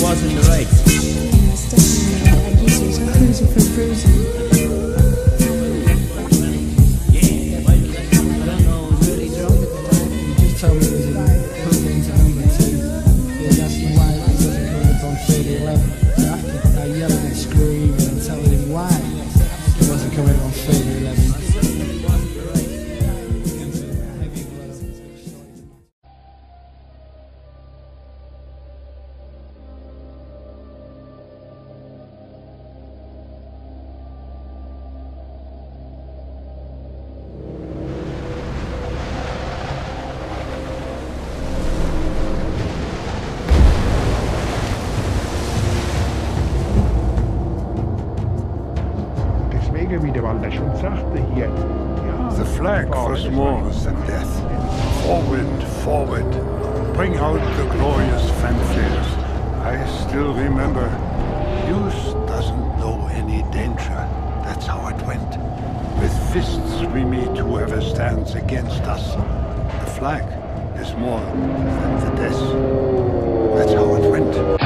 was in the race. Yes, definitely. I guess he was cruising for bruising. Yeah, I don't know, I was really drunk at the time. He just told me he was putting into number 2. He was asking why he wasn't coming up on 3011. So after I yelling and screaming and telling him why he wasn't coming up on 3011. The flag was more than death. Forward, forward, bring out the glorious fanfares. I still remember, youth doesn't know any danger. That's how it went. With fists we meet whoever stands against us. The flag is more than the death. That's how it went.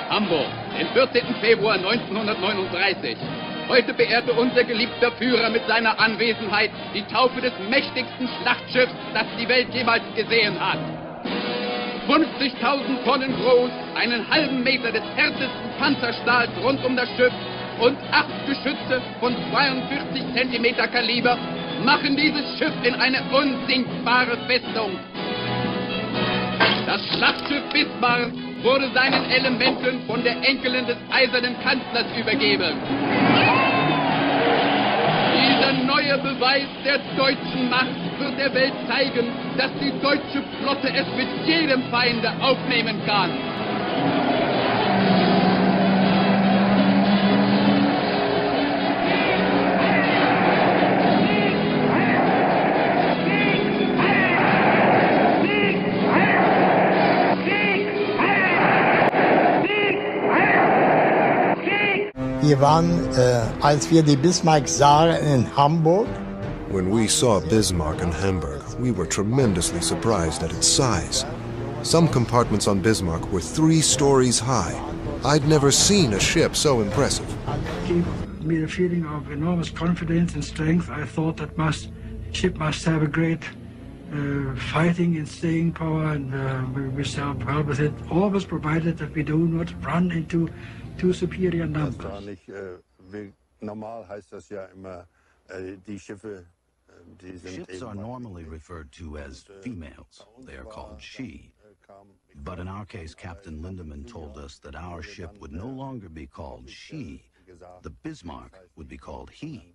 Hamburg, den 14. Februar 1939. Heute beehrte unser geliebter Führer mit seiner Anwesenheit die Taufe des mächtigsten Schlachtschiffs, das die Welt jemals gesehen hat. 50.000 Tonnen groß, einen halben Meter des härtesten Panzerstahls rund um das Schiff und 8 Geschütze von 42 Zentimeter Kaliber machen dieses Schiff in eine unsinkbare Festung. Das Schlachtschiff Bismarck wurde seinen Elementen von der Enkelin des eisernen Kanzlers übergeben. Dieser neue Beweis der deutschen Macht wird der Welt zeigen, dass die deutsche Flotte es mit jedem Feinde aufnehmen kann. Wir waren, als wir die Bismarck sahen in Hamburg. When we saw Bismarck in Hamburg, we were tremendously surprised at its size. Some compartments on Bismarck were 3 stories high. I'd never seen a ship so impressive. It gave me a feeling of enormous confidence and strength. I thought that ship must have a great fighting and staying power, and we served well with it, always provided that we do not run into too superior numbers. Normal heißt das ja immer, die Schiffe, Ships are normally referred to as females. They are called she. But in our case, Captain Lindemann told us that our ship would no longer be called she. The Bismarck would be called he.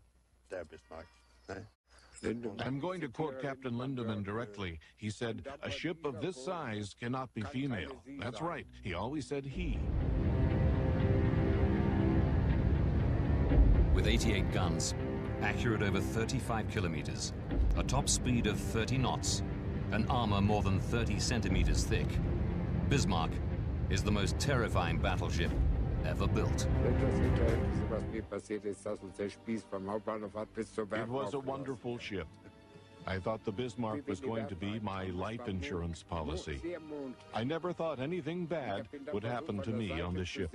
I'm going to quote Captain Lindemann directly. He said, "A ship of this size cannot be female." That's right. He always said he. With 88 guns, accurate over 35 kilometers, a top speed of 30 knots, and armor more than 30 centimeters thick, Bismarck is the most terrifying battleship ever built. It was a wonderful ship. I thought the Bismarck was going to be my life insurance policy. I never thought anything bad would happen to me on this ship.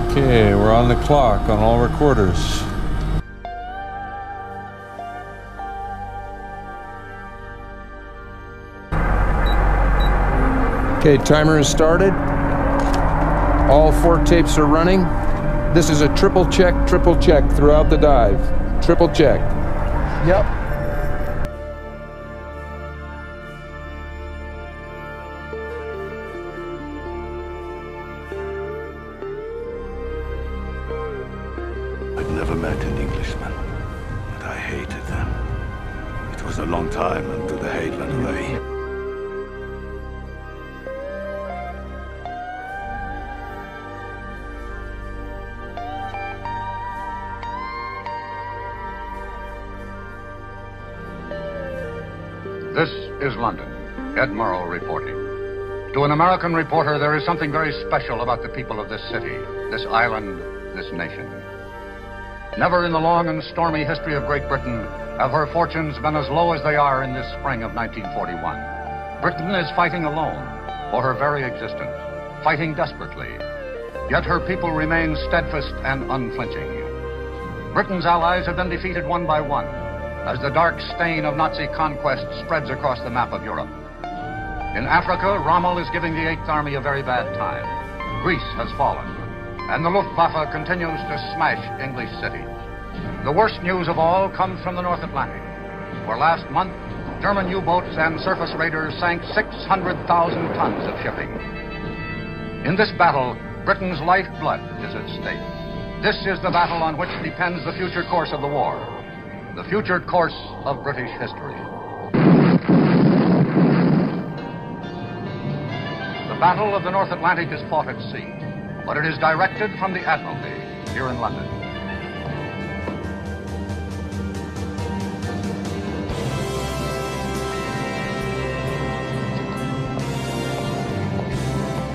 Okay, we're on the clock on all recorders. Okay, timer is started. All 4 tapes are running. This is a triple check throughout the dive. Triple check. Yep. I'd never met an Englishman, but I hated them. It was a long time until the hate went away. This is London. Ed Murrow reporting. To an American reporter, there is something very special about the people of this city, this island, this nation. Never in the long and stormy history of Great Britain have her fortunes been as low as they are in this spring of 1941. Britain is fighting alone for her very existence, fighting desperately. Yet her people remain steadfast and unflinching. Britain's allies have been defeated one by one as the dark stain of Nazi conquest spreads across the map of Europe. In Africa, Rommel is giving the 8th Army a very bad time. Greece has fallen, and the Luftwaffe continues to smash English cities. The worst news of all comes from the North Atlantic, where last month, German U-boats and surface raiders sank 600,000 tons of shipping. In this battle, Britain's lifeblood is at stake. This is the battle on which depends the future course of the war, the future course of British history. The Battle of the North Atlantic is fought at sea, but it is directed from the Admiralty here in London.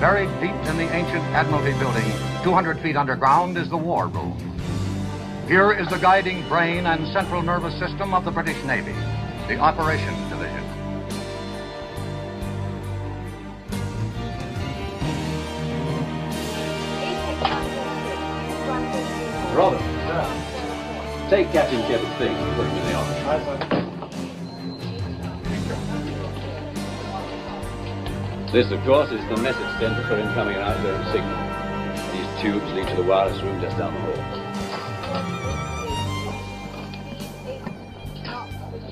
Buried deep in the ancient Admiralty building, 200 feet underground, is the War Room. Here is the guiding brain and central nervous system of the British Navy, the Operations Division. Robert, sir. Take Captain Shepard's things and put them in the office. Aye, sir. This, of course, is the message center for incoming and outgoing signal. These tubes lead to the wireless room just down the hall.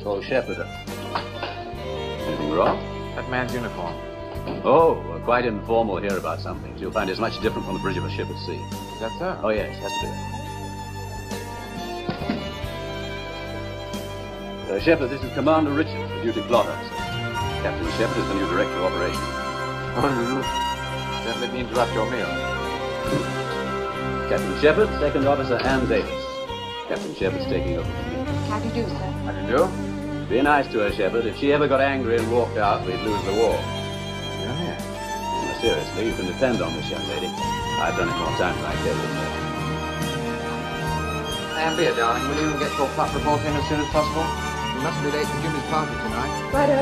Oh, Shepard. Anything wrong? That man's uniform. Oh, we're quite informal here about some things. You'll find it's much different from the bridge of a ship at sea. Is that so? Oh, yes, has to be. Shepard, this is Commander Richards, the duty plot officer. Captain Shepard is the new director of operations. Don't let me interrupt your meal. Captain Shepard, second officer Ann Davis. Captain Shepard's taking over from me. How do you do, sir? How do you do? Be nice to her, Shepard. If she ever got angry and walked out, we'd lose the war. Yeah. No, seriously, you can depend on this young lady. I've done it more times than I care to admit. Ann, dear darling, will you get your plot report in as soon as possible? You mustn't be late for Jimmy's party tonight. Righto.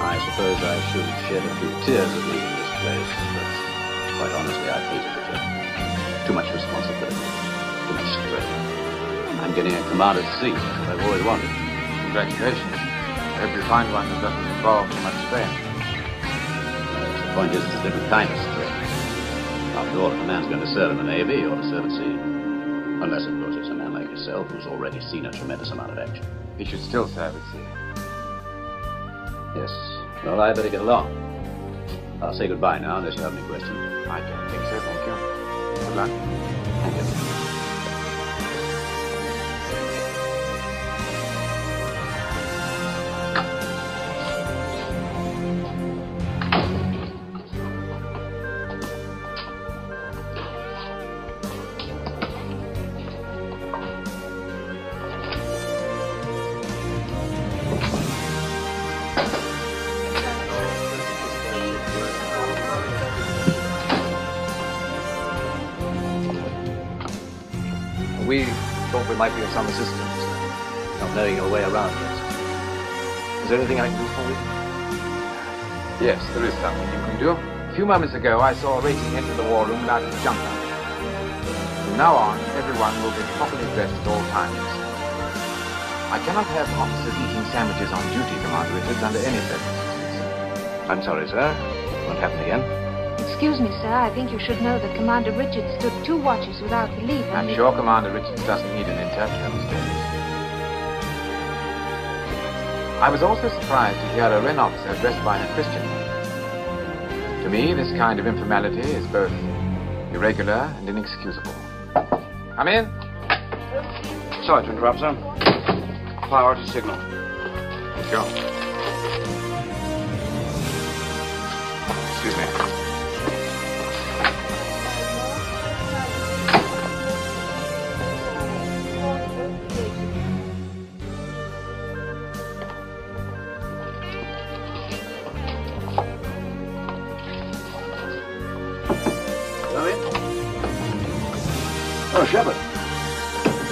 I suppose I should shed a few tears at leaving this place, but quite honestly, I hate it here. Too much responsibility, too much strain. I'm getting a commander's seat, what I've always wanted. Congratulations. I hope you find one that doesn't involve too much strain. The point is, it's a different kind of strain. After all, if a man's going to serve in the Navy, he ought to serve at sea. Unless, of course, it's a man like yourself who's already seen a tremendous amount of action. He should still serve at sea. Yes. Well, I better get along. I'll say goodbye now, unless you have any questions. I don't think so, thank you. Good luck. Thank you. We thought we might be of some assistance, not knowing your way around yet. Is there anything I can do for you? Yes, there is something you can do. A few moments ago, I saw a rating enter the war room without his jumper. From now on, everyone will be properly dressed at all times. I cannot have officers eating sandwiches on duty, Commander Richards, under any circumstances. I'm sorry, sir. It won't happen again. Excuse me, sir. I think you should know that Commander Richards stood 2 watches without relief. I'm sure Commander Richards doesn't need an interpreter these days. I was also surprised to hear a Wren officer dressed by a Christian name. To me, this kind of informality is both irregular and inexcusable. Come in. Sorry to interrupt, sir. Priority signal. Sure. Excuse me. Shepard.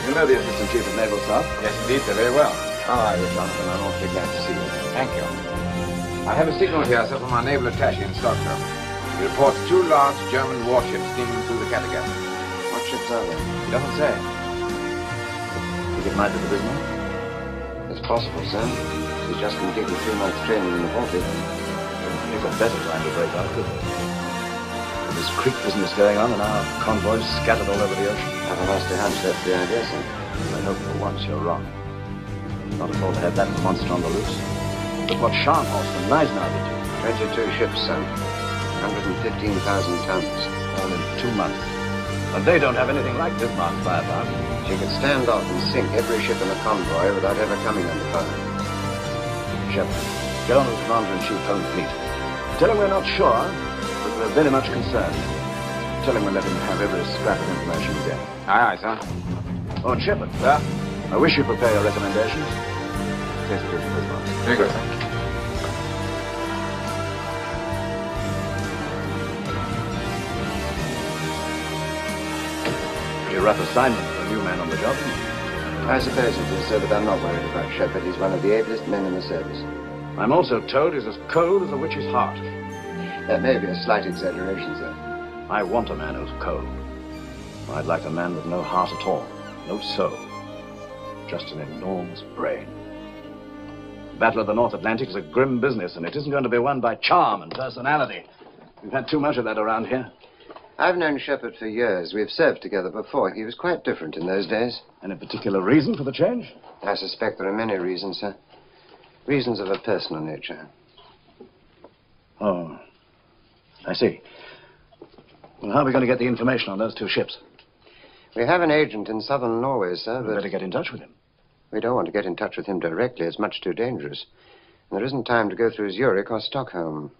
You know the Assistant Chief of Naval Staff? Yes, indeed, sir, very well. Ah, Jonathan, I'm awfully glad to see you. Thank you. I have a signal here, sir, from our naval attaché in Stockholm. He reports 2 large German warships steaming through the Kattegat. What ships are they? He doesn't say. Think it might be the Bismarck? It's possible, sir. She's just been given 3 months training in the Baltic. It's a better time to break out, could it? With this creek business going on and our convoys scattered all over the ocean. I have a nasty hunch that's the idea, sir. I hope for once you're wrong. Not at all to have that monster on the loose. Look what Scharnhorst and Neisner did. 22 ships, sir. 115,000 tons. All in 2 months. And they don't have anything like Bismarck's firepower. She could stand off and sink every ship in the convoy without ever coming under fire. Shepard, go on to the Commander-in-Chief Home Fleet. Tell him we're not sure, but we're very much concerned. Tell him we'll let him have every scrap of information he's got. Aye, aye, sir. Oh, and Shepard, I wish you prepare your recommendations. In case it isn't Bismarck. Very good, sir. Pretty rough assignment for a new man on the job, isn't it? I suppose it is, sir, but I'm not worried about Shepard. He's one of the ablest men in the service. I'm also told he's as cold as a witch's heart. That may be a slight exaggeration, sir. I want a man who's cold. I'd like a man with no heart at all, no soul, just an enormous brain. The Battle of the North Atlantic is a grim business, and it isn't going to be won by charm and personality. We've had too much of that around here. I've known Shepard for years. We've served together before. He was quite different in those days. Any particular reason for the change? I suspect there are many reasons, sir. Reasons of a personal nature. Oh, I see. Well, how are we going to get the information on those 2 ships? We have an agent in southern Norway, sir, but... We better get in touch with him. We don't want to get in touch with him directly. It's much too dangerous. And there isn't time to go through Zurich or Stockholm.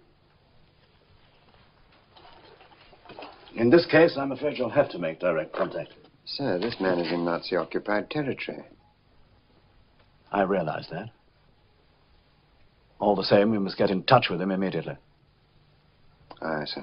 In this case, I'm afraid you'll have to make direct contact. Sir, this man is in Nazi-occupied territory. I realize that. All the same, we must get in touch with him immediately. Aye, sir.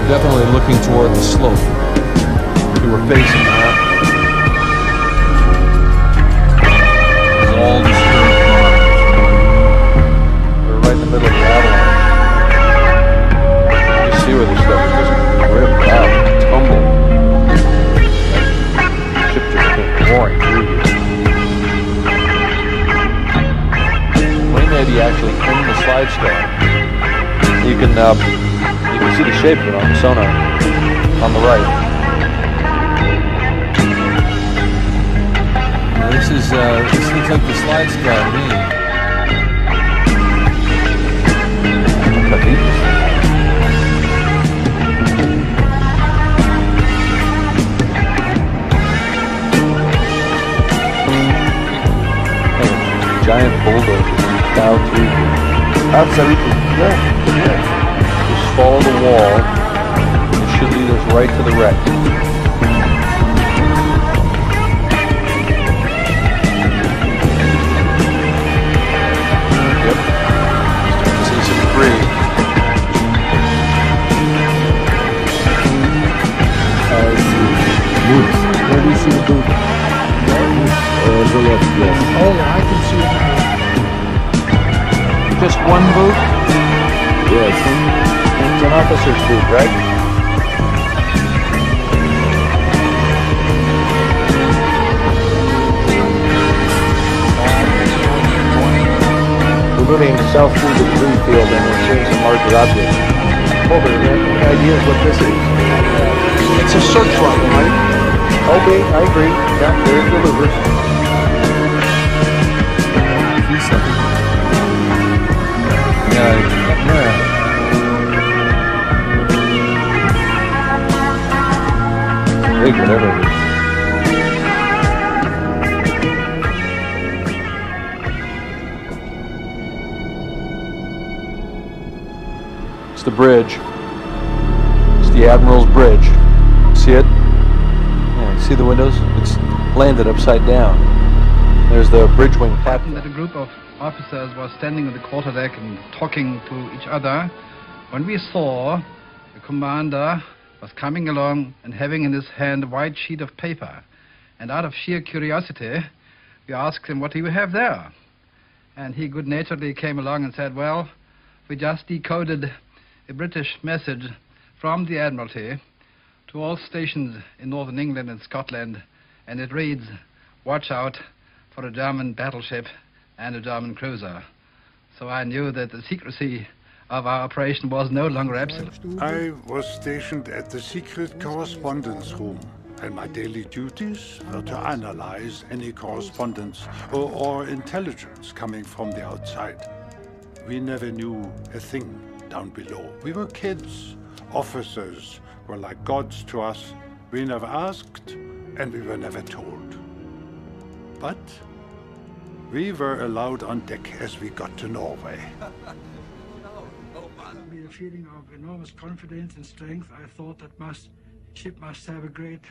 Definitely looking toward the slope. We were facing that. It was all disturbed. We were right in the middle of the avalanche. You see where the stuff is just ripped out, tumbled. The ship just came roaring through here. Wayne Eddy actually in the slide star. You can see the shape of it on the sonar on the right. Now this looks like the slide star to me. Look how deep this is. Giant bulldozer down through here. That's everything. Yeah. Just follow the wall. It should lead us right to the wreck. Yep. See some debris. Where do you see the boot? The left, yes. Oh, I can see it now. Just one boot? Yes. It's an officer's boot, right? We're moving south through the blue field and we're seeing some larger objects. Mulder, do you have any ideas what this is? It's a search rifle, Mike. Okay, I agree. Yeah, there's the louvers. Big, whatever it is. It's the bridge. It's the Admiral's Bridge. See it? Yeah, see the windows? It's landed upside down. There's the bridge wing platform. That a group of officers was standing on the quarterdeck and talking to each other when we saw the commander was coming along and having in his hand a white sheet of paper. And out of sheer curiosity, we asked him what he would have there. And he good-naturedly came along and said, well, we just decoded a British message from the Admiralty to all stations in northern England and Scotland, and it reads, watch out for a German battleship and a German cruiser. So I knew that the secrecy of our operation was no longer absolute. I was stationed at the secret correspondence room, and my daily duties were to analyze any correspondence or intelligence coming from the outside. We never knew a thing down below. We were kids. Officers were like gods to us. We never asked, and we were never told. But we were allowed on deck as we got to Norway. With a feeling of enormous confidence and strength, I thought that ship must have a great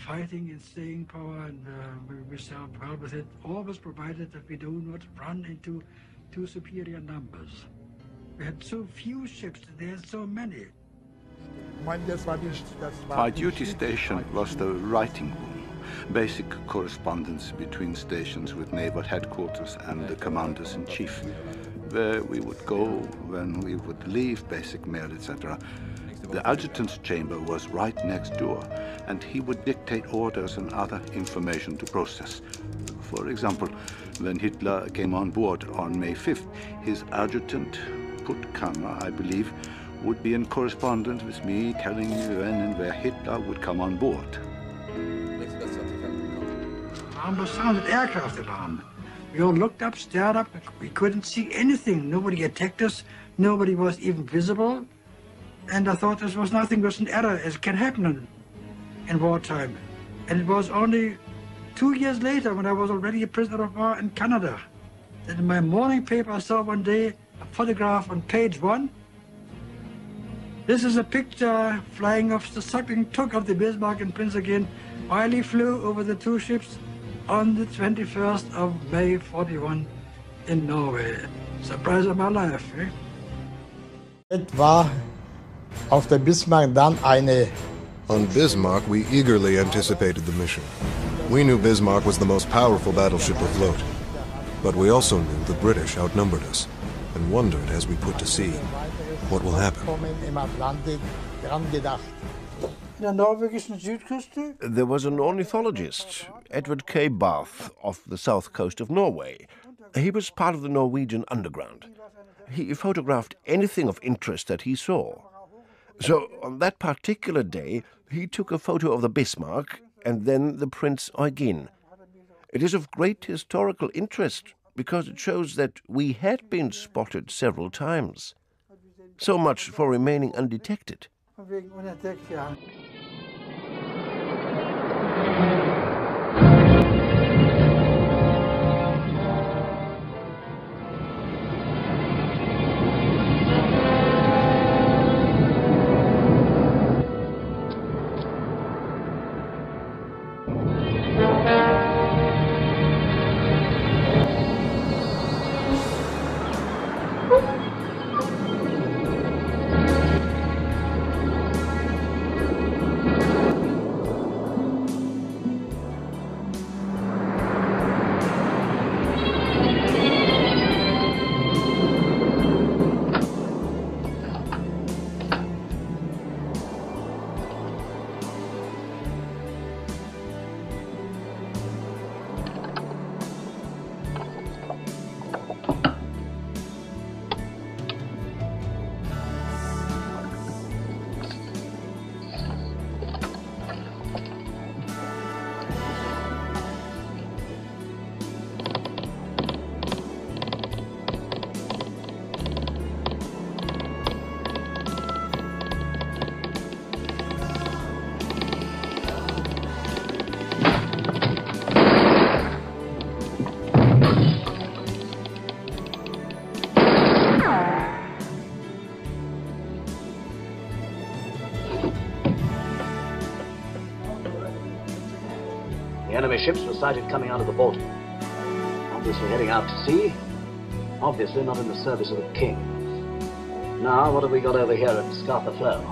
fighting and staying power, and we served well with it, always provided that we do not run into too superior numbers. We had so few ships, there's so many. My duty station was the writing room, basic correspondence between stations with naval headquarters and the commanders-in-chief, where we would go when we would leave, basic mail, etc. The adjutant's chamber was right next door, and he would dictate orders and other information to process. For example, when Hitler came on board on May 5th, his adjutant, Puttkammer, I believe, would be in correspondence with me, telling me when and where Hitler would come on board. Alarm was sounded, aircraft alarm. We all looked up, stared up, we couldn't see anything. Nobody attacked us, nobody was even visible. And I thought this was nothing but an error, as can happen in wartime. And it was only 2 years later, when I was already a prisoner of war in Canada, that in my morning paper I saw one day a photograph on page 1. This is a picture flying off the sucking tug of the Bismarck and Prince again, while he flew over the two ships on the 21st of May 41 in Norway. Surprise of my life, eh? War auf der Bismarck dann eine. On Bismarck, we eagerly anticipated the mission. We knew Bismarck was the most powerful battleship afloat, but we also knew the British outnumbered us, and wondered as we put to sea, what will happen? There was an ornithologist, Edward K. Barth, off the south coast of Norway. He was part of the Norwegian underground. He photographed anything of interest that he saw. So on that particular day, he took a photo of the Bismarck and then the Prince Eugen. It is of great historical interest because it shows that we had been spotted several times. So much for remaining undetected. Enemy ships were sighted coming out of the Baltic. Obviously heading out to sea. Obviously not in the service of the king. Now, what have we got over here at Scapa Flow?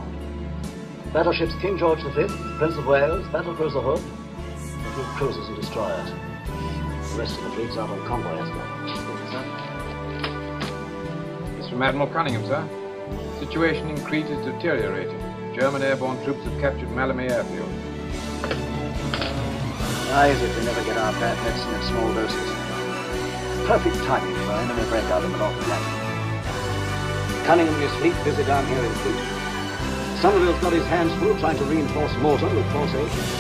Battleships King George V, Prince of Wales, battlecruiser Hood, a few cruisers and destroyers. The rest of the fleet's out on convoy escort. It's from Admiral Cunningham, sir. Situation in Crete is deteriorating. German airborne troops have captured Malibu airfield. Why is it we never get our bad medicine in small doses? Perfect timing for an enemy breakout in the North Atlantic. Cunningham and his fleet busy down here in Crete. Somerville's got his hands full trying to reinforce Malta with false agents.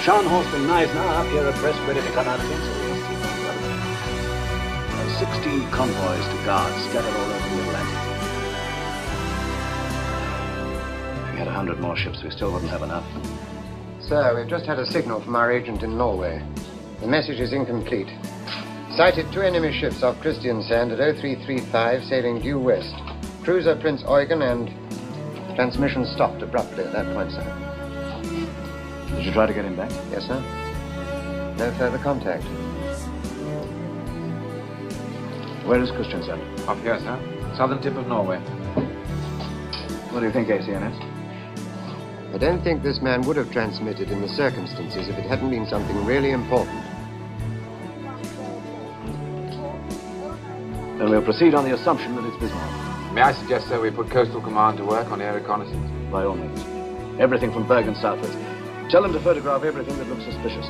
Scharnhorst and Neisner are up here at Brest ready to come out again, so we must keep on running. There's 16 convoys to guard scattered all over the Atlantic. If we had 100 more ships, we still wouldn't have enough. Sir, we've just had a signal from our agent in Norway. The message is incomplete. Sighted 2 enemy ships off Christiansand at 0335, sailing due west. Cruiser Prince Eugen and... Transmission stopped abruptly at that point, sir. Did you try to get him back? Yes, sir. No further contact. Where is Christiansand? Up here, sir. Southern tip of Norway. What do you think, ACNS? I don't think this man would have transmitted in the circumstances if it hadn't been something really important. Then we'll proceed on the assumption that it's Bismarck. May I suggest, sir, we put Coastal Command to work on air reconnaissance? By all means. Everything from Bergen southwards. Tell them to photograph everything that looks suspicious.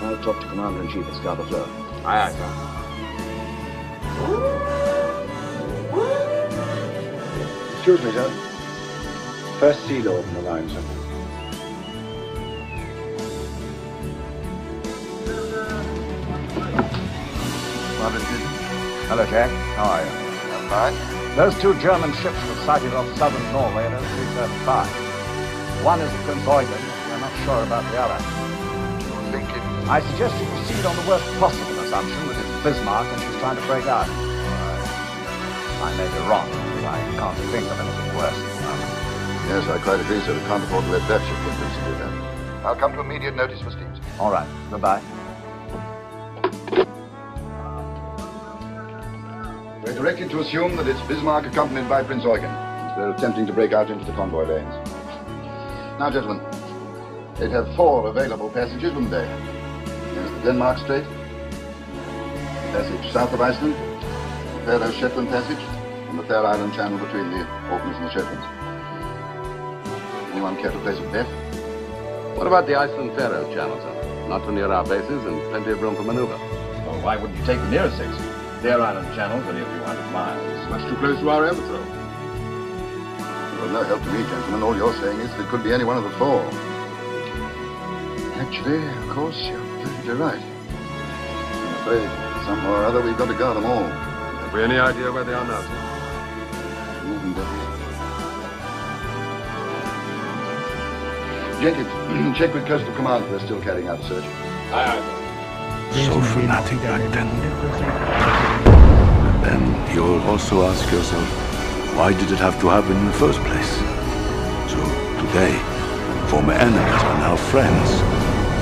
I'll talk to Commander-in-Chief at Scapa Flow. Aye, aye, sir. Excuse me, sir. First Sea Lord in the line, sir. Hello, Jack. How are you? I'm fine. Those 2 German ships were sighted off southern Norway at 0335. One is the Prince Eugen. We're not sure about the other. I suggest you proceed on the worst possible assumption that it's Bismarck and she's trying to break out. I may be wrong, but I can't think of anything worse at the moment. Yes, I quite agree, sir. We can't afford to let that ship get loose and do that. I'll come to immediate notice for steams. All right. Goodbye. We're directed to assume that it's Bismarck accompanied by Prince Eugen. They're attempting to break out into the convoy lanes. Now, gentlemen, they'd have 4 available passages, wouldn't they? There's the Denmark Strait, the passage south of Iceland, the Faroe-Shetland Passage, and the Fair Island Channel between the Orkneys and the Shetlands. Anyone care to place a bet? What about the Iceland-Faroe Channel, sir? Not too near our bases and plenty of room for maneuver. Well, why wouldn't you take the nearest 6? Fair Island Channel's only a few hundred miles. It's much too close to our overthrow. Well, no help to me, gentlemen. All you're saying is that it could be any one of the 4. Actually, of course, you're perfectly right. I'm afraid, somehow or other, we've got to guard them all. Have we any idea where they are now, sir? Jenkins, check with Coastal Command if they're still carrying out a search. Aye, aye. So fanatic back then. And then you'll also ask yourself, why did it have to happen in the first place? So today, former enemies are now friends.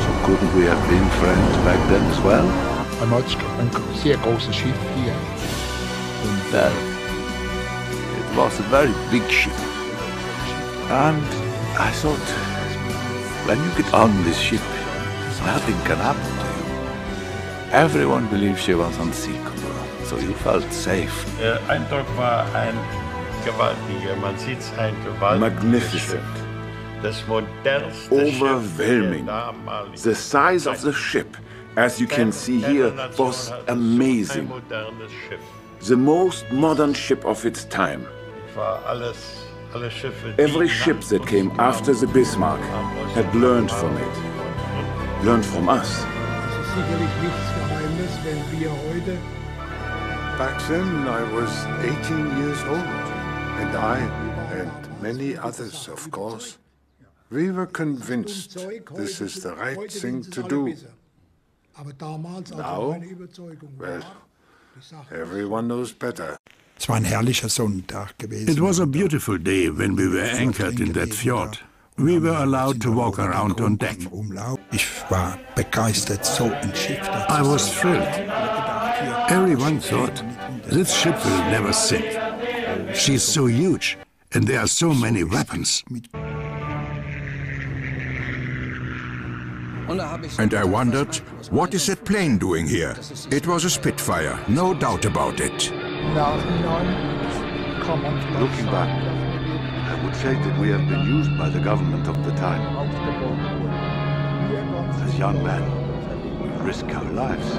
So couldn't we have been friends back then as well? Man ser große Schiff hier. Well, it was a very big ship. And I thought, when you get on this ship, nothing can happen to you. Everyone believed she was unsinkable, so you felt safe. Eindruck war ein gewaltiger, man sieht's ein gewaltiges Magnificent. Schiff. Das modernste Overwhelming. Schiff The size of the ship, as you can see here, was amazing. The most modern ship of its time. Every ship that came after the Bismarck had learned from it, learned from us. Back then, I was 18 years old, and I, and many others, of course, we were convinced this is the right thing to do. Now, well, everyone knows better. It was a beautiful day when we were anchored in that fjord. We were allowed to walk around on deck. I was thrilled. Everyone thought, this ship will never sink. She's so huge, and there are so many weapons. And I wondered, what is that plane doing here? It was a Spitfire, no doubt about it. Looking back, I would say that we have been used by the government of the time. As young men, we risk our lives.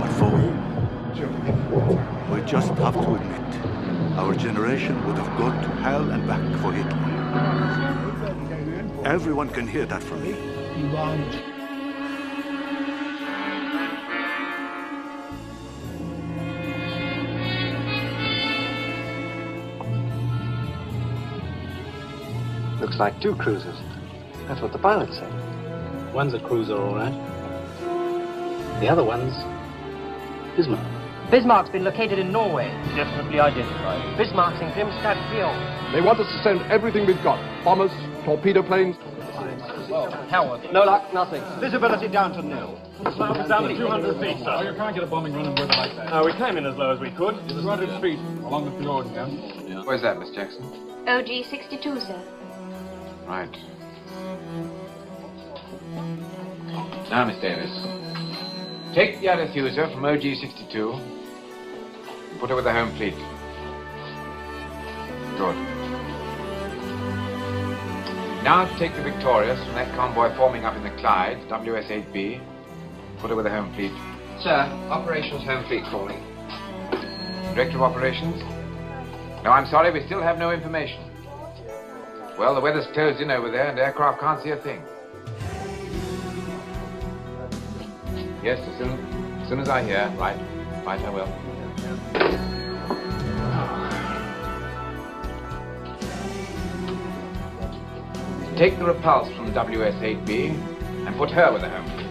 But for we just have to admit, our generation would have gone to hell and back for Hitler. Everyone can hear that from me. Looks like 2 cruisers. That's what the pilot said. One's a cruiser, all right. The other one's Bismarck. Bismarck's been located in Norway. Definitely identified. Bismarck's in Grimstad Fjord. They want us to send everything we've got. Bombers, torpedo planes. Howard. No luck, nothing. Visibility down to nil. Bismarck is down to 200 feet, sir. Oh, you can't get a bombing run in weather like that. No, we came in as low as we could. 200 feet along the fjord, yeah. Where's that, Miss Jackson? OG 62, sir. Right. Now, Miss Davis, take the Arethusa from OG 62 and put her with the home fleet. Good. Now take the Victorious from that convoy forming up in the Clyde, WS-8B. Put her with the home fleet. Sir, operations home fleet calling. Director of Operations? No, I'm sorry, we still have no information. Well, the weather's closed in over there and aircraft can't see a thing. Yes, as soon as I hear. Right, I will. Take the Repulse from WS-8B and put her with the home fleet.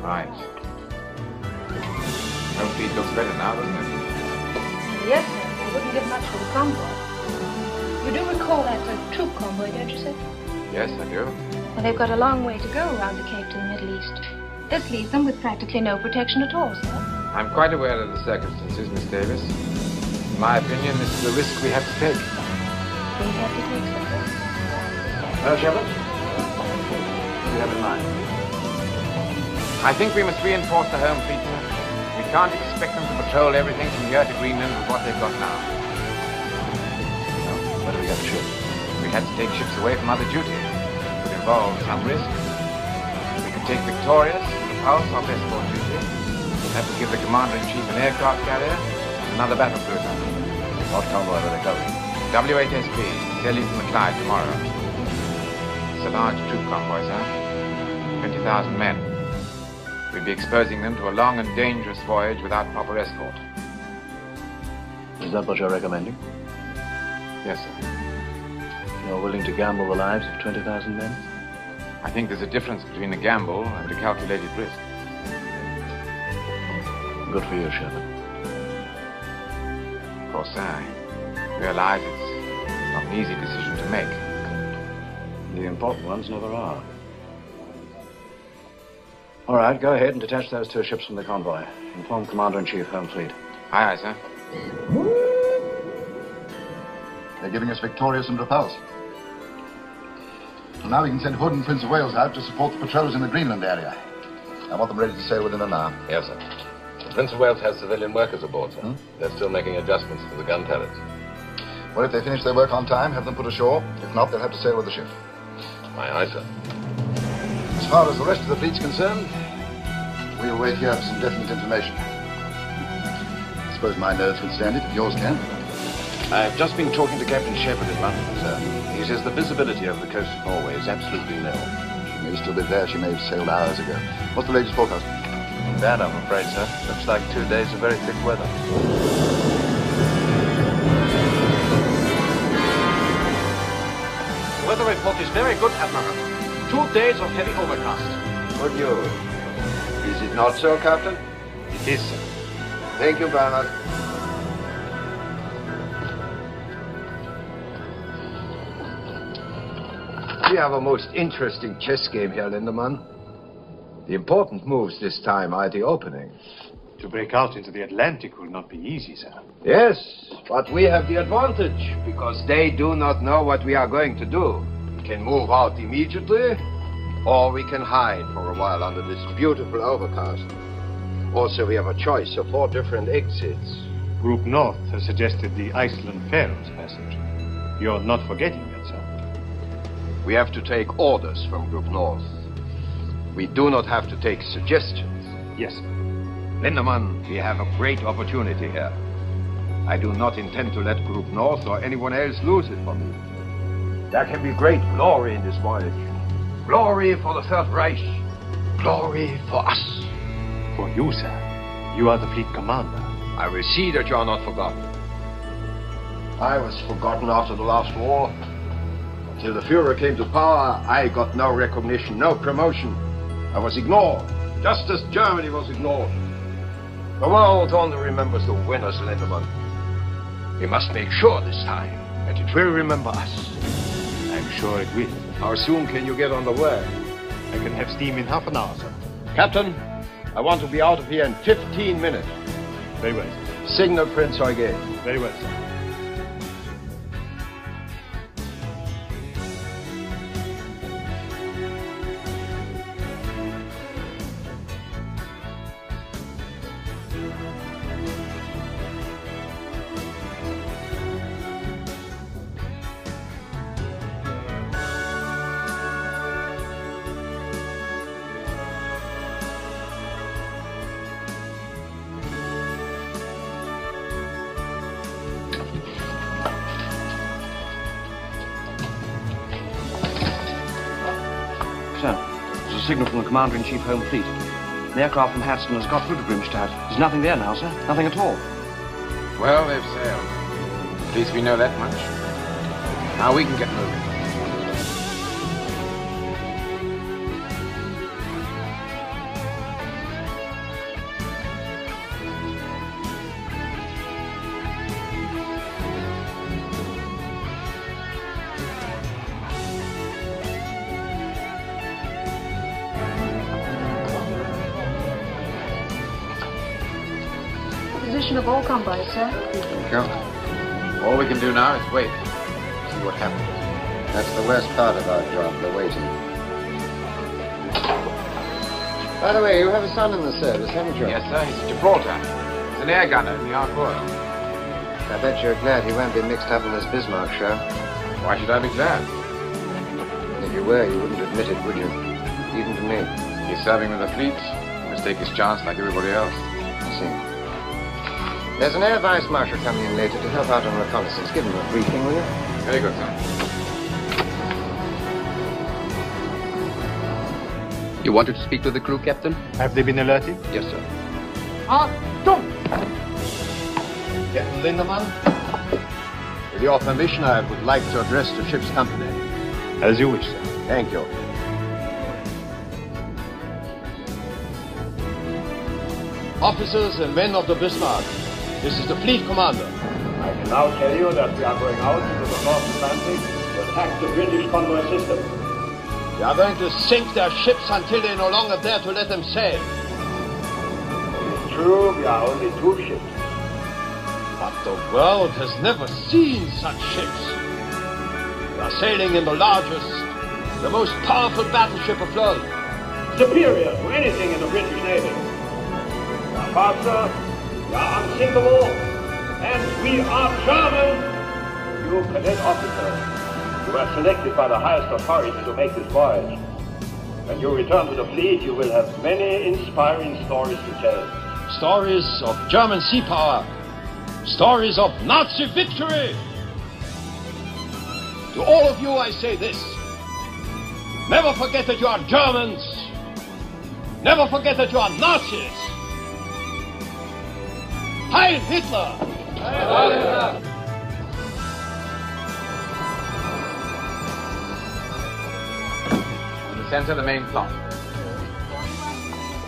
Right. Home fleet looks better now, doesn't it? Yes, sir. They wouldn't give much for the convoy. You do recall that's a troop convoy, don't you, sir? Yes, I do. Well, they've got a long way to go around the Cape to the Middle East. This leaves them with practically no protection at all, sir. I'm quite aware of the circumstances, Miss Davis. In my opinion, this is a risk we have to take. We have to take, sir. Well, Shepard, what do you have in mind? I think we must reinforce the home fleet, sir. We can't expect them to patrol everything from here to Greenland with what they've got now. No, where do we get the ship? We had to take ships away from other duty. Involve some risk. We could take Victorious and Repulse off escort duty. That would give the Commander-in-Chief an aircraft carrier and another battle cruiser. What convoy are they going? W-8SB, sailing from the Clyde tomorrow. It's a large troop convoy, sir. 20,000 men. We'd be exposing them to a long and dangerous voyage without proper escort. Is that what you're recommending? Yes, sir. You're willing to gamble the lives of 20,000 men? I think there's a difference between a gamble and a calculated risk. Good for you, Shepard. Of course, sir, I realize it's not an easy decision to make. The important ones never are. All right, go ahead and detach those 2 ships from the convoy. Inform Commander-in-Chief, Home Fleet. Aye, aye, sir. They're giving us Victorious and Repulse. And now we can send Hood and Prince of Wales out to support the patrols in the Greenland area. I want them ready to sail within an hour. Yes, sir. The Prince of Wales has civilian workers aboard, sir. They're still making adjustments to the gun turrets. Well, if they finish their work on time, have them put ashore. If not, they'll have to sail with the ship. Aye, aye, sir. As far as the rest of the fleet's concerned, we'll wait here for some definite information. I suppose my nerves can stand it, if yours can. I've just been talking to Captain Shepard in London, sir. He says the visibility over the coast of Norway is absolutely nil. She may still be there. She may have sailed hours ago. What's the latest forecast? Bad, I'm afraid, sir. Looks like 2 days of very thick weather. The weather report is very good, Admiral. 2 days of heavy overcast. Good news. Is it not so, Captain? It is, sir. Thank you, Bernard. We have a most interesting chess game here, Lindemann. The important moves this time are at the opening. To break out into the Atlantic will not be easy, sir. Yes, but we have the advantage, because they do not know what we are going to do. We can move out immediately, or we can hide for a while under this beautiful overcast. Also, we have a choice of 4 different exits. Group North has suggested the Iceland-Faroes passage. You're not forgetting that, sir. We have to take orders from Group North. We do not have to take suggestions. Yes, sir. Lindemann, we have a great opportunity here. I do not intend to let Group North or anyone else lose it for me. There can be great glory in this voyage. Glory for the Third Reich. Glory for us. For you, sir. You are the fleet commander. I will see that you are not forgotten. I was forgotten after the last war. Until the Führer came to power, I got no recognition, no promotion. I was ignored, just as Germany was ignored. The world only remembers the winners, Lindemann. We must make sure this time that it will remember us. I'm sure it will. How soon can you get on the way? I can have steam in half an hour, sir. Captain, I want to be out of here in 15 minutes. Very well, sir. Signal Prince Eugen. Very well, sir. Signal from the Commander-in-Chief Home Fleet. The aircraft from Hadston has got through to Grimstad. There's nothing there now, sir. Nothing at all. Well, they've sailed. At least we know that much. Now we can get moving. Of all convoys, sir. Thank you. All we can do now is wait. See what happens. That's the worst part of our job, the waiting. By the way, you have a son in the service, haven't you? Yes, sir. He's at Gibraltar. He's an air gunner in the Ark-Royal. I bet you're glad he won't be mixed up in this Bismarck show. Why should I be glad? If you were, you wouldn't admit it, would you? Even to me. He's serving with the fleet. He must take his chance like everybody else. I see. There's an Air Vice Marshal coming in later to help out on reconnaissance. Give him a briefing, will you? Very good, sir. You wanted to speak to the crew, Captain? Have they been alerted? Yes, sir. Don't! Captain Lindemann, with your permission, I would like to address the ship's company. As you wish, sir. Thank you. Officers and men of the Bismarck, this is the fleet commander. I can now tell you that we are going out into the North Atlantic to attack the British convoy system. We are going to sink their ships until they no longer dare to let them sail. It is true, we are only 2 ships. But the world has never seen such ships. We are sailing in the largest, the most powerful battleship afloat. Superior to anything in the British Navy. We are faster, we are unsinkable, and we are German. You cadet officers, you were selected by the highest authority to make this voyage. When you return to the fleet, you will have many inspiring stories to tell. Stories of German sea power. Stories of Nazi victory. To all of you, I say this. Never forget that you are Germans. Never forget that you are Nazis. Heil Hitler! Heil Hitler! In the center of the main plot.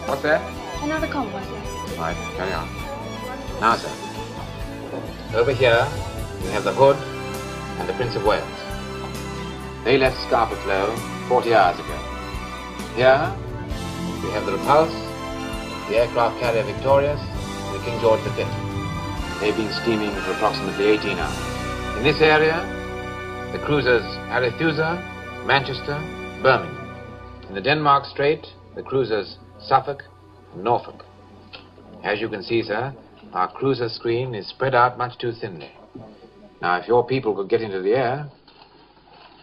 What's that? Another convoy, sir. Right, carry on. Now, sir. Over here, we have the Hood and the Prince of Wales. They left Scapa Flow 40 hours ago. Here, we have the Repulse, the aircraft carrier Victorious, and the King George V. They've been steaming for approximately 18 hours. In this area, the cruisers Arethusa, Manchester, Birmingham. In the Denmark Strait, the cruisers Suffolk and Norfolk. As you can see, sir, our cruiser screen is spread out much too thinly. Now, if your people could get into the air...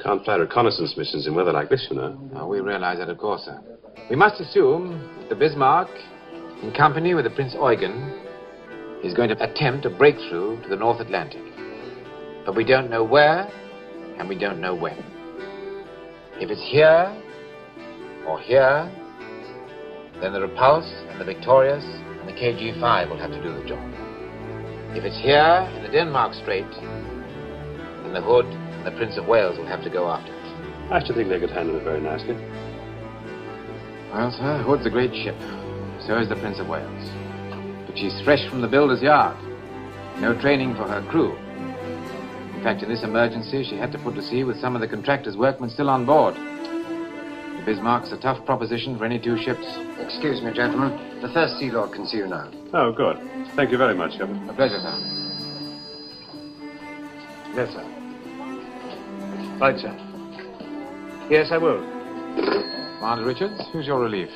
Can't fly reconnaissance missions in weather like this, you know. Oh, we realize that, of course, sir. We must assume that the Bismarck, in company with the Prince Eugen, is going to attempt a breakthrough to the North Atlantic. But we don't know where, and we don't know when. If it's here, or here, then the Repulse and the Victorious and the KG-5 will have to do the job. If it's here, in the Denmark Strait, then the Hood and the Prince of Wales will have to go after it. I should think they could handle it very nicely. Well, sir, Hood's a great ship. So is the Prince of Wales. But she's fresh from the builder's yard. No training for her crew. In fact, in this emergency, she had to put to sea with some of the contractor's workmen still on board. The Bismarck's a tough proposition for any two ships. Excuse me, gentlemen. The First Sea Lord can see you now. Oh, good. Thank you very much, Shepard. A pleasure, sir. Yes, sir. Right, sir. Yes, I will. Commander Richards, who's your relief?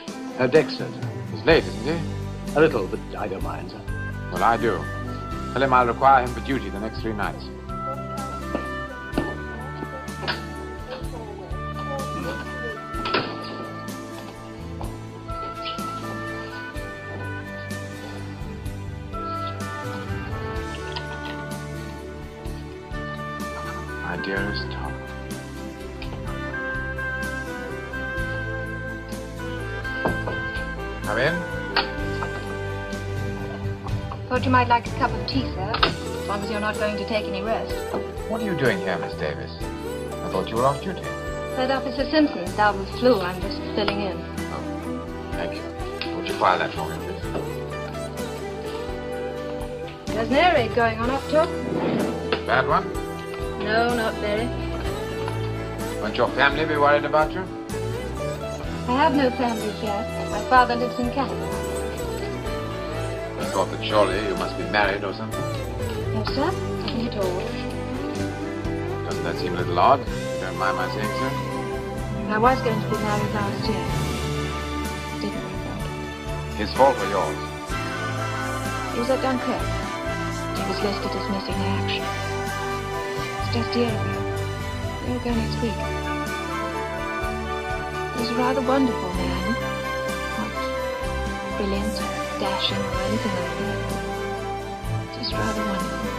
Dexter. He's late, isn't he? A little, but I don't mind, sir. Well, I do. Tell him I'll require him for duty the next 3 nights. My dearest Tom. Come in. Thought you might like a cup of tea, sir, as long as you're not going to take any rest. What are you doing here, Miss Davis? I thought you were off duty. Said Officer Simpson's down with flu. I'm just filling in. Oh, thank you. Would you file that for me, please? There's an air raid going on up top. Bad one? No, not very. Won't your family be worried about you? I have no family here. My father lives in Canada. I thought that surely you must be married or something. No, sir. Nothing at all. Doesn't that seem a little odd? You don't mind my saying so? I was going to be married last year. Didn't work out. His fault or yours? He was at Dunkirk. He was listed as missing in action. It's just a year ago. He'll go next week. He was a rather wonderful man. Not brilliant or dashing or anything like that. Just rather wonderful.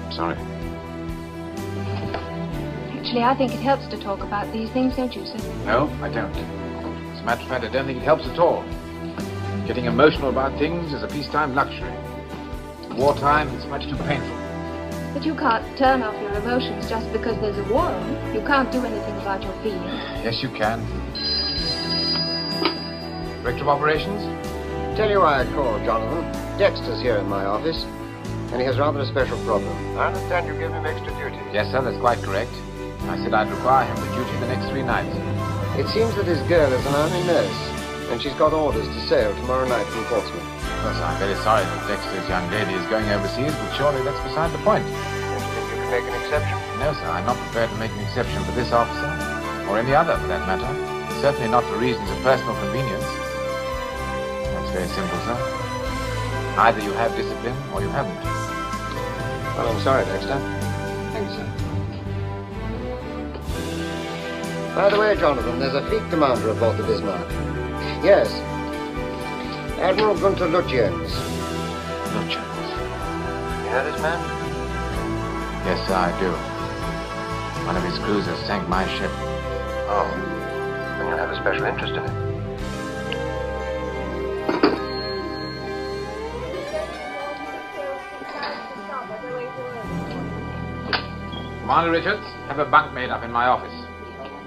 I'm sorry. Actually, I think it helps to talk about these things, don't you, sir? No, I don't. As a matter of fact, I don't think it helps at all. Getting emotional about things is a peacetime luxury. In wartime, it's much too painful. But you can't turn off your emotions just because there's a war on. You can't do anything about your feelings. Yes, you can. Director of Operations? Tell you why I called, Jonathan. Dexter's here in my office, and he has rather a special problem. I understand you give him extra duty. Yes, sir, that's quite correct. I said I'd require him for duty the next 3 nights. It seems that his girl is an army nurse, and she's got orders to sail tomorrow night from Portsmouth. Well, sir, I'm very sorry that Dexter's young lady is going overseas, but surely that's beside the point. Don't you think you can make an exception? No, sir, I'm not prepared to make an exception for this officer, or any other for that matter. Certainly not for reasons of personal convenience. That's very simple, sir. Either you have discipline, or you haven't. Well, I'm sorry, Dexter. Thanks, sir. By the way, Jonathan, there's a fleet commander aboard the Bismarck. Yes. Admiral Gunther Lutyens. Lutyens? You know this man? Yes, sir, I do. One of his cruisers sank my ship. Oh. Then you'll have a special interest in it. Commander Richards, have a bunk made up in my office.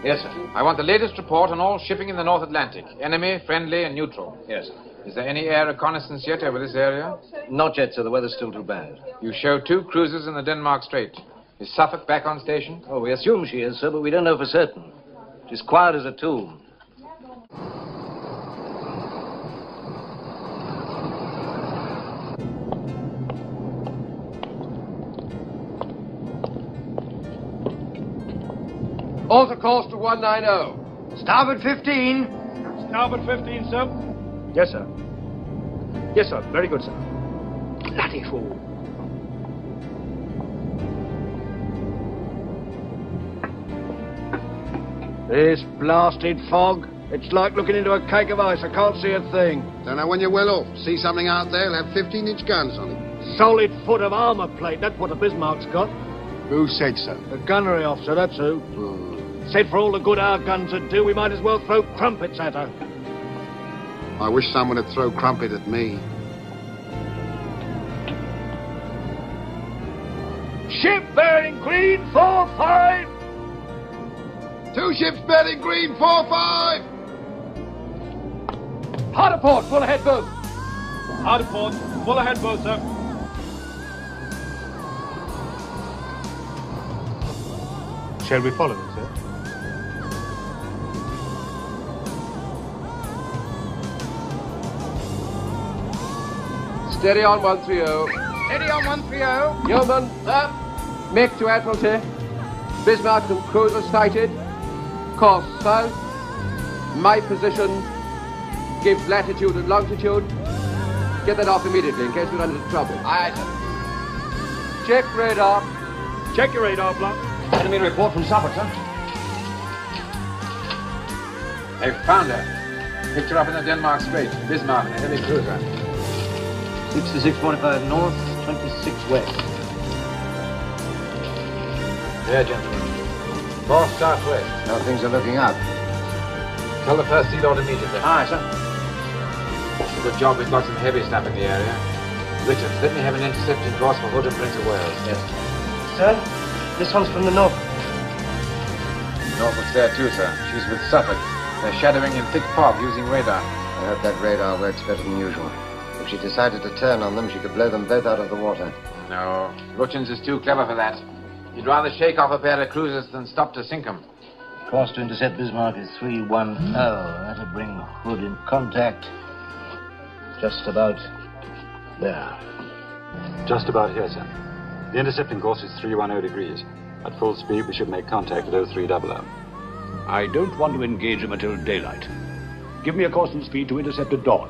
Yes, sir. I want the latest report on all shipping in the North Atlantic. Enemy, friendly, and neutral. Yes, sir. Is there any air reconnaissance yet over this area? Not yet, sir. The weather's still too bad. You show 2 cruisers in the Denmark Strait. Is Suffolk back on station? Oh, we assume she is, sir, but we don't know for certain. She's quiet as a tomb. Alter course to 190. Starboard 15. Starboard 15, sir. Yes, sir. Yes, sir. Very good, sir. Bloody fool. This blasted fog. It's like looking into a cake of ice. I can't see a thing. Don't know when you're well off. See something out there, it'll have 15-inch guns on it. Solid foot of armor plate. That's what the Bismarck's got. Who said so? The gunnery officer, that's who. Said for all the good our guns would do, we might as well throw crumpets at her. I wish someone would throw crumpet at me. Ship bearing green 4-5. 2 ships bearing green 4-5. Hard port, full ahead boat. Hard port, full ahead boat, sir. Shall we follow them, sir? Steady on 130. Steady on 130. Yeoman, make to Admiralty. Bismarck and cruiser sighted. Course south. My position. Give latitude and longitude. Get that off immediately in case we run into trouble. Aye, sir. Check radar. Check your radar block. Enemy report from Suffolk, sir. They found her. Picked her up in the Denmark Strait. Bismarck and a heavy cruiser. 6645 north, 26 west. There, gentlemen. North southwest. Now things are looking up. Tell the first sea lord immediately. Aye, sir. Good job we've got some heavy stuff in the area. Richards, let me have an intercepting course for Hood and Prince of Wales. Yes. Sir, this one's from the north. Norfolk's there too, sir. She's with Suffolk. They're shadowing in thick fog using radar. I hope that radar works better than usual. If she decided to turn on them, she could blow them both out of the water. No, Richards is too clever for that. He'd rather shake off a pair of cruisers than stop to sink them. Course to intercept Bismarck is 310. That'll bring Hood in contact. Just about there. Just about here, sir. The intercepting course is 310 degrees. At full speed, we should make contact at 0300. I don't want to engage them until daylight. Give me a course and speed to intercept at dawn.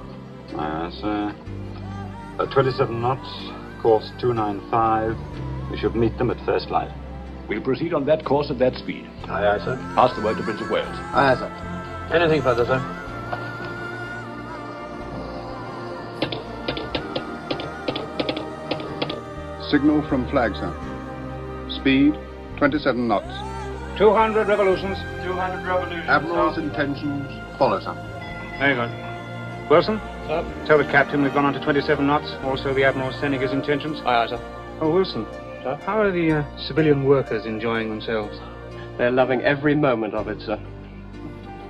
Sir. At 27 knots, course 295. We should meet them at first light. We'll proceed on that course at that speed. Aye, aye, sir. Pass the word to Prince of Wales. Aye, sir. Anything further, sir? Signal from flag, sir. Speed, 27 knots. 200 revolutions. 200 revolutions. Admiral's intentions, follow, sir. Very good. Wilson? Sir? Tell the captain we've gone on to 27 knots. Also, the Admiral's sending his intentions. Aye, aye, sir. Oh, Wilson. Sir? How are the civilian workers enjoying themselves? They're loving every moment of it, sir.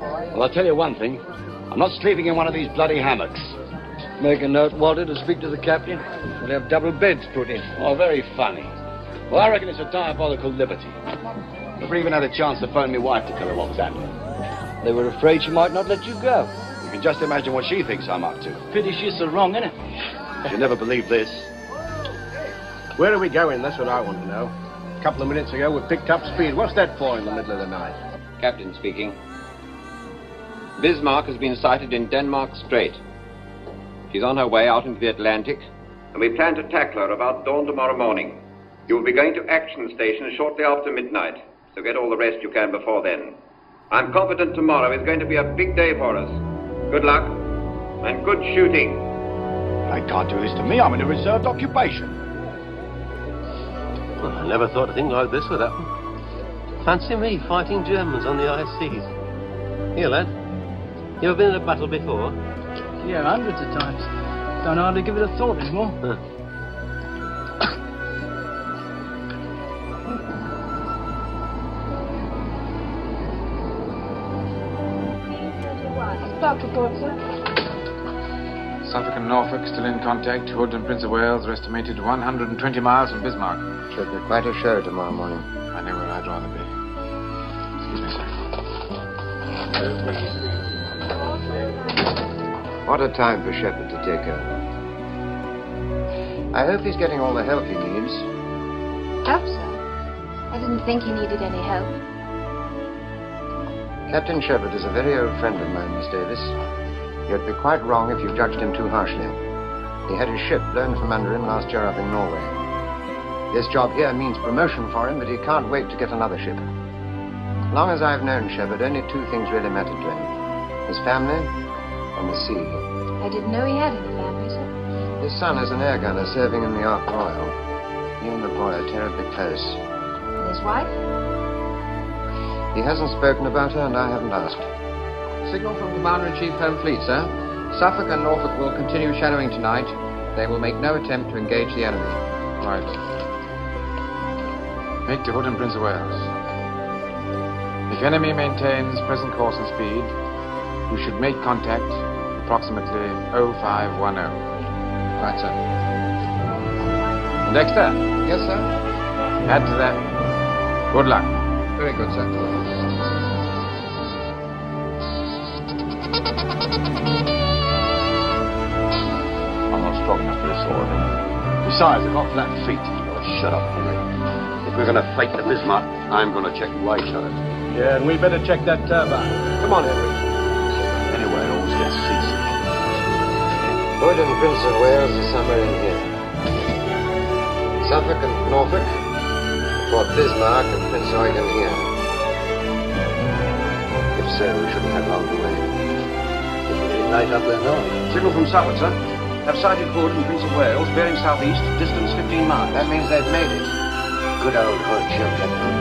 Well, I'll tell you one thing. I'm not sleeping in one of these bloody hammocks. Make a note, Walter, to speak to the captain. We'll have double beds put in. Oh, very funny. Well, I reckon it's a diabolical liberty. Never even had a chance to phone my wife to tell her what was happening. They were afraid she might not let you go. You can just imagine what she thinks I'm up to. Pity she's so wrong, innit? She'll never believe this. Where are we going? That's what I want to know. A couple of minutes ago, we picked up speed. What's that for in the middle of the night? Captain speaking. Bismarck has been sighted in Denmark Strait. She's on her way out into the Atlantic. And we plan to tackle her about dawn tomorrow morning. You will be going to action station shortly after midnight, so get all the rest you can before then. I'm confident tomorrow is going to be a big day for us. Good luck, and good shooting. They can't do this to me. I'm in a reserved occupation. Well, I never thought a thing like this would happen. Fancy me fighting Germans on the high seas. Here, lad. You ever been in a battle before? Yeah, hundreds of times. Don't hardly give it a thought anymore. Spark report, sir. Suffolk and Norfolk still in contact. Hood and Prince of Wales are estimated 120 miles from Bismarck. Should be quite a show tomorrow morning. I know where I'd rather be. Excuse me, sir. What a time for Shepard to take over. I hope he's getting all the help he needs. Hope so. I didn't think he needed any help. Captain Shepard is a very old friend of mine, Miss Davis. You'd be quite wrong if you judged him too harshly. He had his ship blown from under him last year up in Norway. This job here means promotion for him, but he can't wait to get another ship. As long as I've known Shepard, only two things really mattered to him. His family and the sea. I didn't know he had any family, sir. His son is an air gunner serving in the Ark Royal. He and the boy are terribly close. And his wife? He hasn't spoken about her, and I haven't asked. Signal from Commander-in-Chief Home Fleet, sir. Suffolk and Norfolk will continue shadowing tonight. They will make no attempt to engage the enemy. Right. Make to Hood and Prince of Wales. If enemy maintains present course and speed, you should make contact approximately 0510. Right, sir. Dexter? Yes, sir? Add to that. Good luck. Very good, sir. I'm not strong enough for this sort of thing. Besides, I've got flat feet. Oh, shut up, Henry. If we're going to fight the Bismarck, I'm going to check right on it. Yeah, and we better check that turbine. Come on, Henry. Anyway, it always gets seasick. Hood and Prince of Wales are somewhere in here. Suffolk and Norfolk, Fort Bismarck and Prince Eugen here. If so, we shouldn't have long to wait. It'll be getting light up there now. Signal from Suffolk, sir. Have sighted Hood and Prince of Wales, bearing southeast, distance 15 miles. That means they've made it. Good old Hood, she'll get them.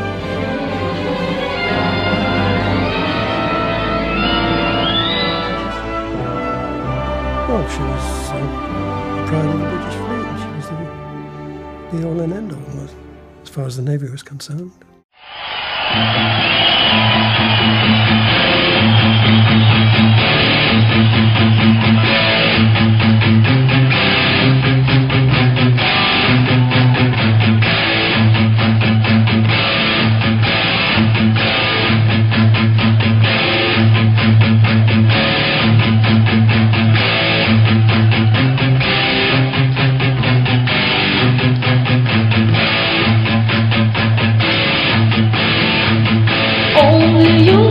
Well, she was proud of the British fleet. She was the all and end all, as far as the Navy was concerned. Only you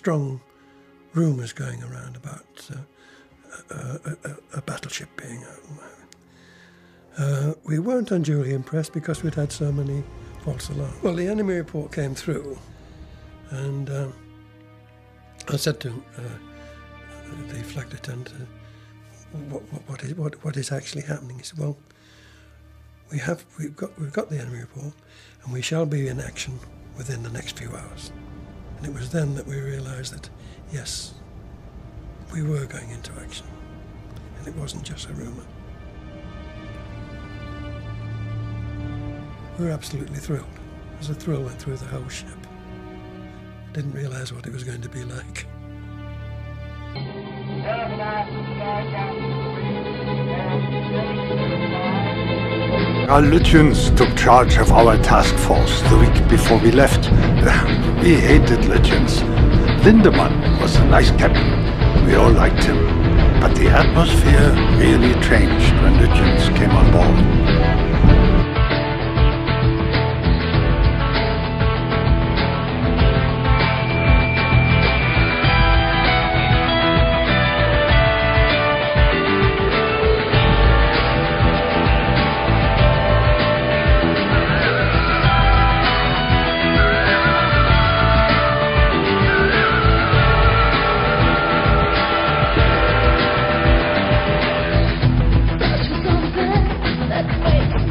strong rumours going around about a battleship being out. We weren't unduly impressed because we'd had so many false alarms. Well, the enemy report came through, and I said to the flag lieutenant, what is actually happening? He said, well, we've got the enemy report, and we shall be in action within the next few hours. And it was then that we realised that, yes, we were going into action, and it wasn't just a rumour. We were absolutely thrilled. As a thrill went through the whole ship. Didn't realise what it was going to be like. Our Lieutenants took charge of our task force the week before we left. We hated Lieutenants. Lindemann was a nice captain. We all liked him. But the atmosphere really changed when Lieutenants came on board. That way.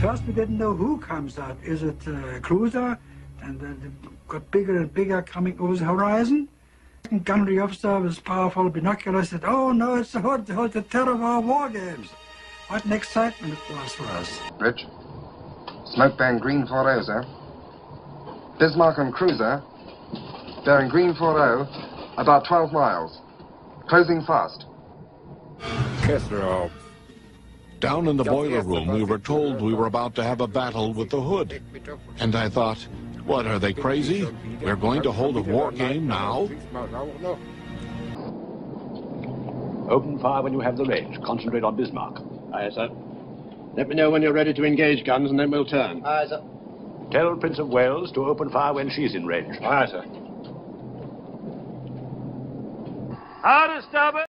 first we didn't know who comes out. Is it a cruiser? And then it got bigger and bigger coming over the horizon. The gunnery officer with powerful binoculars said, "Oh no, it's the Hood, the terror of our war games." What an excitement it was for us. Rich, smoke bearing green 40, sir. Bismarck and cruiser bearing green 40, about 12 miles. Closing fast. Kessler, down in the boiler room, we were told we were about to have a battle with the Hood. And I thought, what, are they crazy? We're going to hold a war game now? Open fire when you have the range. Concentrate on Bismarck. Aye, sir. Let me know when you're ready to engage guns, and then we'll turn. Aye, sir. Tell Prince of Wales to open fire when she's in range. Aye, sir. How to stop it?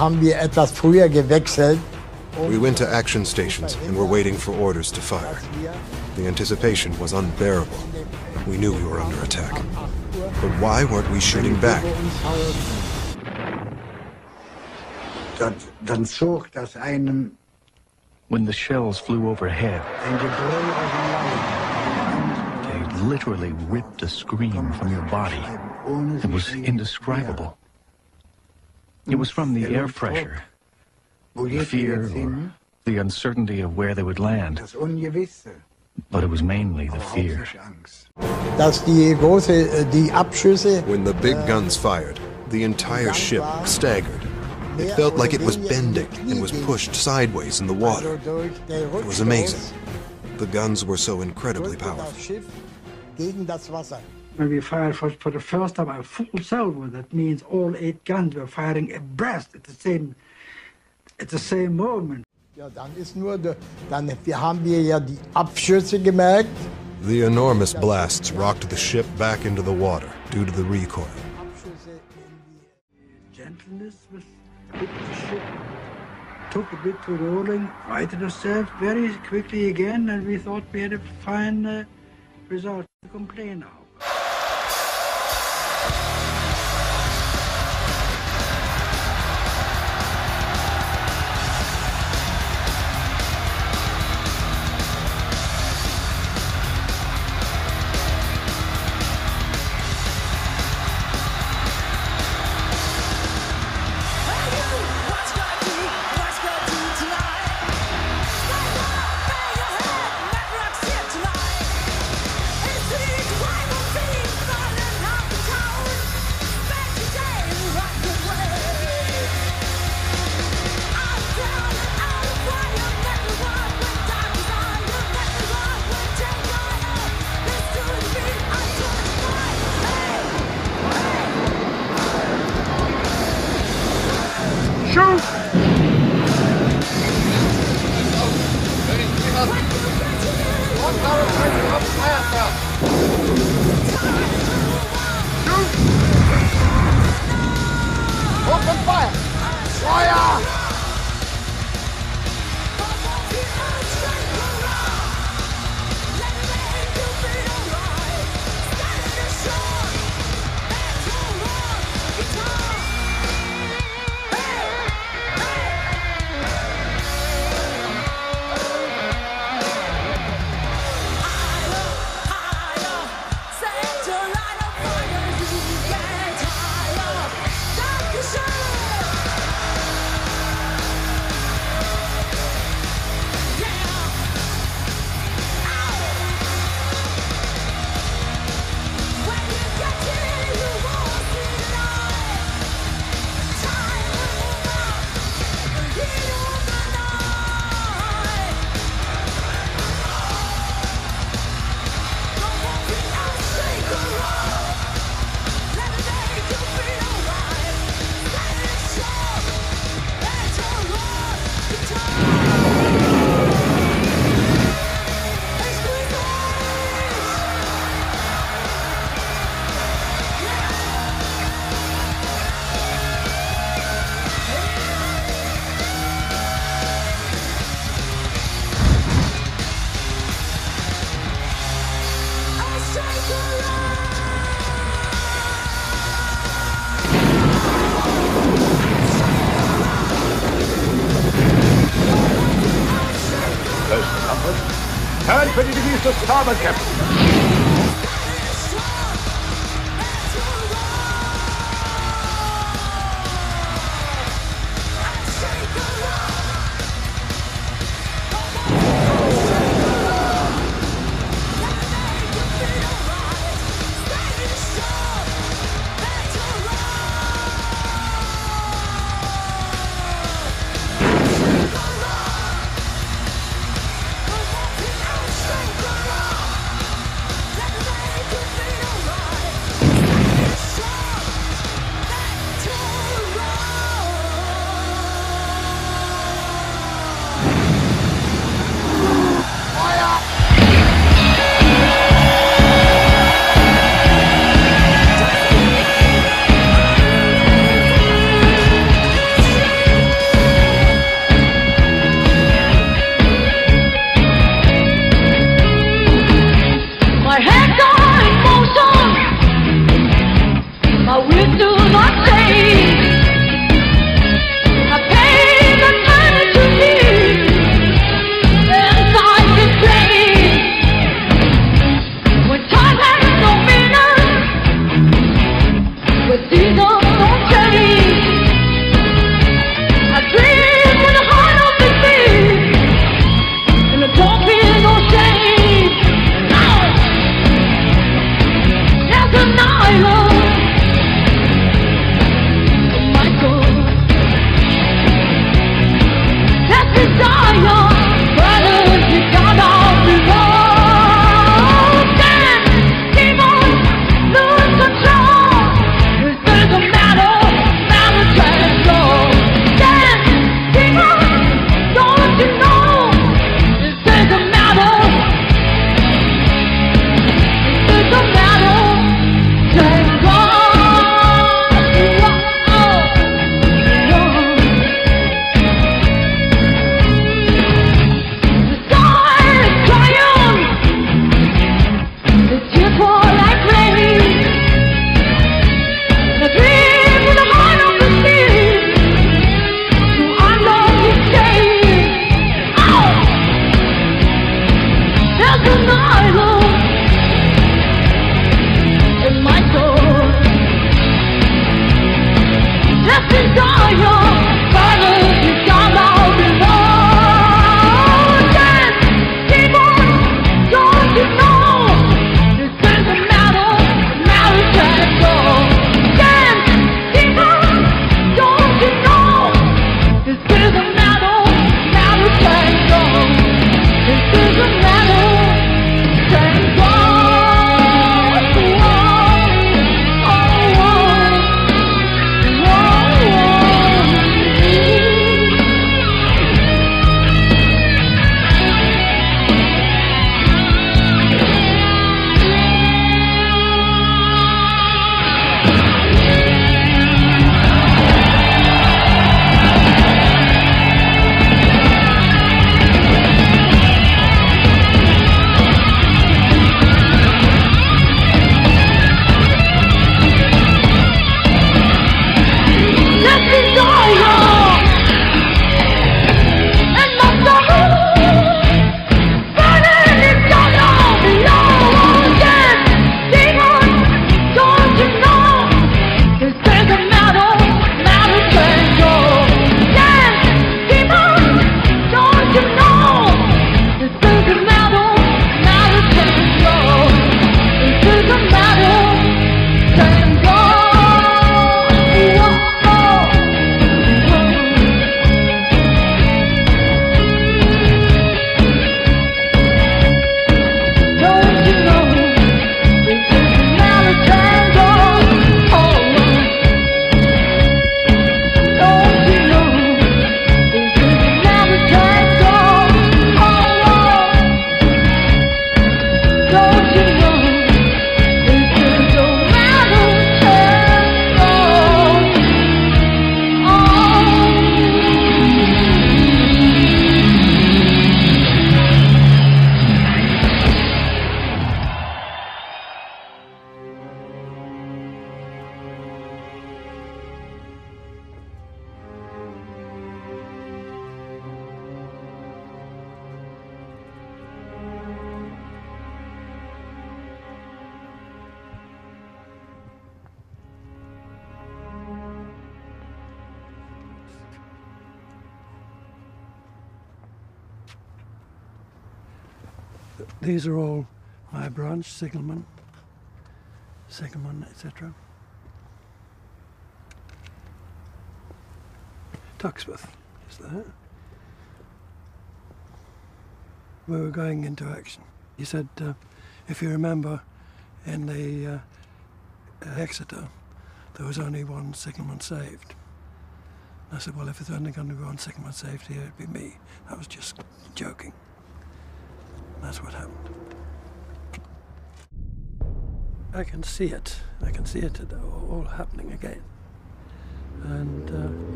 haben wir etwas früher gewechselt. We went to action stations and were waiting for orders to fire. The anticipation was unbearable. We knew we were under attack. But why weren't we shooting back? Dann zog das einen. When the shells flew overhead, they literally ripped a scream from your body. It was indescribable. It was from the air pressure, the fear, or the uncertainty of where they would land. but it was mainly the fear. When the big guns fired, the entire ship staggered. It felt like it was bending and was pushed sideways in the water. It was amazing. The guns were so incredibly powerful. When we fired for the first time a full salvo, that means all 8 guns were firing abreast at the same moment. The enormous blasts rocked the ship back into the water due to the recoil. Gentleness was hit the ship, took a bit to rolling, righted ourselves very quickly again, and we thought we had a fine result to complain of. Open fire! Fire! Turn pretty degrees to starboard, Captain. These are all my branch, signalman, etc. Tuxworth is there. We were going into action. He said, if you remember, in the Exeter, there was only one signalman saved. I said, well, if there's only going to be one signalman saved here, it'd be me. I was just joking. That's what happened. I can see it. I can see it all happening again. And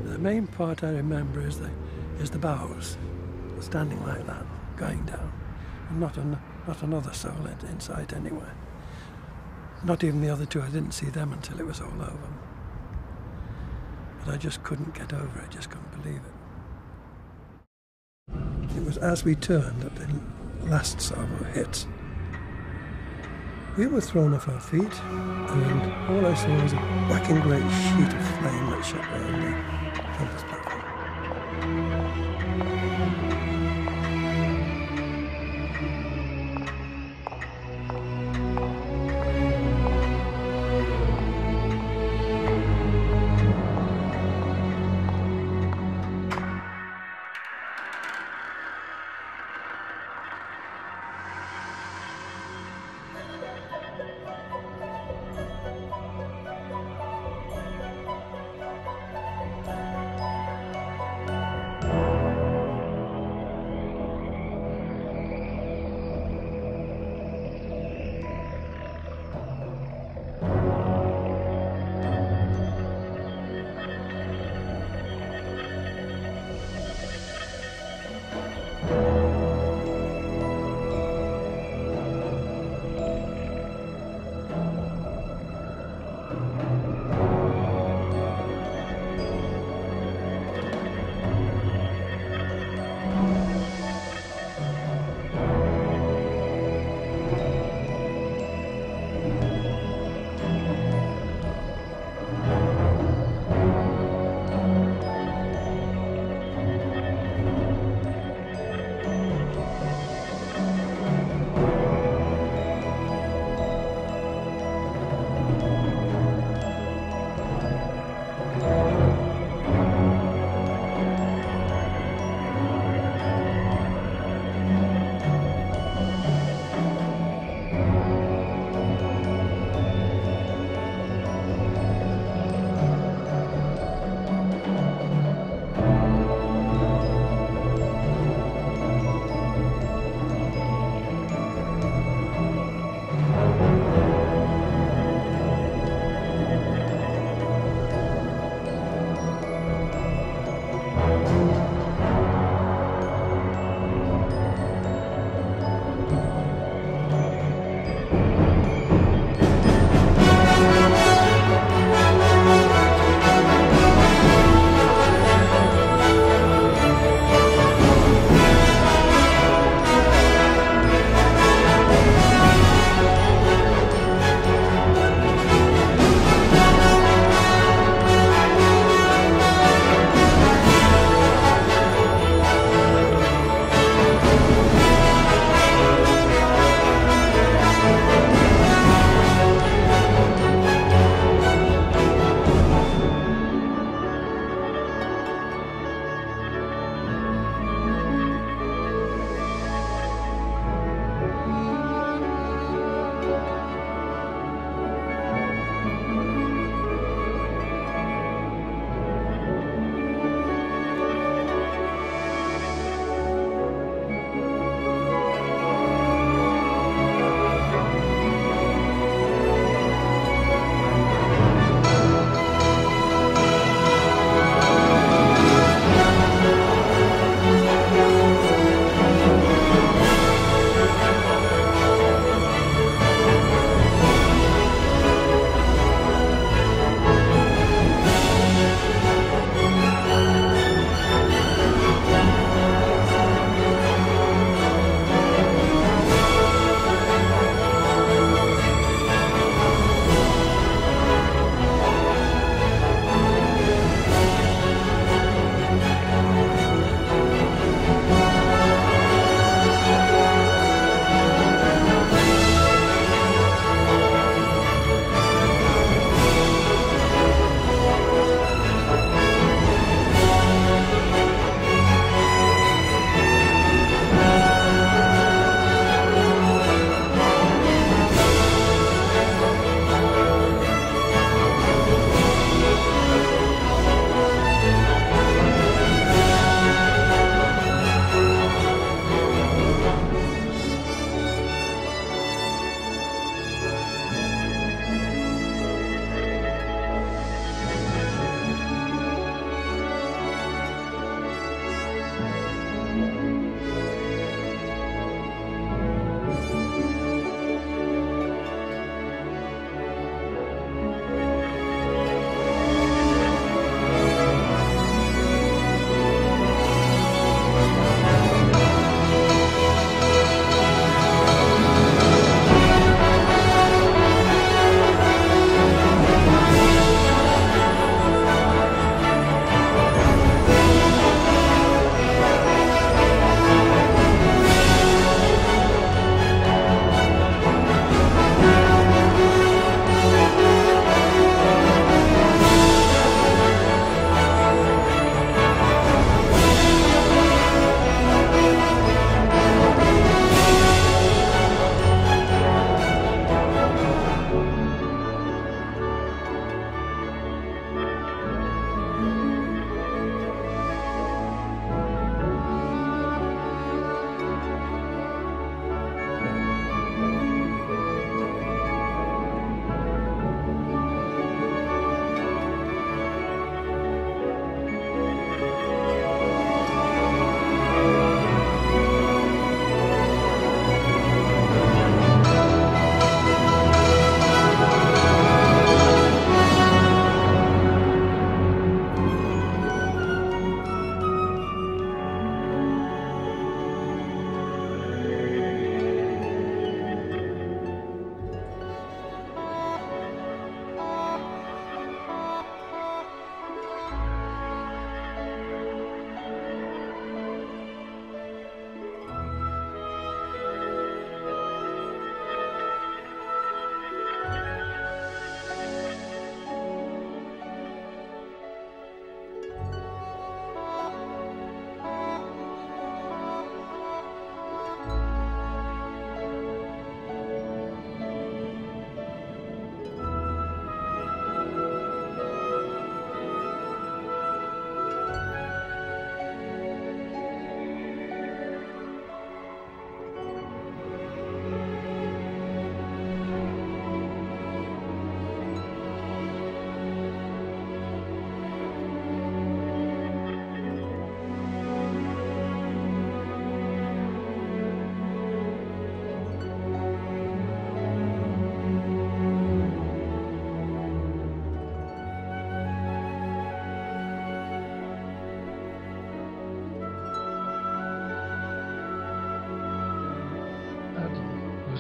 the main part I remember is the bows, standing like that, going down, and not another soul in sight anywhere. Not even the other two. I didn't see them until it was all over. But I just couldn't get over it. I just couldn't believe it. It was as we turned that the last salvo hit. We were thrown off our feet, and all I saw was a whacking great sheet of flame that shot round the compass platform.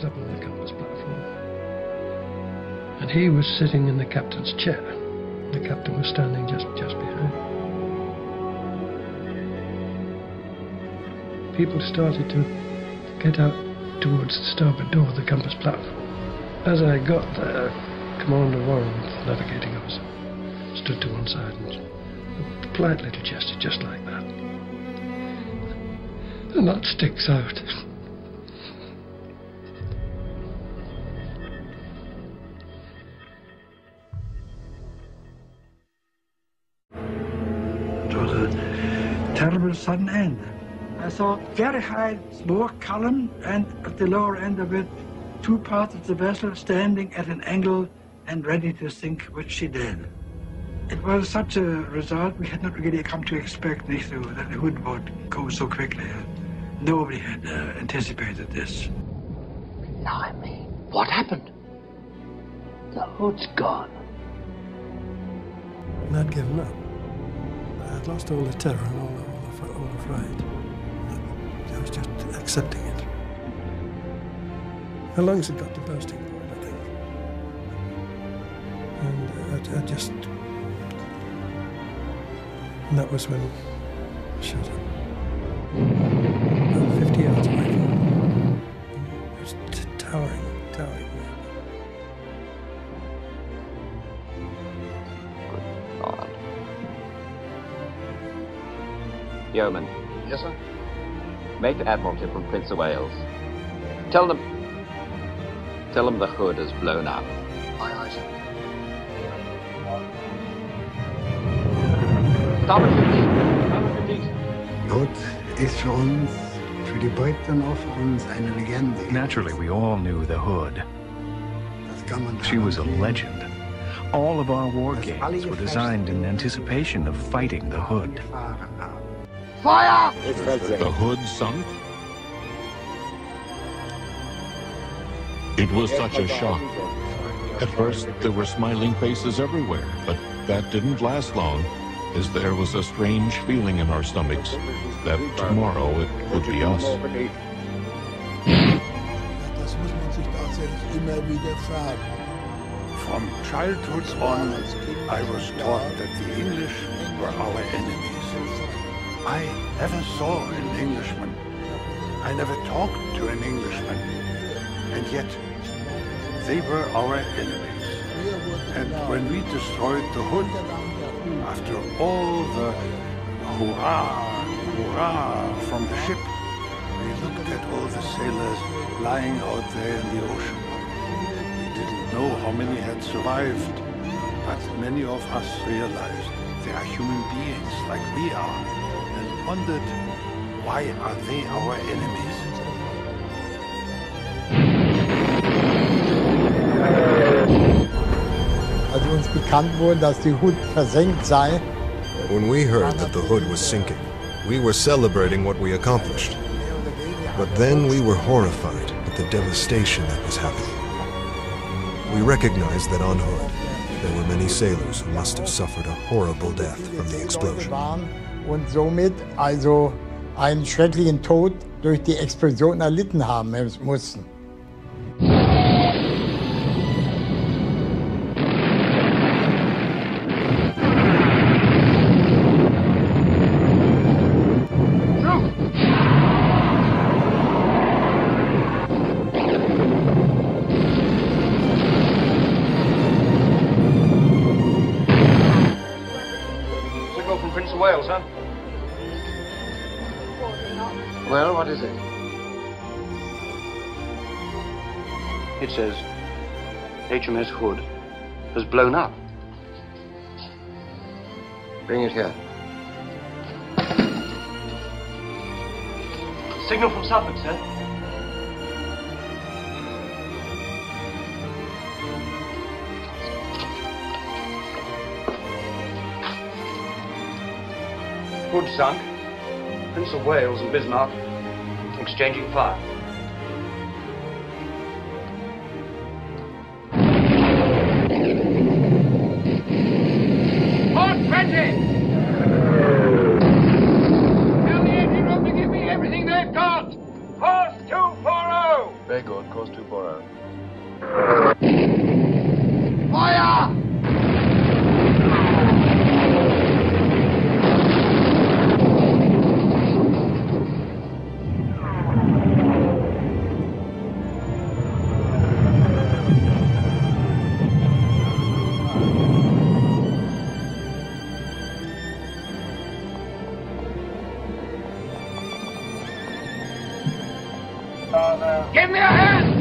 was up on the compass platform. And he was sitting in the captain's chair. The captain was standing just behind. People started to get out towards the starboard door of the compass platform. As I got there, Commander Warren, the navigating officer, stood to one side and a polite little gesture just like that. And that sticks out. It was a terrible sudden end. I saw very high smoke column, and at the lower end of it, two parts of the vessel standing at an angle and ready to sink, which she did. It was such a result we had not really come to expect, neither that the hood would go so quickly. Nobody had anticipated this. Blimey, what happened? The hood's gone. And I'd given up. I'd lost all the terror and all the fright. I was just accepting it. How long has it got to bursting point, I think? And and that was when I shut up. About 50 yards away from it. It was towering. Yeoman. Yes, sir? Make the Admiralty from Prince of Wales. Tell them the hood has blown up. Aye, aye, sir. Gott ist für uns, für die Briten und für uns eine Legende. Naturally, we all knew the Hood. She was a legend. All of our war games were designed in anticipation of fighting the Hood. Fire! The Hood sunk? It was such a shock. At first, there were smiling faces everywhere, but that didn't last long, as there was a strange feeling in our stomachs that tomorrow it would be us. Das muss man sich tatsächlich immer wieder fragen. From childhood on, I was taught that the English were our enemies. I never saw an Englishman. I never talked to an Englishman. And yet, they were our enemies. And when we destroyed the Hood, after all the hurrah, hurrah from the ship, we looked at all the sailors lying out there in the ocean. We didn't know how many had survived, but many of us realized they are human beings like we are, and wondered, why are they our enemies? Als uns bekannt wurde, dass die Hood versenkt sei. When we heard that the Hood was sinking, we were celebrating what we accomplished. But then we were horrified at the devastation that was happening. We recognized that on Hood, there were many sailors who must have suffered a horrible death from the explosion. Und somit also einen schrecklichen Tod durch die Explosion erlitten haben mussten. Well, what is it? It says HMS Hood has blown up. Bring it here. Signal from Suffolk, sir. Hood sunk. Prince of Wales and Bismarck exchanging fire. Port 20! Tell the engine room to give me everything they've got! Course 240! Very good, course 240. Fire! Give me a hand!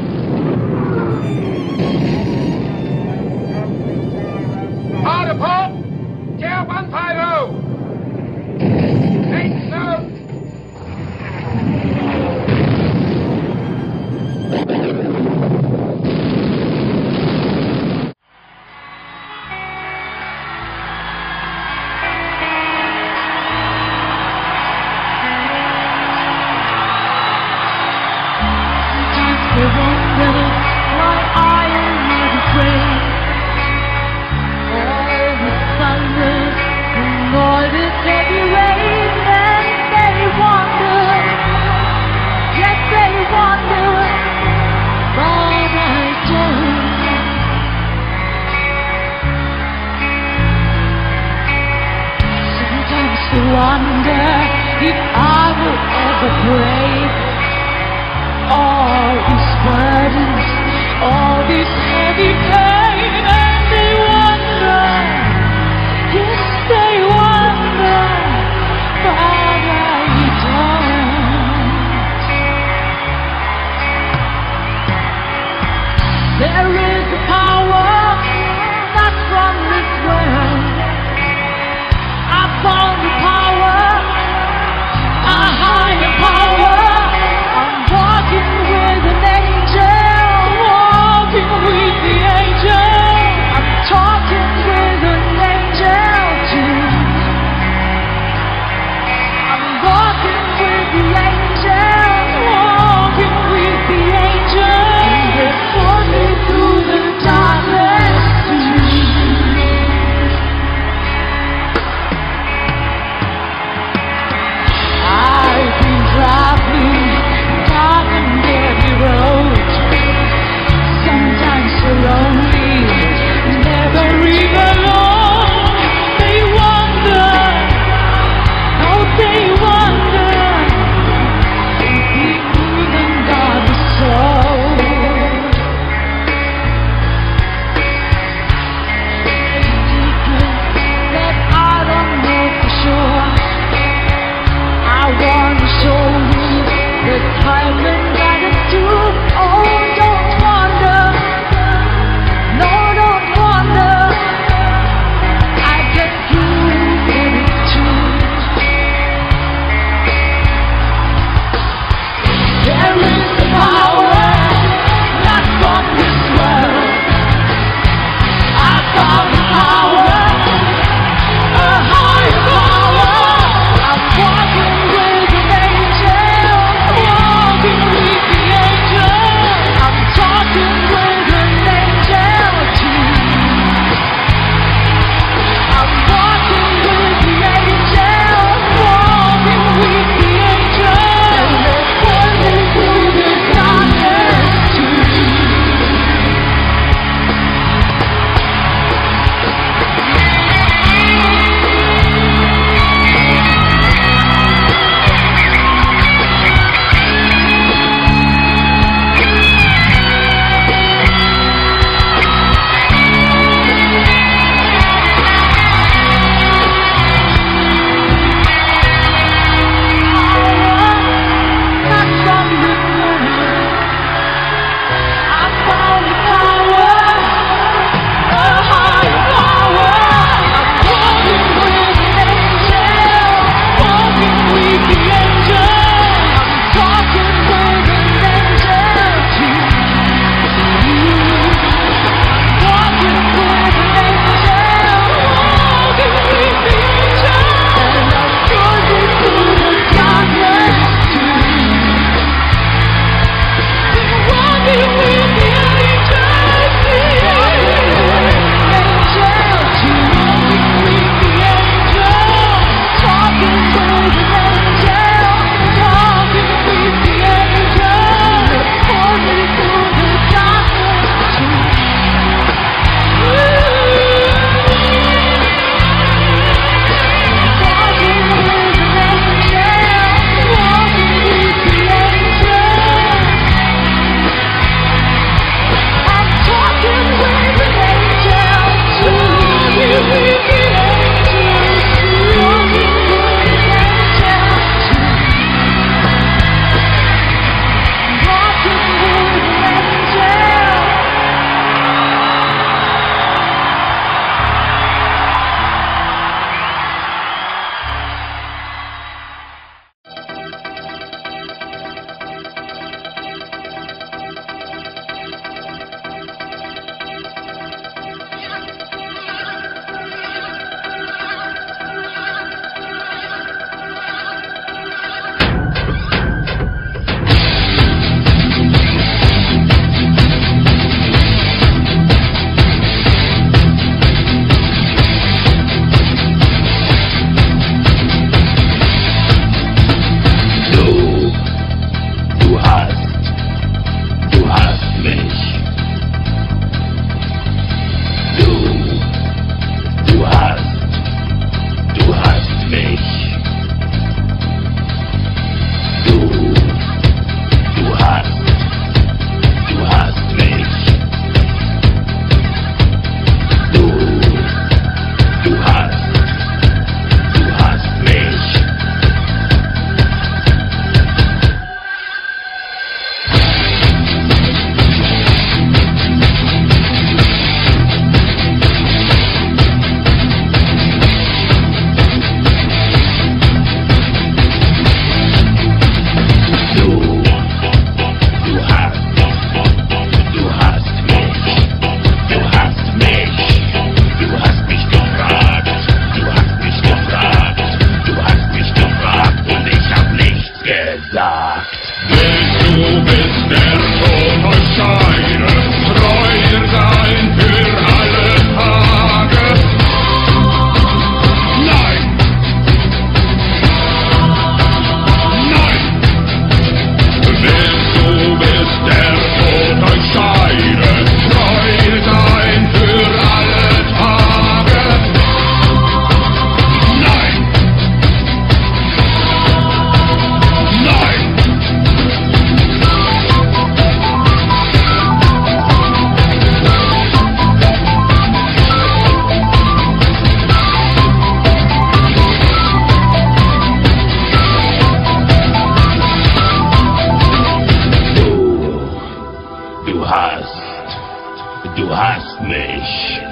Du hast mich.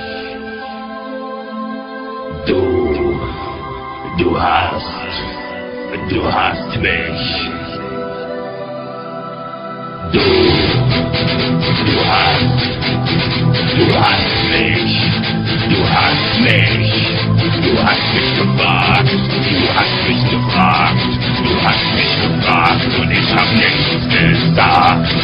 Du hast mich. Du hast mich. Du hast mich. Du hast mich gefragt. Du hast mich gefragt. Du hast mich gefragt und ich hab nichts gesagt.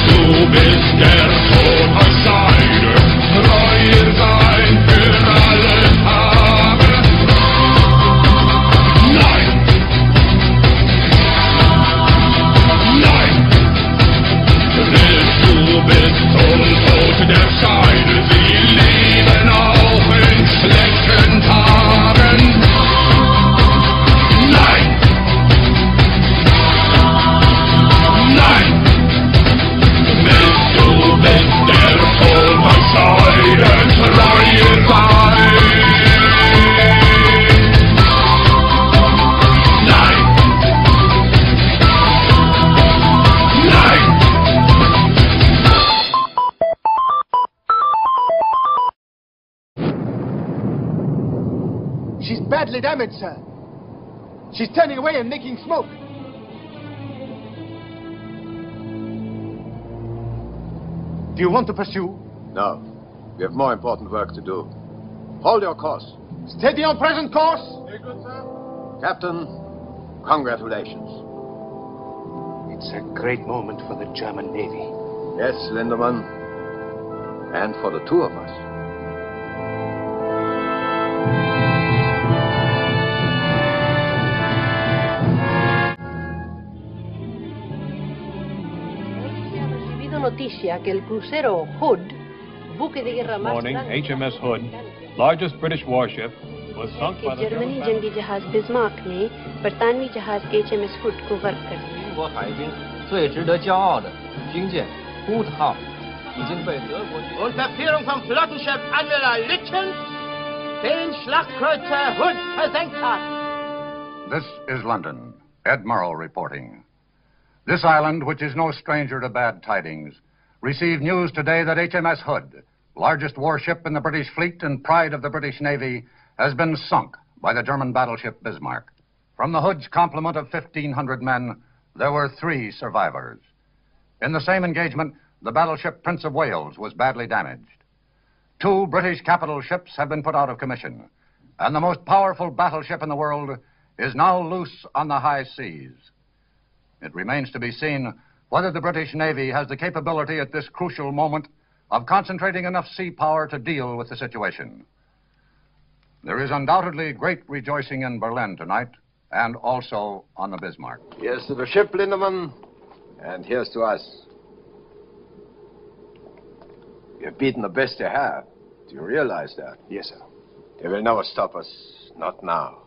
Du bist der Tod aus Seide, treuer sein für alle Tage. Nein! Nein! Du bist zum Tod der Scheide, sie leben auch in schlechten Tagen. Nein! Nein! Du bist der Vollverscheide, treue sein. Nein! Nein! She's badly damaged, sir. She's turning away and making smoke. Do you want to pursue? No. We have more important work to do. Hold your course. Steady on present course. Very good, sir. Captain, congratulations. It's a great moment for the German Navy. Yes, Lindemann. And for the two of us. Noticia que el crucero Hood, buque de guerra más Morning, grande HMS Hood, largest British warship, was sunk by the Germany जंगी जहाज Bismarck ने बरतानवी जहाज HMS Hood को गर्क कर दिया। 英国海军最值得骄傲的军舰 Hood 号已经被德国军 Unter Führung vom Flottenschiff Admiral Litchens den Schlachtkreuzer Hood versenkt hat. This is London. Ed Murrow reporting. This island, which is no stranger to bad tidings, received news today that HMS Hood, largest warship in the British fleet and pride of the British Navy, has been sunk by the German battleship Bismarck. From the Hood's complement of 1,500 men, there were 3 survivors. In the same engagement, the battleship Prince of Wales was badly damaged. 2 British capital ships have been put out of commission, and the most powerful battleship in the world is now loose on the high seas. It remains to be seen whether the British Navy has the capability at this crucial moment of concentrating enough sea power to deal with the situation. There is undoubtedly great rejoicing in Berlin tonight, and also on the Bismarck. Here's to the ship, Lindemann, and here's to us. You've beaten the best you have. Do you realize that? Yes, sir. They will never stop us. Not now.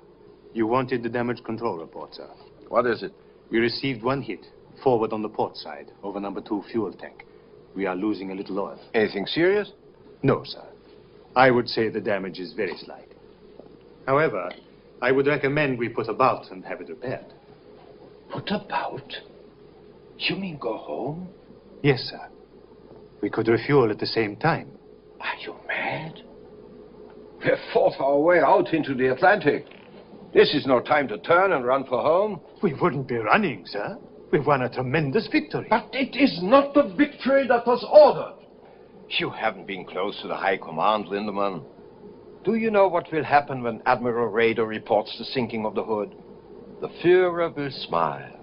You wanted the damage control report, sir. What is it? We received 1 hit, forward on the port side, over number 2 fuel tank. We are losing a little oil. Anything serious? No, sir. I would say the damage is very slight. However, I would recommend we put about and have it repaired. Put about? You mean go home? Yes, sir. We could refuel at the same time. Are you mad? We have fought our way out into the Atlantic. This is no time to turn and run for home. We wouldn't be running, sir. We've won a tremendous victory. But it is not the victory that was ordered. You haven't been close to the High Command, Lindemann. Do you know what will happen when Admiral Raeder reports the sinking of the Hood? The Führer will smile,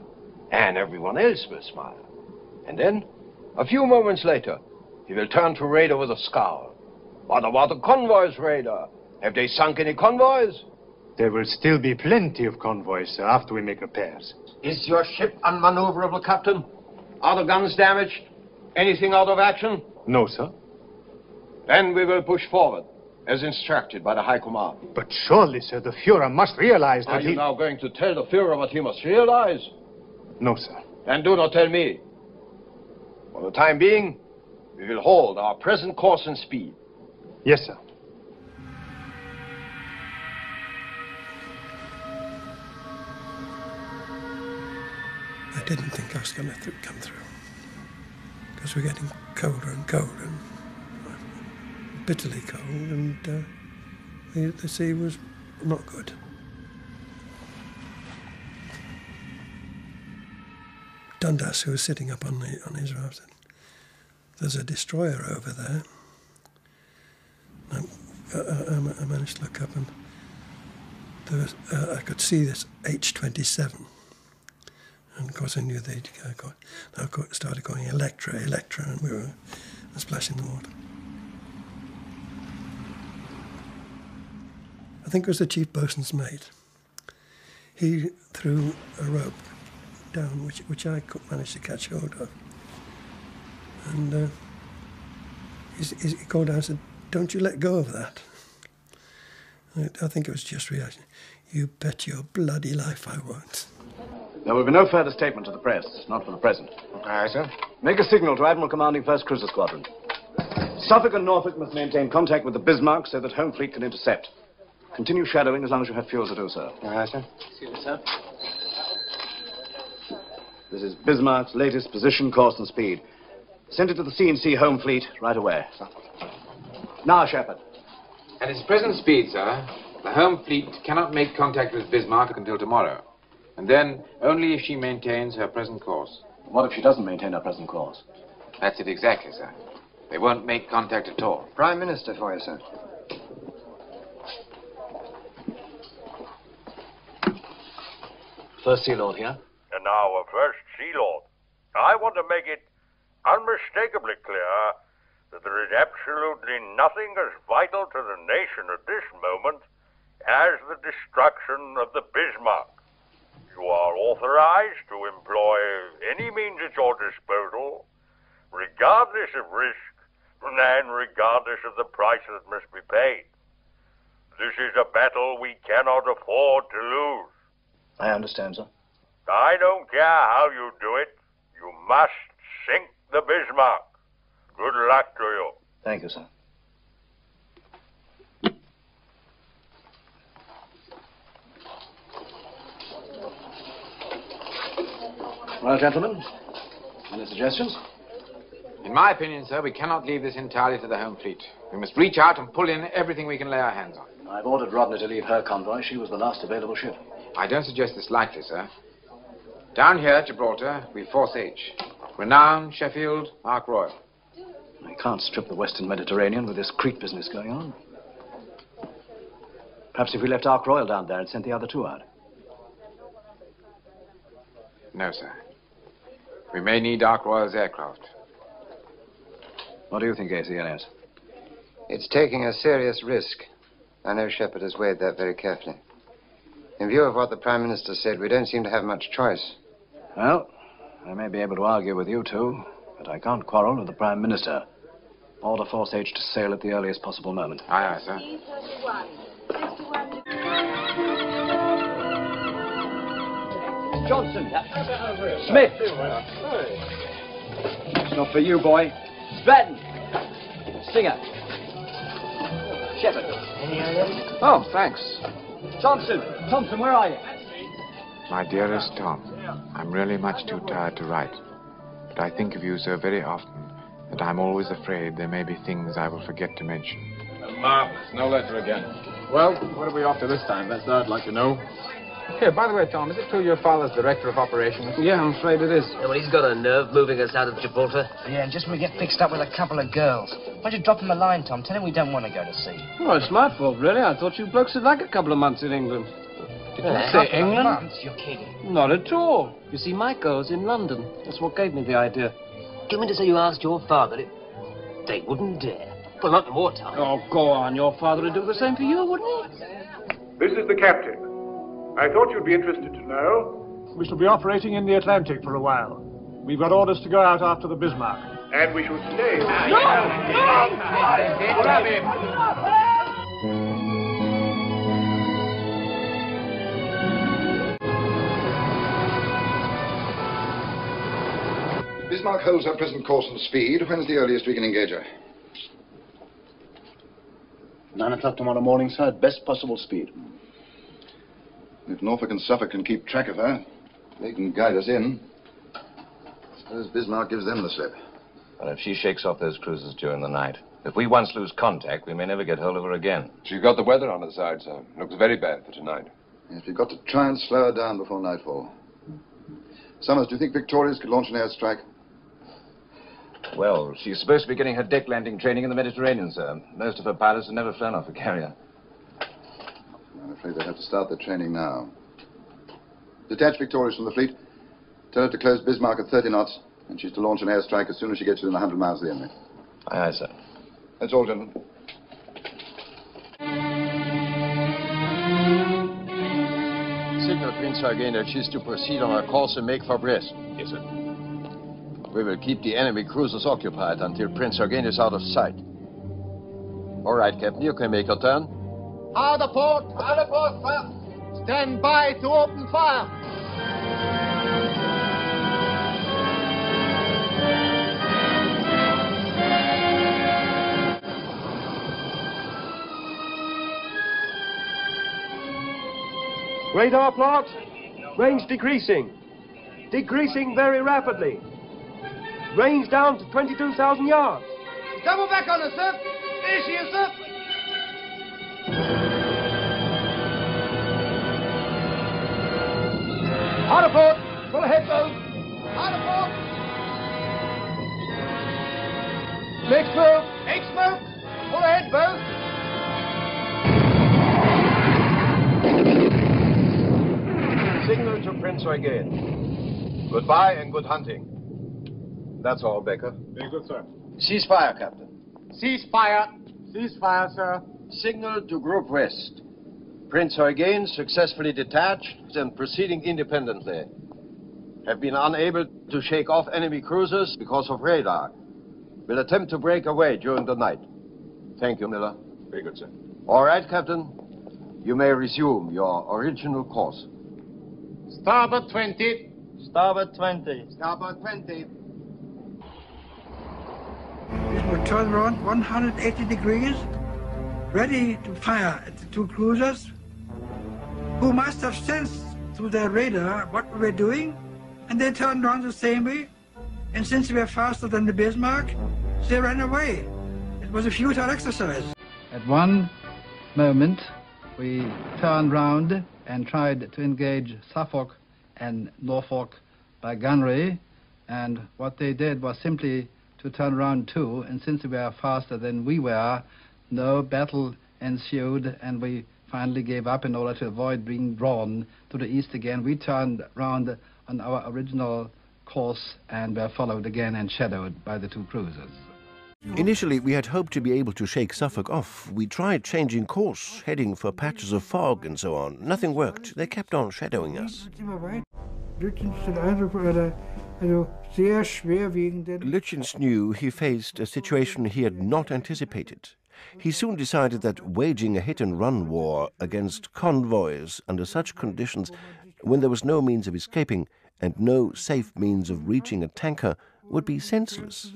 and everyone else will smile. And then, a few moments later, he will turn to Raeder with a scowl. What about the convoys, Raeder? Have they sunk any convoys? There will still be plenty of convoys, sir, after we make repairs. Is your ship unmaneuverable, Captain? Are the guns damaged? Anything out of action? No, sir. Then we will push forward, as instructed by the High Command. But surely, sir, the Führer must realize that Are you now going to tell the Führer what he must realize? No, sir. Then do not tell me. For the time being, We will hold our present course and speed. Yes, sir. I didn't think I was going to come through, because we're getting colder and colder, and bitterly cold, and the sea was not good. Dundas, who was sitting up on his raft, said, "There's a destroyer over there." I managed to look up, and there was, I could see this H-27. And of course I knew they'd started calling Electra, and we were splashing the water. I think it was the chief boatswain's mate. He threw a rope down, which I managed to catch hold of. And he called out and said, "Don't you let go of that." I think it was just reaction. "You bet your bloody life I won't." There will be no further statement to the press, not for the present. Aye, sir. Make a signal to Admiral Commanding 1st Cruiser Squadron. Suffolk and Norfolk must maintain contact with the Bismarck so that Home Fleet can intercept. Continue shadowing as long as you have fuel to do so. Aye, sir. Excuse me, sir. This is Bismarck's latest position, course, and speed. Send it to the C&C Home Fleet right away. Now, Shepard. At its present speed, sir, the Home Fleet cannot make contact with Bismarck until tomorrow. And then only if she maintains her present course. What if she doesn't maintain her present course? That's it exactly, sir. They won't make contact at all. Prime Minister for you, sir. First Sea Lord here. And now, First Sea Lord, I want to make it unmistakably clear that there is absolutely nothing as vital to the nation at this moment as the destruction of the Bismarck. You are authorized to employ any means at your disposal, regardless of risk and regardless of the price that must be paid. This is a battle we cannot afford to lose. I understand, sir. I don't care how you do it. You must sink the Bismarck. Good luck to you. Thank you, sir. Well, gentlemen, any suggestions? In my opinion, sir, we cannot leave this entirely to the Home Fleet. We must reach out and pull in everything we can lay our hands on. I've ordered Rodney to leave her convoy. She was the last available ship. I don't suggest this lightly, sir. Down here at Gibraltar, we've Force H. Renown, Sheffield, Ark Royal. I can't strip the Western Mediterranean with this creek business going on. Perhaps if we left Ark Royal down there and sent the other two out. No, sir. We may need Ark Royal's aircraft. What do you think, ACLS? It's taking a serious risk. I know Shepard has weighed that very carefully. In view of what the Prime Minister said, we don't seem to have much choice. Well, I may be able to argue with you two, but I can't quarrel with the Prime Minister. Order Force H to sail at the earliest possible moment. Aye, aye, sir. Johnson. Smith. It's not for you, boy. Stratton. Singer. Shepard. Oh, thanks. Thompson. Thompson, where are you? My dearest Tom, I'm really much too tired to write. But I think of you so very often that I'm always afraid there may be things I will forget to mention. Marvelous. No letter again. Well, what are we off to this time? That's what I'd like to know. Here, by the way, Tom, is it true your father's director of operations? Yeah, I'm afraid it is. Yeah, well, he's got a nerve moving us out of Gibraltar. Yeah, and just when we get fixed up with a couple of girls. Why don't you drop him a line, Tom? Tell him we don't want to go to sea. Well, it's my fault, really. I thought you blokes would like a couple of months in England. Did you say England? Months? You're kidding. Not at all. You see, my girl's in London. That's what gave me the idea. Do you mean to say you asked your father? They wouldn't dare. Well, not in wartime. Oh, go on. Your father would do the same for you, wouldn't he? This is the captain. I thought you'd be interested to know. We shall be operating in the Atlantic for a while. We've got orders to go out after the Bismarck. And we shall stay. Grab him! Bismarck holds her present course and speed, when's the earliest we can engage her? 9 o'clock tomorrow morning, sir, at best possible speed. If Norfolk and Suffolk can keep track of her, they can guide us in. Suppose Bismarck gives them the slip. But if she shakes off those cruisers during the night, if we once lose contact, we may never get hold of her again. She's got the weather on her side, sir. Looks very bad for tonight. Yes, we've got to try and slow her down before nightfall. Summers, do you think Victoria's could launch an airstrike? Well, she's supposed to be getting her deck landing training in the Mediterranean, sir. Most of her pilots have never flown off a carrier. I'm afraid they'll have to start their training now. Detach Victoria's from the fleet. Tell her to close Bismarck at 30 knots, and she's to launch an airstrike as soon as she gets within 100 miles of the enemy. Aye, aye, sir. That's all, gentlemen. Signal Prince Eugen that she's to proceed on our course and make for Brest. Yes, sir. We will keep the enemy cruisers occupied until Prince Eugen is out of sight. All right, Captain, you can make your turn. Hard port, fire. Stand by to open fire. Radar plot, range decreasing. Decreasing very rapidly. Range down to 22,000 yards. Double back on us, sir. There she is, sir. Hard port, full ahead, both. Hard port. Make smoke. Make smoke. Full ahead, both. Signal to Prince Eugen. Goodbye and good hunting. That's all, Becker. Very good, sir. Cease fire, Captain. Cease fire. Cease fire, sir. Signal to Group West. Prince Eugen, successfully detached and proceeding independently, have been unable to shake off enemy cruisers because of radar. Will attempt to break away during the night. Thank you, Miller. Very good, sir. All right, Captain. You may resume your original course. Starboard 20. Starboard 20. Starboard 20. We'll turn around 180 degrees, ready to fire at the two cruisers, who must have sensed through their radar what we were doing, and they turned around the same way, and since we were faster than the Bismarck, they ran away. It was a futile exercise. At one moment, we turned round and tried to engage Suffolk and Norfolk by gunnery, and what they did was simply to turn around too, and since we were faster than we were, no battle ensued, and we finally gave up in order to avoid being drawn to the east again. We turned round on our original course and were followed again and shadowed by the two cruisers. Initially, we had hoped to be able to shake Suffolk off. We tried changing course, heading for patches of fog and so on. Nothing worked. They kept on shadowing us. Lütjens knew he faced a situation he had not anticipated. He soon decided that waging a hit-and-run war against convoys under such conditions, when there was no means of escaping and no safe means of reaching a tanker, would be senseless.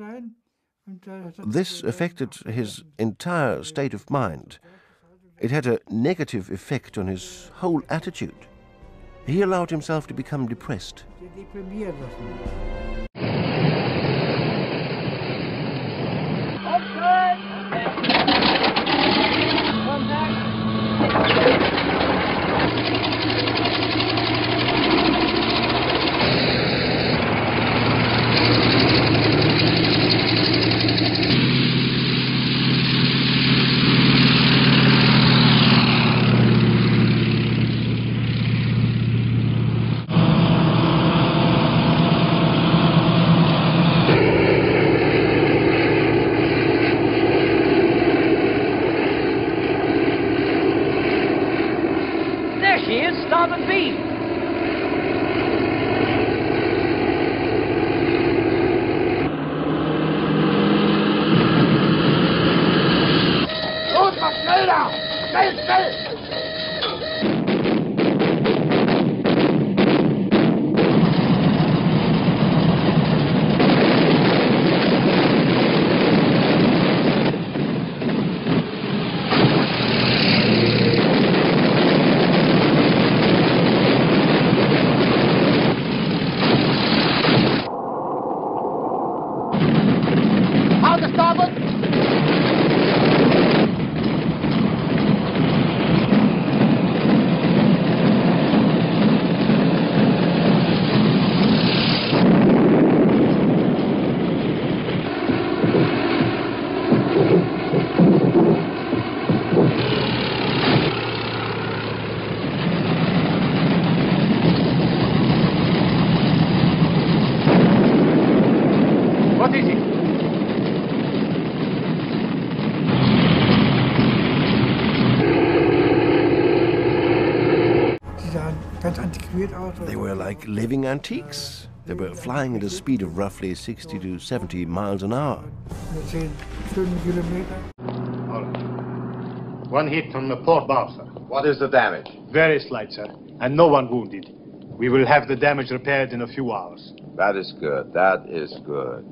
This affected his entire state of mind. It had a negative effect on his whole attitude. He allowed himself to become depressed. They were like living antiques. They were flying at a speed of roughly 60 to 70 miles an hour. One hit on the port bow, sir. What is the damage? Very slight, sir, and no one wounded. We will have the damage repaired in a few hours. That is good. That is good.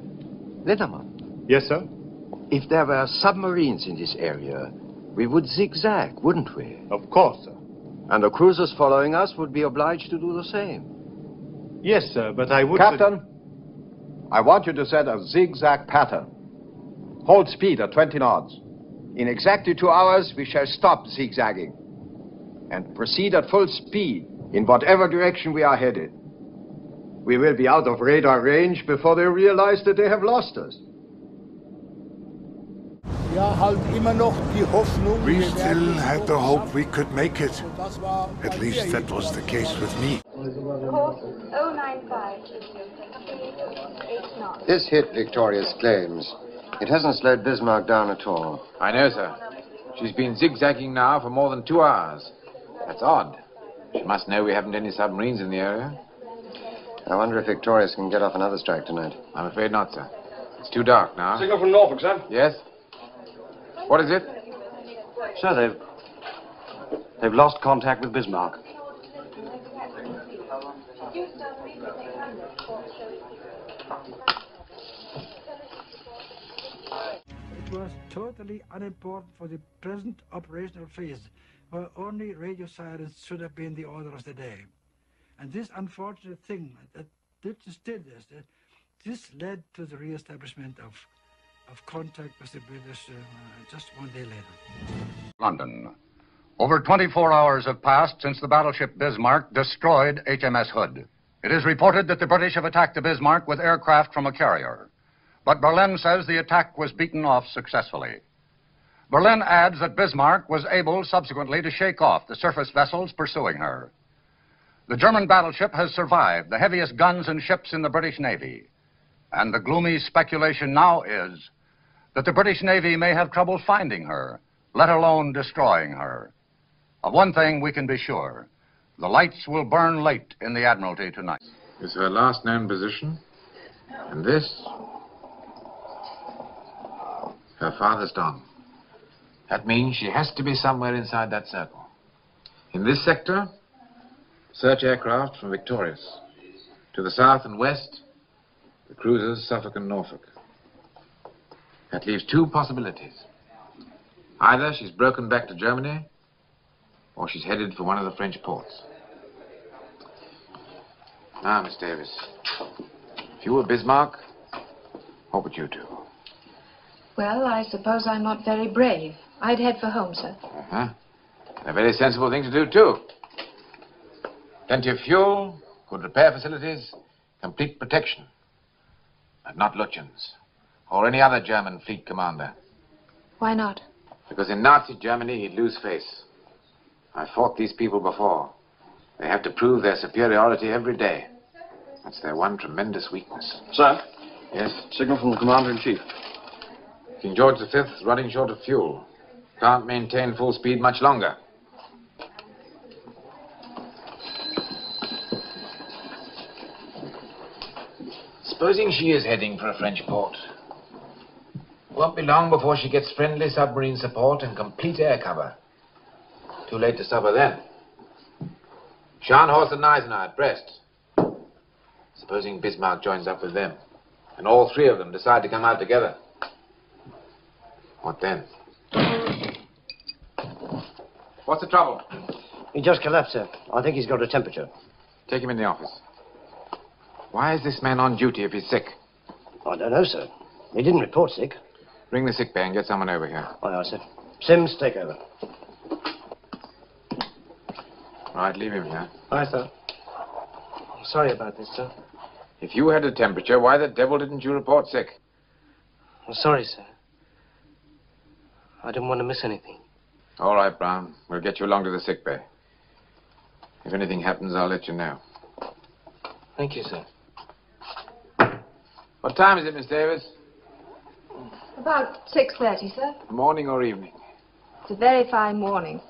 Lindemann. Yes, sir? If there were submarines in this area, we would zigzag, wouldn't we? Of course, sir. And the cruisers following us would be obliged to do the same. Yes, sir, but I would... Captain, I want you to set a zigzag pattern. Hold speed at 20 knots. In exactly 2 hours, we shall stop zigzagging and proceed at full speed in whatever direction we are headed. We will be out of radar range before they realize that they have lost us. We still had the hope we could make it. At least that was the case with me. Course 095. 8 knots. This hit Victoria's claims. It hasn't slowed Bismarck down at all. I know, sir. She's been zigzagging now for more than 2 hours. That's odd. She must know we haven't any submarines in the area. I wonder if Victorious can get off another strike tonight. I'm afraid not, sir. It's too dark now. Signal from Norfolk, sir. Yes? What is it? Sir, they've lost contact with Bismarck. It was totally unimportant for the present operational phase, where only radio silence should have been the order of the day. And this unfortunate thing that still is, this led to the re-establishment of contact with the British just 1 day later. London. Over 24 hours have passed since the battleship Bismarck destroyed HMS Hood. It is reported that the British have attacked the Bismarck with aircraft from a carrier. But Berlin says the attack was beaten off successfully. Berlin adds that Bismarck was able subsequently to shake off the surface vessels pursuing her. The German battleship has survived the heaviest guns and ships in the British Navy. And the gloomy speculation now is that the British Navy may have trouble finding her, let alone destroying her. Of one thing we can be sure. The lights will burn late in the Admiralty tonight. This is her last known position. And this, her farthest on. That means she has to be somewhere inside that circle. In this sector, search aircraft from Victorious. To the south and west, the cruisers Suffolk and Norfolk. That leaves 2 possibilities. Either she's broken back to Germany, or she's headed for one of the French ports. Now, Miss Davis, if you were Bismarck, what would you do? Well, I suppose I'm not very brave. I'd head for home, sir. Uh-huh. A very sensible thing to do, too. Plenty of fuel, good repair facilities, complete protection. But not Lutyens, or any other German fleet commander. Why not? Because in Nazi Germany, he'd lose face. I fought these people before. They have to prove their superiority every day. That's their one tremendous weakness. Sir? Yes? Signal from the Commander-in-Chief. King George V is running short of fuel. Can't maintain full speed much longer. Supposing she is heading for a French port. Won't be long before she gets friendly submarine support and complete air cover. Too late to stop her then. Scharnhorst and Gneisenau at Brest. Supposing Bismarck joins up with them, and all 3 of them decide to come out together. What then? What's the trouble? He just collapsed, sir. I think he's got a temperature. Take him in the office. Why is this man on duty if he's sick? I don't know, sir. He didn't report sick. Ring the sick bay and get someone over here. Aye, aye, sir. Sims, take over. Right, leave him here. Aye, sir. I'm sorry about this, sir. If you had a temperature, why the devil didn't you report sick? I'm sorry, sir. I didn't want to miss anything. All right, Brown. We'll get you along to the sick bay. If anything happens, I'll let you know. Thank you, sir. What time is it, Miss Davis? About 6:30, sir. Morning or evening? It's a very fine morning.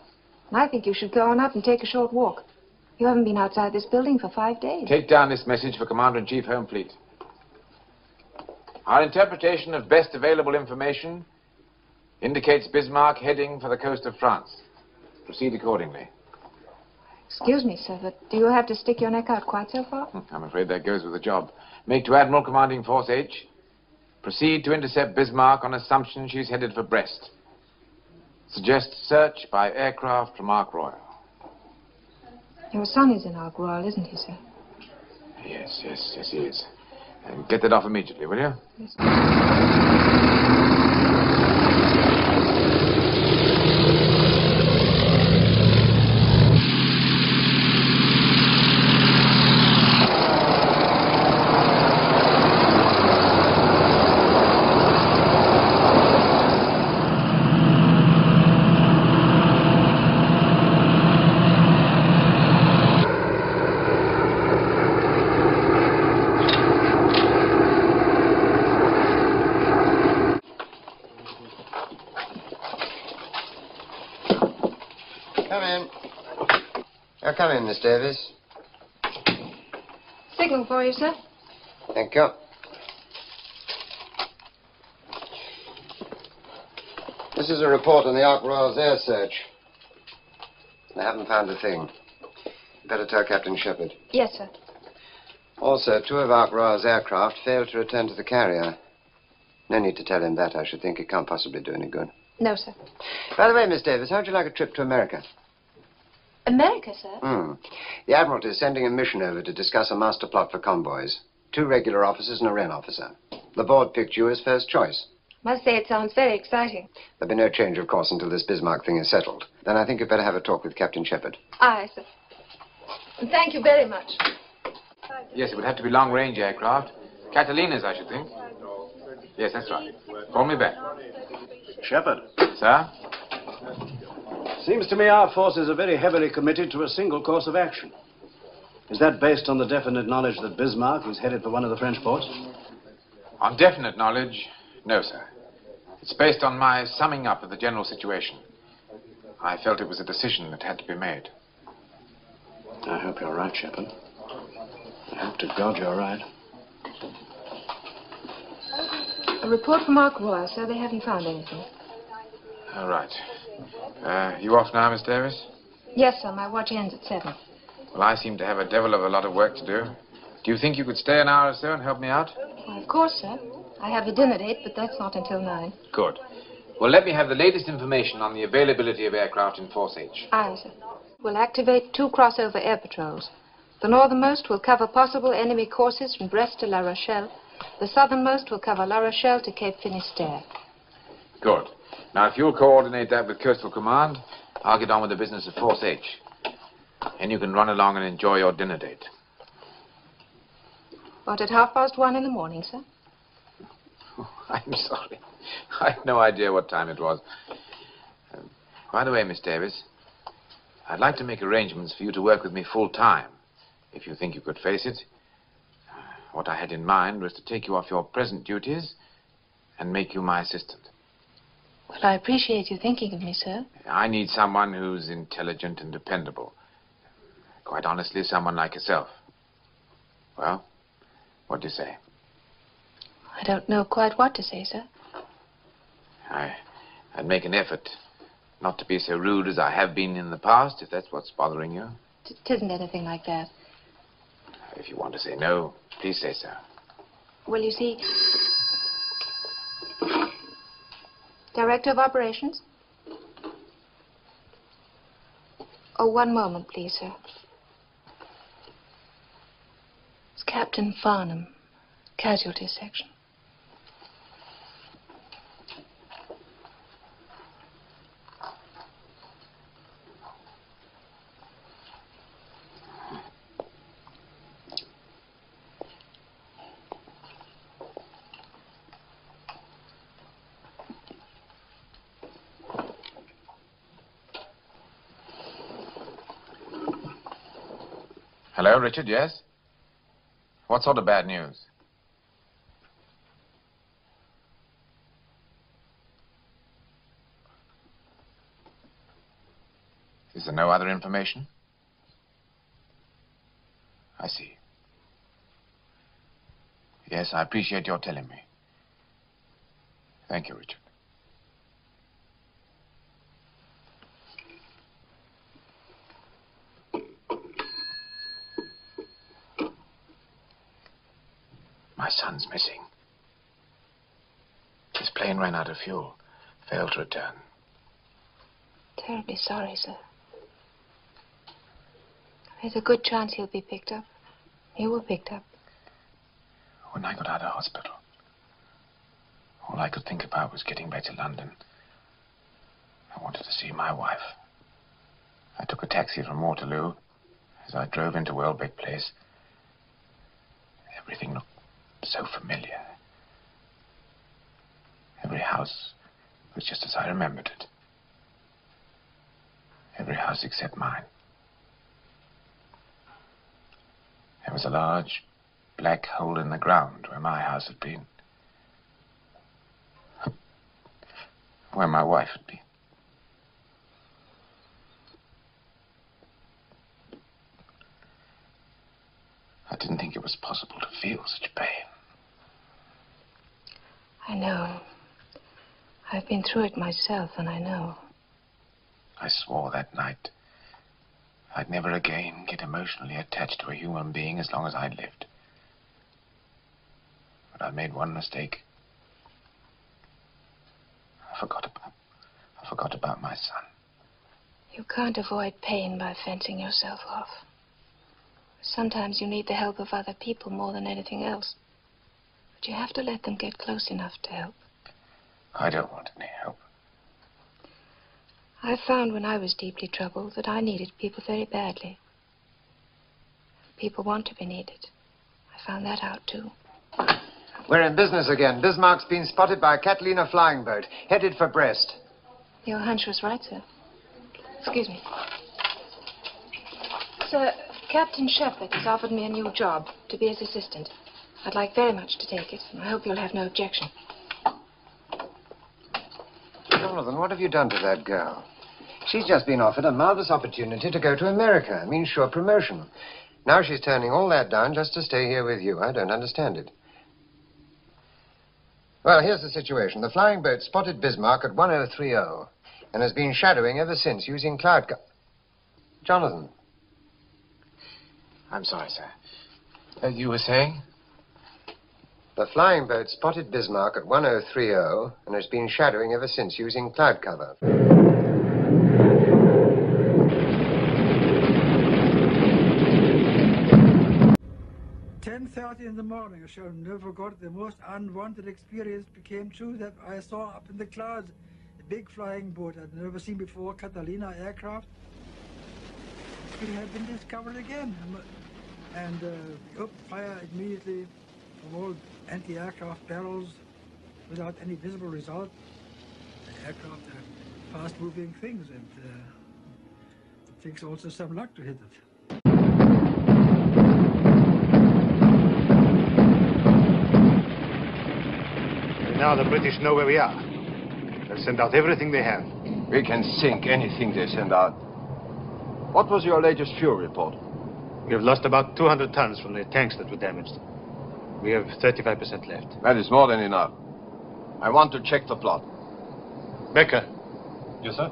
And I think you should go on up and take a short walk. You haven't been outside this building for 5 days. Take down this message for Commander-in-Chief, Home Fleet. Our interpretation of best available information indicates Bismarck heading for the coast of France. Proceed accordingly. Excuse me, sir, but do you have to stick your neck out quite so far? I'm afraid that goes with the job. Make to Admiral Commanding Force H. Proceed to intercept Bismarck on assumption she's headed for Brest. Suggest search by aircraft from Ark Royal. Your son is in Ark Royal, isn't he, sir? Yes, he is. And get that off immediately, will you? Yes. Come in, Miss Davis. Signal for you, sir. Thank you. This is a report on the Ark Royal's air search. I haven't found a thing. Better tell Captain Shepherd. Yes, sir. Also, 2 of Ark Royal's aircraft failed to return to the carrier. No need to tell him that, I should think. It can't possibly do any good. No, sir. By the way, Miss Davis, how'd you like a trip to America? America, sir? The Admiralty is sending a mission over to discuss a master plot for convoys. 2 regular officers and a Wren officer. The board picked you as first choice. Must say it sounds very exciting. There'll be no change, of course, until this Bismarck thing is settled. Then I think you'd better have a talk with Captain Shepherd. Aye, sir. And thank you very much. Yes, it would have to be long-range aircraft. Catalinas, I should think. Yes, that's right. Call me back. Shepherd. Sir? Seems to me our forces are very heavily committed to a single course of action. Is that based on the definite knowledge that Bismarck is headed for one of the French ports? On definite knowledge, no, sir. It's based on my summing up of the general situation. I felt it was a decision that had to be made. I hope you're right, Shepherd. I hope to God you're right. A report from Ark Royal, sir. They haven't found anything. All right. You off now, Miss Davis? Yes, sir. My watch ends at 7. Well, I seem to have a devil of a lot of work to do. Do you think you could stay an hour or so and help me out? Well, of course, sir. I have a dinner date, but that's not until 9. Good. Well, let me have the latest information on the availability of aircraft in Force H. Aye, sir. We'll activate 2 crossover air patrols. The northernmost will cover possible enemy courses from Brest to La Rochelle. The southernmost will cover La Rochelle to Cape Finisterre. Good. Now, if you'll coordinate that with Coastal Command, I'll get on with the business of Force H. And you can run along and enjoy your dinner date. What, at 1:30 in the morning, sir? Oh, I'm sorry. I had no idea what time it was. By the way, Miss Davis, I'd like to make arrangements for you to work with me full-time, if you think you could face it. What I had in mind was to take you off your present duties and make you my assistant. Well, I appreciate you thinking of me, sir. I need someone who's intelligent and dependable. Quite honestly, someone like yourself. Well, what do you say? I don't know quite what to say, sir. I'd make an effort not to be so rude as I have been in the past, if that's what's bothering you. It isn't anything like that. If you want to say no, please say so. Well, you see... Director of Operations? Oh, one moment, please, sir. It's Captain Farnham, Casualty Section. Hello, Richard, yes? What sort of bad news? Is there no other information? Yes, I appreciate your telling me. Thank you, Richard. My son's missing. His plane ran out of fuel. Failed to return. Terribly sorry, sir. There's a good chance he'll be picked up. He were picked up. When I got out of hospital, all I could think about was getting back to London. I wanted to see my wife. I took a taxi from Waterloo. As I drove into Welbeck Place, everything looked so familiar. Every house was just as I remembered it. Every house except mine. There was a large black hole in the ground where my house had been. Where my wife had been. I didn't think it was possible to feel such pain. I know. I've been through it myself, and I know. I swore that night I'd never again get emotionally attached to a human being as long as I lived. But I made one mistake. I forgot about my son. You can't avoid pain by fencing yourself off. Sometimes you need the help of other people more than anything else. But you have to let them get close enough to help. I don't want any help. I found when I was deeply troubled that I needed people very badly. People want to be needed. I found that out, too. We're in business again. Bismarck's been spotted by a Catalina flying boat, headed for Brest. Your hunch was right, sir. Excuse me. Sir, Captain Shepherd has offered me a new job to be his assistant. I'd like very much to take it, and I hope you'll have no objection. Jonathan, what have you done to that girl? She's just been offered a marvelous opportunity to go to America. I mean, sure promotion. Now she's turning all that down just to stay here with you. I don't understand it. Well, here's the situation. The flying boat spotted Bismarck at 1030 and has been shadowing ever since using cloud Jonathan. I'm sorry, sir. You were saying? The flying boat spotted Bismarck at 1030 and has been shadowing ever since using cloud cover. 10:30 in the morning, I shall never forget the most unwanted experience became true that I saw up in the clouds a big flying boat I'd never seen before, Catalina aircraft. It had been discovered again. And we opened fire immediately from all anti-aircraft barrels without any visible result. The aircraft are fast-moving things, and it takes also some luck to hit it. Now the British know where we are. They'll send out everything they have. We can sink anything they send out. What was your latest fuel report? We have lost about 200 tons from the tanks that were damaged. We have 35% left. That is more than enough. I want to check the plot. Becker. Yes, sir?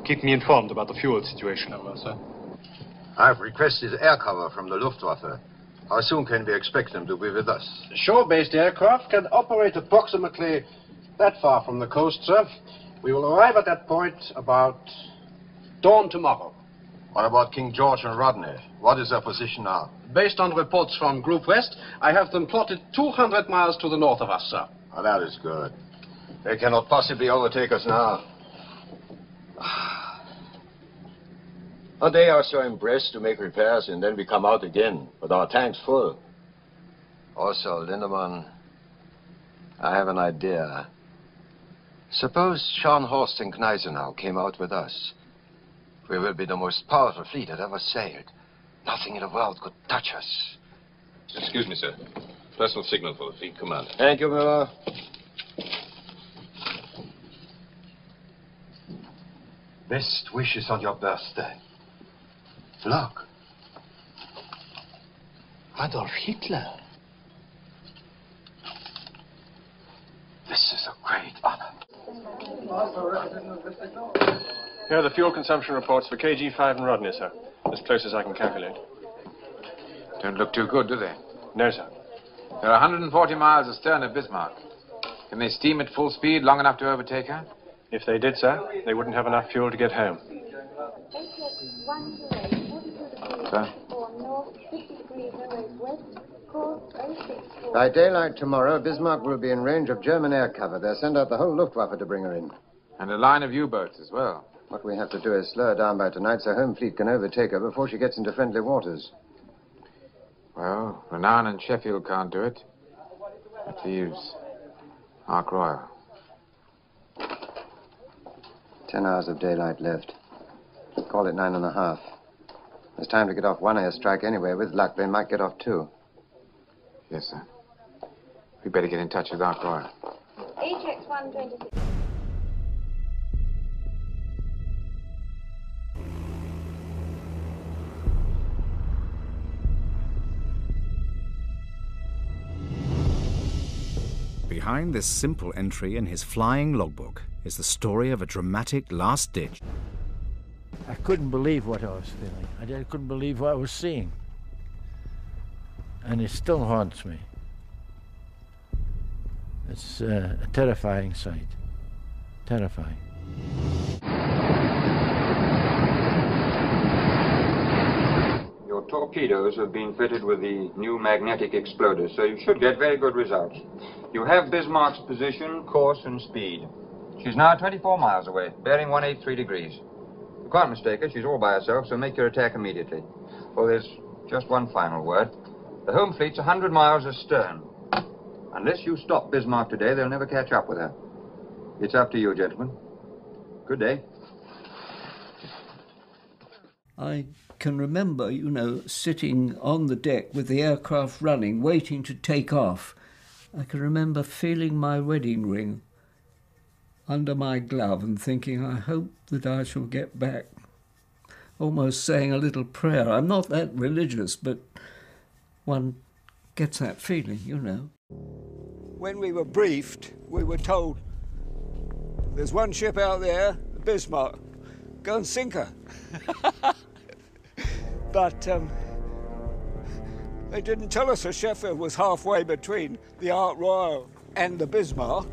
Keep me informed about the fuel situation. Well, sir. I've requested air cover from the Luftwaffe. How soon can we expect them to be with us? Shore-based aircraft can operate approximately that far from the coast, sir. We will arrive at that point about dawn tomorrow. What about King George and Rodney? What is their position now? Based on reports from Group West, I have them plotted 200 miles to the north of us, sir. Oh, that is good. They cannot possibly overtake us now. A day or so in Brest to make repairs, and then we come out again with our tanks full. Also, Lindemann, I have an idea. Suppose Scharnhorst and Gneisenau came out with us. We will be the most powerful fleet that ever sailed. Nothing in the world could touch us. Excuse me, sir. Personal signal for the fleet commander. Thank you, Miller. Best wishes on your birthday. Look. Adolf Hitler. Here are the fuel consumption reports for KG5 and Rodney, sir. As close as I can calculate. Don't look too good, do they? No, sir. They're 140 miles astern of Bismarck. Can they steam at full speed long enough to overtake her? If they did, sir, they wouldn't have enough fuel to get home. Sir? By daylight tomorrow, Bismarck will be in range of German air cover. They'll send out the whole Luftwaffe to bring her in. And a line of U-boats as well. What we have to do is slow her down by tonight so Home Fleet can overtake her before she gets into friendly waters. Well, Renown and Sheffield can't do it. That leaves Ark Royal. 10 hours of daylight left. Call it 9.5. There's time to get off one airstrike anyway. With luck, they might get off two. Yes, sir. We better get in touch with Ark Royal. HX 126. Behind this simple entry in his flying logbook is the story of a dramatic last ditch. I couldn't believe what I was feeling. I couldn't believe what I was seeing. And it still haunts me. It's a terrifying sight. Terrifying. Your torpedoes have been fitted with the new magnetic exploders, so you should get very good results. You have Bismarck's position, course, and speed. She's now 24 miles away, bearing 183 degrees. You can't mistake her. She's all by herself, so make your attack immediately. Oh, there's just one final word. The Home Fleet's 100 miles astern. Unless you stop Bismarck today, they'll never catch up with her. It's up to you, gentlemen. Good day. I can remember, sitting on the deck with the aircraft running, waiting to take off. I can remember feeling my wedding ring under my glove and thinking, I hope that I shall get back. Almost saying a little prayer. I'm not that religious, but one gets that feeling, When we were briefed, we were told, there's one ship out there, the Bismarck. Go and sink her. But they didn't tell us the Sheffield was halfway between the Ark Royal and the Bismarck.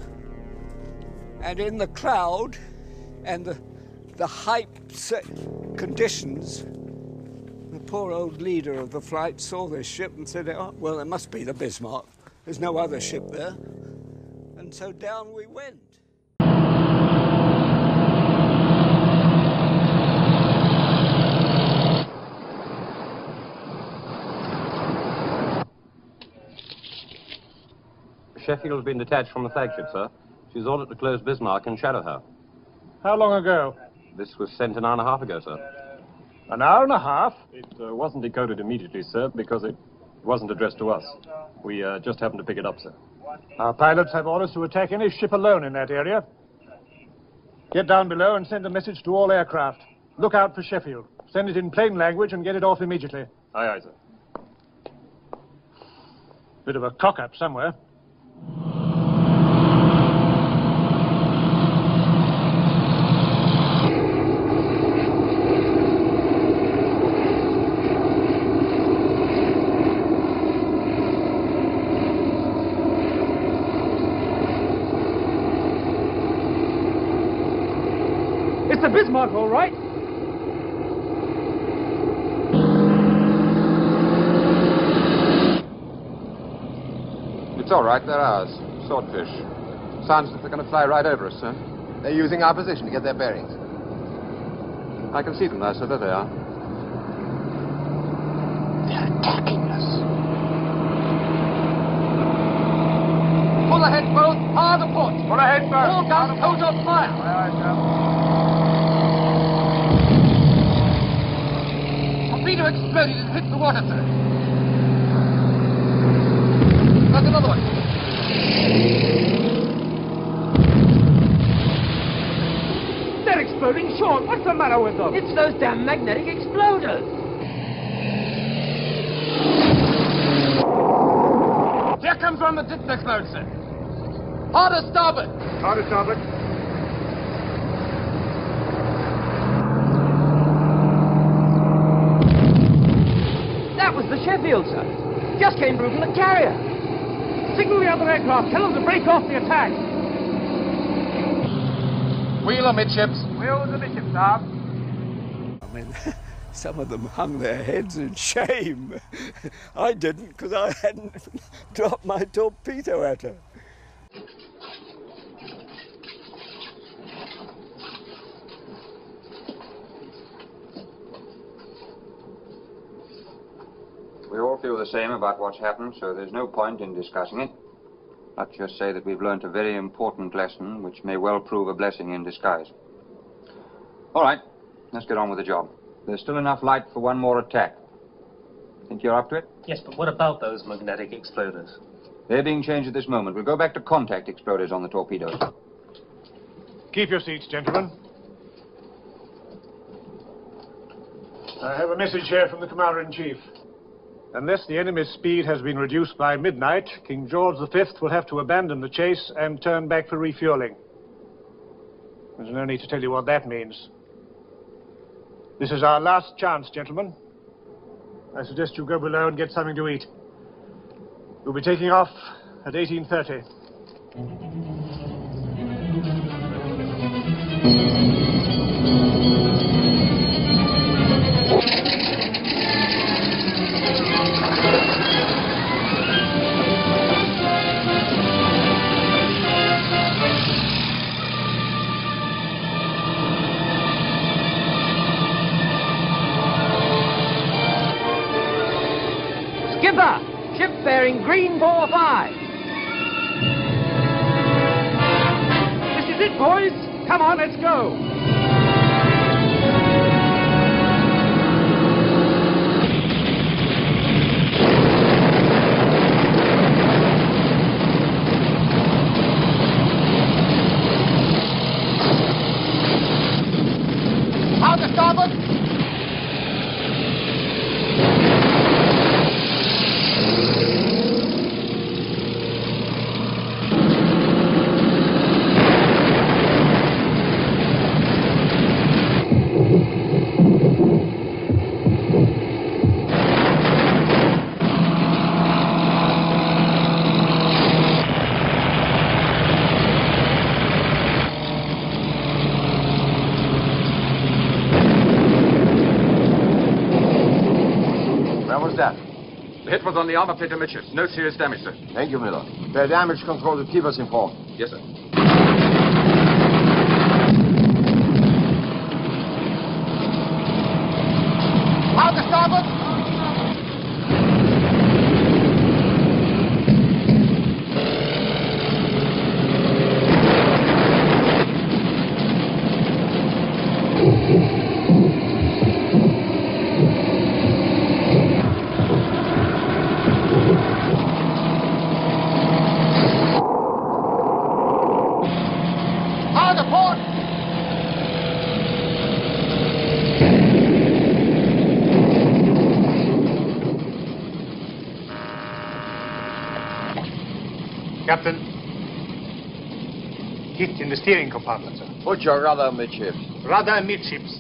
And in the cloud and the hype conditions, the poor old leader of the flight saw this ship and said, oh, well, it must be the Bismarck. There's no other ship there. And so down we went. Sheffield's been detached from the flagship, sir. She's ordered to close Bismarck and shadow her. How long ago? This was sent an hour and a half ago, sir. An hour and a half? It wasn't decoded immediately, sir, because it wasn't addressed to us. We just happened to pick it up, sir. Our pilots have orders to attack any ship alone in that area. Get down below and send a message to all aircraft. Look out for Sheffield. Send it in plain language and get it off immediately. Aye, aye, sir. Bit of a cock-up somewhere. It's the Bismarck, all right. It's all right, they're ours. Swordfish. Sounds like they're going to fly right over us, sir. They're using our position to get their bearings. I can see them there, sir. There they are. They're attacking us. Pull ahead, both. Hard aport. Pull ahead, both. All guns, hold up fire. Aye, aye, sir. Torpedo exploded and hit the water, sir. There's another one. They're exploding short. What's the matter with them? It's those damn magnetic exploders. Here comes one that didn't explode, sir. Harder starboard. Harder starboard. airfield, sir. Just came through from the carrier. Signal the other aircraft. Tell them to break off the attack. Wheel amidships. Wheel amidships, sir. I mean, some of them hung their heads in shame. I didn't, because I hadn't dropped my torpedo at her. We all feel the same about what's happened, so there's no point in discussing it. Let's just say that we've learnt a very important lesson, which may well prove a blessing in disguise. All right, let's get on with the job. There's still enough light for one more attack. Think you're up to it? Yes, but what about those magnetic exploders? They're being changed at this moment. We'll go back to contact exploders on the torpedoes. Keep your seats, gentlemen. I have a message here from the Commander-in-Chief. Unless the enemy's speed has been reduced by midnight, King George V will have to abandon the chase and turn back for refueling. There's no need to tell you what that means. This is our last chance, gentlemen. I suggest you go below and get something to eat. We'll be taking off at 18:30. Skipper! Ship bearing green 45. This is it, boys. Come on, let's go. Out to starboard. The hit was on the armor plate amidships. No serious damage, sir. Thank you, Miller. Bear damage control to keep us informed. Yes, sir. Out to starboard! Captain. Hit in the steering compartment, sir. Put your rudder amidships. Rudder amidships.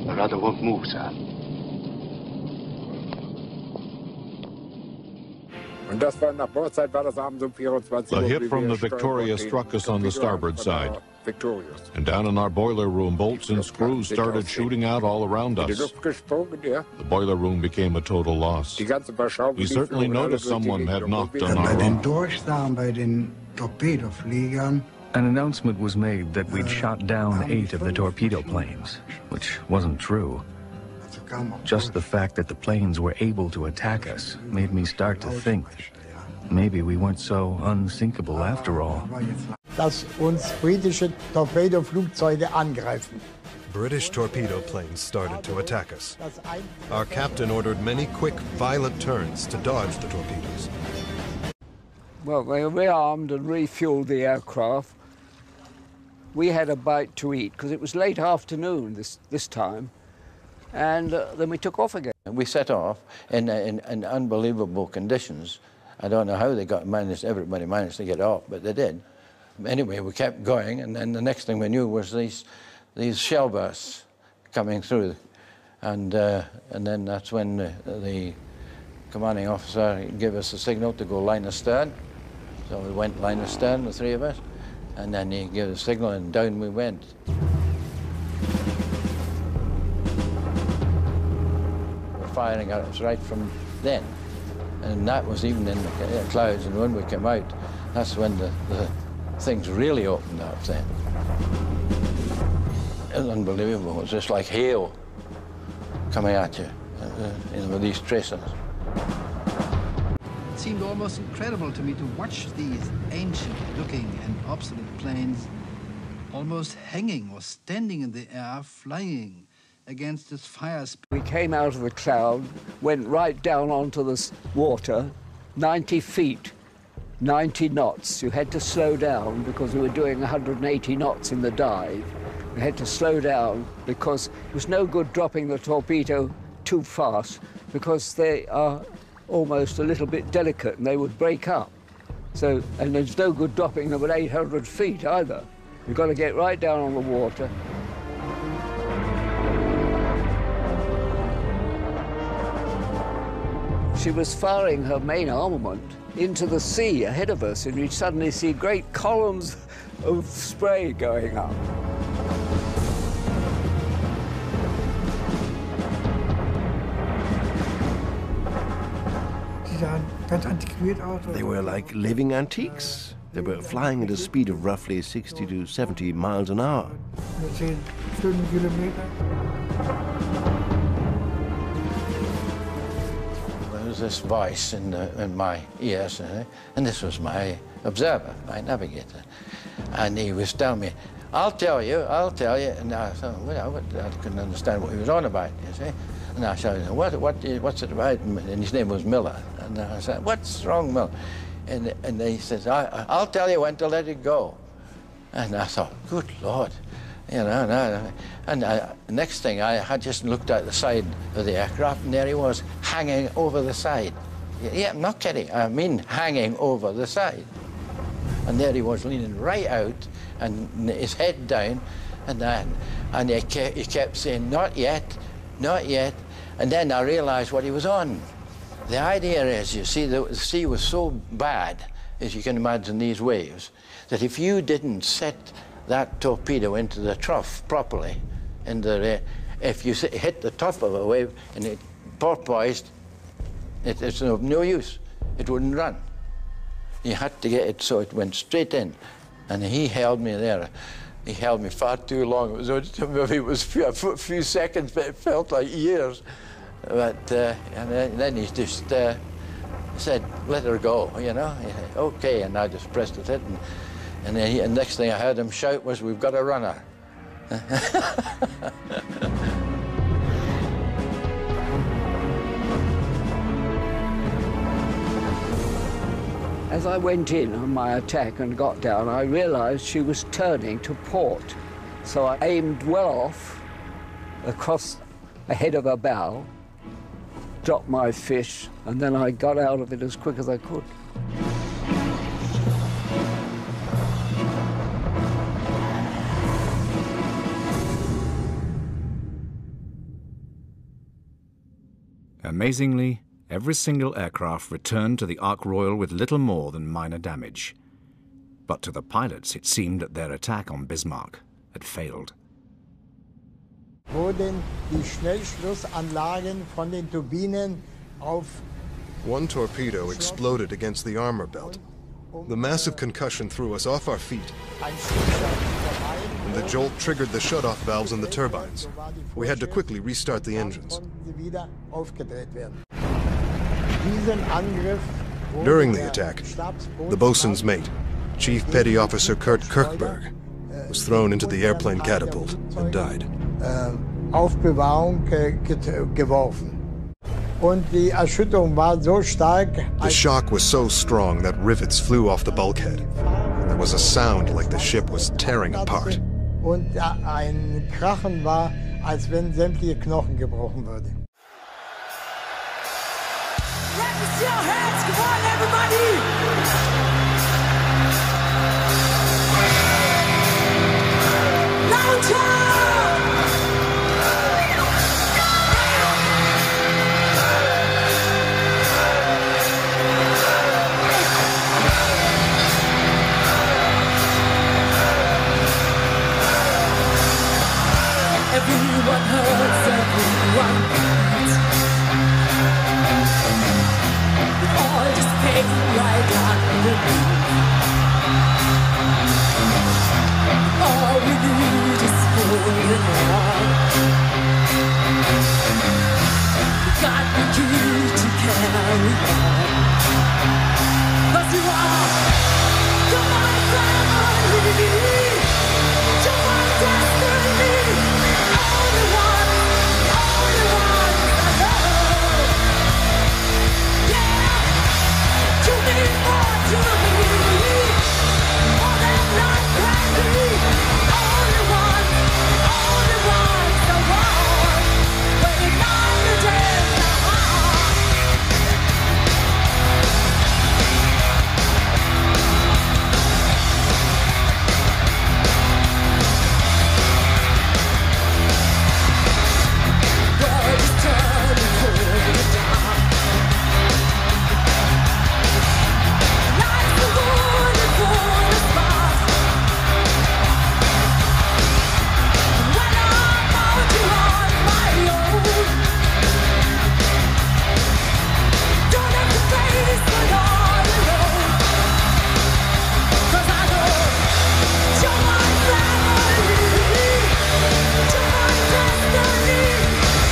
The rudder won't move, sir. The hit from the Victoria struck us on the starboard side. And down in our boiler room, bolts and screws started shooting out all around us. The boiler room became a total loss. We certainly noticed someone had knocked on our room. An announcement was made that we'd shot down 8 of the torpedo planes, which wasn't true. Just the fact that the planes were able to attack us made me start to think maybe we weren't so unsinkable after all. Dass uns britische Torpedoflugzeuge angreifen. British torpedo planes started to attack us. Our captain ordered many quick, violent turns to dodge the torpedoes. Well, they rearmed and refueled the aircraft. We had a bite to eat because it was late afternoon this time. And then we took off again. We set off in unbelievable conditions. I don't know how they everybody managed to get off, but they did. anyway, we kept going, and then the next thing we knew was these shell bursts coming through. And then that's when the commanding officer gave us a signal to go line astern. So we went line astern, the three of us, and then he gave a signal and down we went. We're firing at us right from then. And that was even in the clouds, and when we came out, that's when the things really opened up then. It was unbelievable. It was just like hail coming at you, with these tracers. It seemed almost incredible to me to watch these ancient-looking and obsolete planes almost hanging or standing in the air, flying against this fire speed. We came out of the cloud, went right down onto the water, 90 feet, 90 knots. You had to slow down because we were doing 180 knots in the dive. We had to slow down because it was no good dropping the torpedo too fast because they are almost a little bit delicate and they would break up. So, and there's no good dropping them at 800 feet either. You've got to get right down on the water. She was firing her main armament into the sea ahead of us, and we'd suddenly see great columns of spray going up. They were like living antiques. They were flying at a speed of roughly 60 to 70 miles an hour. There was this voice in my ears, and this was my observer, my navigator. And he was telling me, I'll tell you. And I thought, well, I couldn't understand what he was on about, you see. And I said, what's it about? And his name was Miller. And I said, what's wrong, Miller? And he says, I'll tell you when to let it go. And I thought, good Lord. You know, and next thing, I had just looked out the side of the aircraft, and there he was, hanging over the side. Yeah, I'm not kidding. I mean hanging over the side. And there he was, leaning right out, and his head down, and he kept saying, not yet, not yet. And then I realized what he was on. The idea is, you see, the sea was so bad, as you can imagine these waves, that if you didn't set that torpedo into the trough properly, if you hit the top of a wave and it porpoised, it's of no use. It wouldn't run. You had to get it so it went straight in. And he held me there. He held me far too long. It was a few seconds, but it felt like years. But and then he just said, let her go, you know. He said, okay, and I just pressed it, and the next thing I heard him shout was, we've got a runner. As I went in on my attack and got down, I realized she was turning to port. So I aimed well off across ahead of her bow, dropped my fish, and then I got out of it as quick as I could. Amazingly, every single aircraft returned to the Ark Royal with little more than minor damage. But to the pilots, it seemed that their attack on Bismarck had failed. Wurden die Schnellschlussanlagen von den Turbinen auf. One torpedo exploded against the armor belt. The massive concussion threw us off our feet, and the jolt triggered the shutoff valves in the turbines. We had to quickly restart the engines. During the attack, the bosun's mate, Chief Petty Officer Kurt Kirkberg, was thrown into the airplane catapult and died. Aufbewahrung geworfen. Und die Erschütterung war so stark. The shock was so strong that rivets flew off the bulkhead. There was a sound like the ship was tearing apart. Und ein Krachen war, als wenn sämtliche Knochen gebrochen würden. Let me see your hands, come on everybody! All we need is holding on. We got the key to carry on. 'Cause you are, you're my family, you're my destiny. Only one I love. Yeah, you mean more to me, more than life can be. Only one I want. Waiting night and day in the heart. World is turning cold and dark. Life's a wound and full of scars. When I'm out here on my own, don't have to face it all alone. 'Cause I know you're my family, you're my destiny.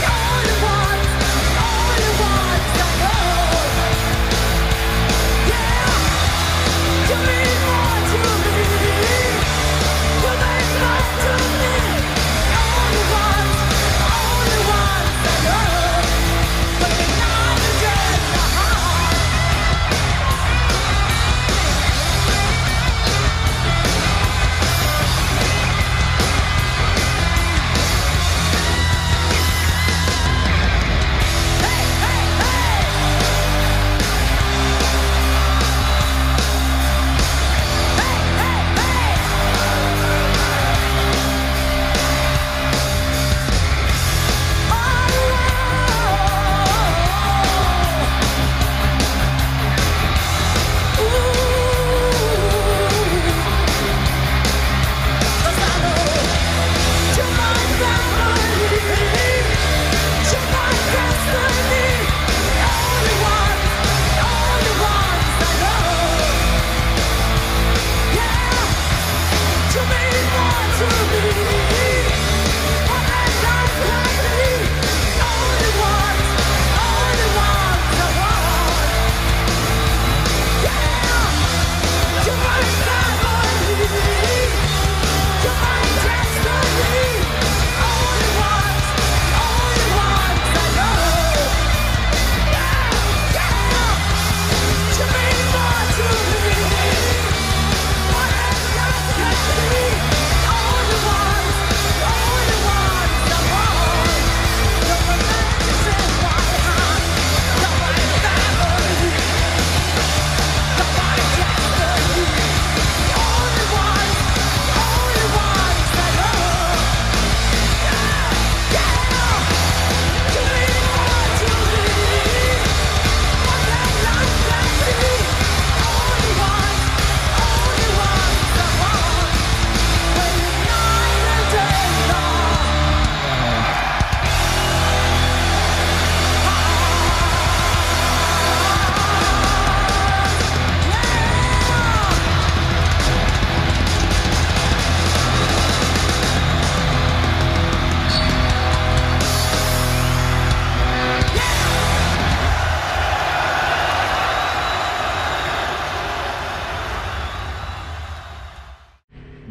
You're only one I know. Yeah, you mean more to me, you make love to me. Only one I know. Waiting night and day in the heart.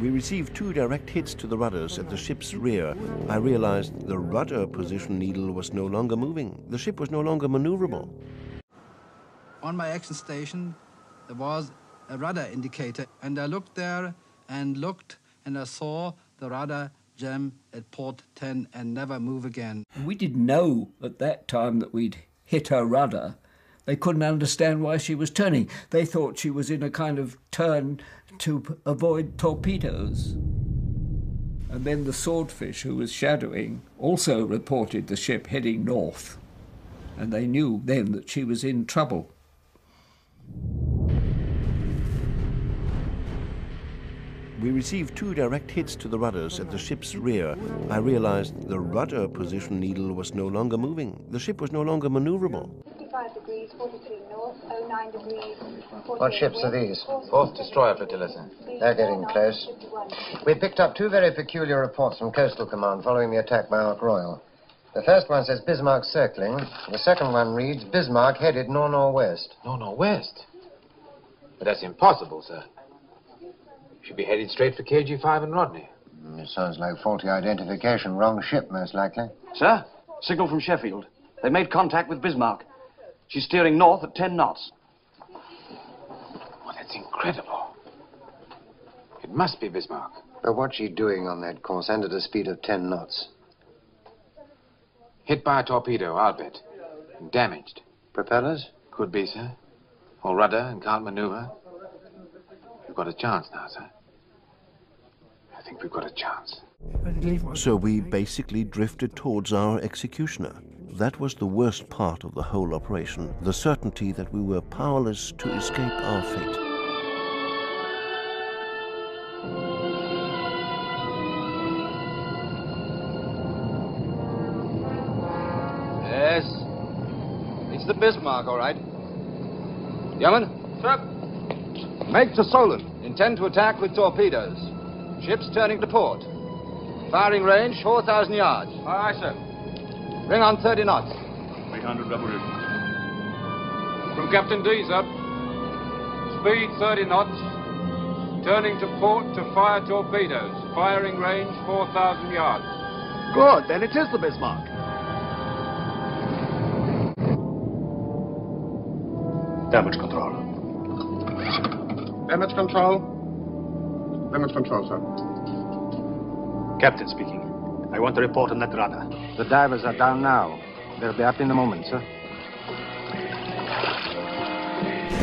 We received 2 direct hits to the rudders at the ship's rear. I realized the rudder position needle was no longer moving. The ship was no longer maneuverable. On my action station, there was a rudder indicator, and I looked there and looked, and I saw the rudder jam at port 10 and never move again. We didn't know at that time that we'd hit her rudder. They couldn't understand why she was turning. They thought she was in a kind of turn to avoid torpedoes. And then the swordfish, who was shadowing, also reported the ship heading north. And they knew then that she was in trouble. We received 2 direct hits to the rudders at the ship's rear. I realized the rudder position needle was no longer moving. The ship was no longer maneuverable. 5 degrees, 43 north, 09 degrees, 48 What ships are these? Fourth destroyer flotilla, sir. They're getting close. We picked up two very peculiar reports from Coastal Command following the attack by Ark Royal. The first one says Bismarck circling. The second one reads Bismarck headed nor-northwest. Nor-northwest? But that's impossible, sir. Should be headed straight for KG-5 and Rodney. It sounds like faulty identification. Wrong ship, most likely. Sir, signal from Sheffield. They made contact with Bismarck. She's steering north at 10 knots. Oh, that's incredible. It must be Bismarck. But what's she doing on that course and at a speed of 10 knots? Hit by a torpedo, I'll bet. And damaged. Propellers? Could be, sir. Or rudder and can't maneuver. We've got a chance now, sir. I think we've got a chance. So we basically drifted towards our executioner. That was the worst part of the whole operation, the certainty that we were powerless to escape our fate. Yes. It's the Bismarck, all right. Yeoman? Sir. Make to Solent. Intend to attack with torpedoes. Ships turning to port. Firing range, 4,000 yards. Aye, sir. Ring on 30 knots. 300 revolution. From Captain D, sir. Speed 30 knots. Turning to port to fire torpedoes. Firing range, 4,000 yards. Good, then it is the Bismarck. Damage control. Damage control. Damage control, sir. Captain speaking. I want to report on that rudder. The divers are down now. They'll be up in a moment, sir.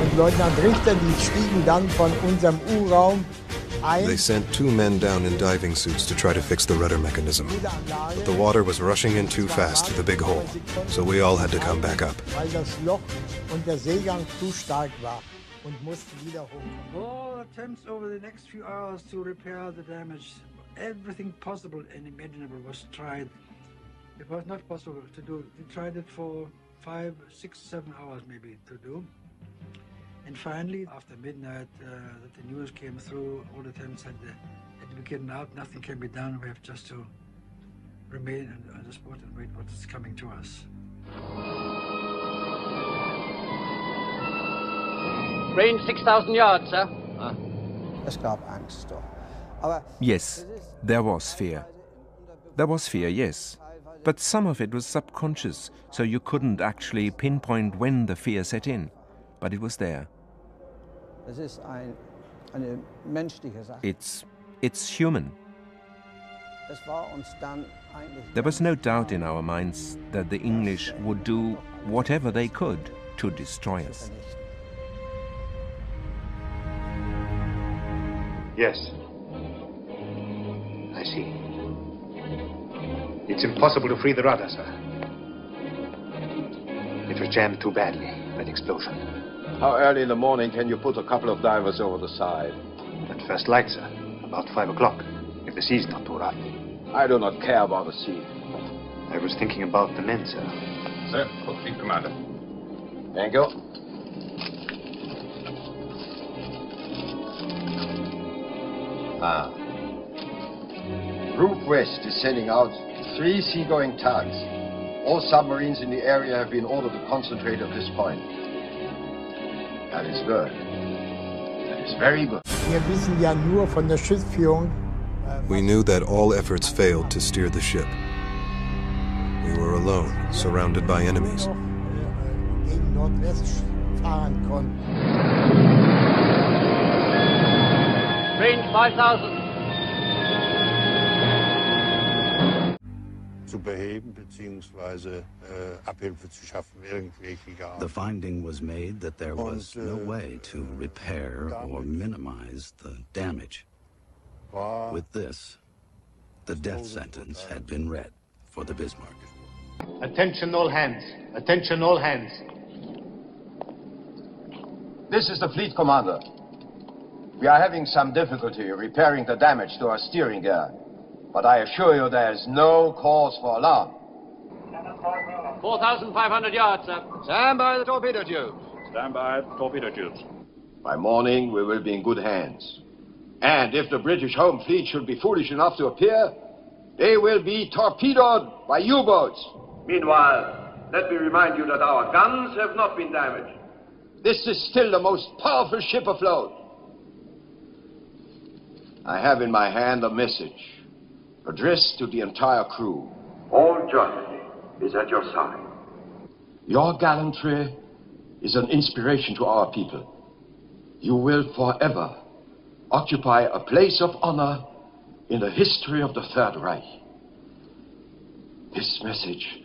Und Leutnant Richter, die stiegen dann von unserem U-Raum ein. They sent two men down in diving suits to try to fix the rudder mechanism. But the water was rushing in too fast through the big hole, so we all had to come back up. Weil das Loch und der Seegang zu stark war und mussten wieder hochkommen. All attempts over the next few hours to repair the damage, everything possible and imaginable was tried. It was not possible to do. We tried it for 5, 6, 7 hours maybe to do. And finally, after midnight, that the news came through, all attempts had to be given out, nothing can be done. We have just to remain on the spot and wait what is coming to us. Range 6,000 yards, sir. Es gab Angst doch. Aber yes, there was fear. There was fear, yes. But some of it was subconscious, so you couldn't actually pinpoint when the fear set in. But it was there. es ist eine menschliche Sache. It's human. Es war uns dann eigentlich There was no doubt in our minds that the English would do whatever they could to destroy us. Yes. I see. It's impossible to free the rudder, sir. It was jammed too badly, that explosion. How early in the morning can you put a couple of divers over the side? At first light, sir. About 5 o'clock, if the sea's not too rough. I do not care about the sea. I was thinking about the men, sir. Sir, full fleet commander. Thank you. Group West is sending out 3 seagoing tugs. All submarines in the area have been ordered to concentrate at this point. That is good. That is very good. Wir wissen ja nur von der Schiffsführung. We knew that all efforts failed to steer the ship. We were alone, surrounded by enemies. Gegen Nordwest fahren konnten. Range 5,000. Zu beheben bzw. Abhilfe zu schaffen, irgendwelche Art. The finding was made that there was no way to repair or minimize the damage. With this, the death sentence had been read for the Bismarck. Attention all hands. Attention all hands. This is the fleet commander. We are having some difficulty repairing the damage to our steering gear. But I assure you there is no cause for alarm. 4,500 yards, sir. Stand by the torpedo tube. Stand by, torpedo tubes. By morning, we will be in good hands. And if the British home fleet should be foolish enough to appear, they will be torpedoed by U-boats. Meanwhile, let me remind you that our guns have not been damaged. This is still the most powerful ship afloat. I have in my hand a message addressed to the entire crew. All Germany is at your side. Your gallantry is an inspiration to our people. You will forever occupy a place of honor in the history of the Third Reich. This message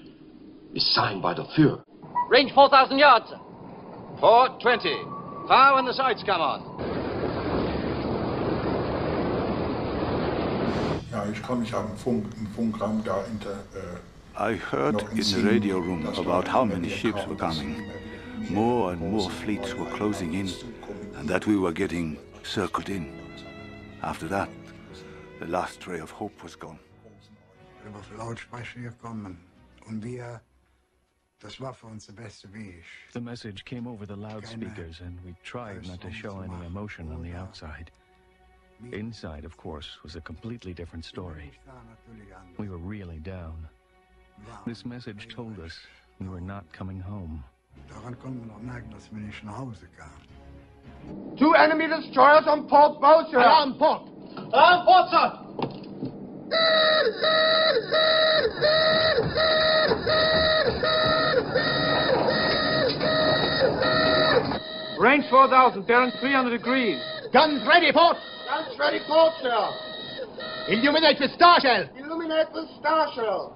is signed by the Führer. Range 4,000 yards, sir. 420. Fire when the sights come on. I heard in the radio room about how many ships were coming. More and more fleets were closing in, and that we were getting circled in. After that, the last ray of hope was gone. The message came over the loudspeakers, and we tried not to show any emotion on the outside. Inside, of course, was a completely different story. We were really down. This message told us we were not coming home. Two enemy destroyers on port bow, sir. Alarm port. Alarm port, sir. Range 4,000, bearing 300 degrees. Guns ready, port. Guns ready, port, sir. Illuminate with star shell. Illuminate with star shell.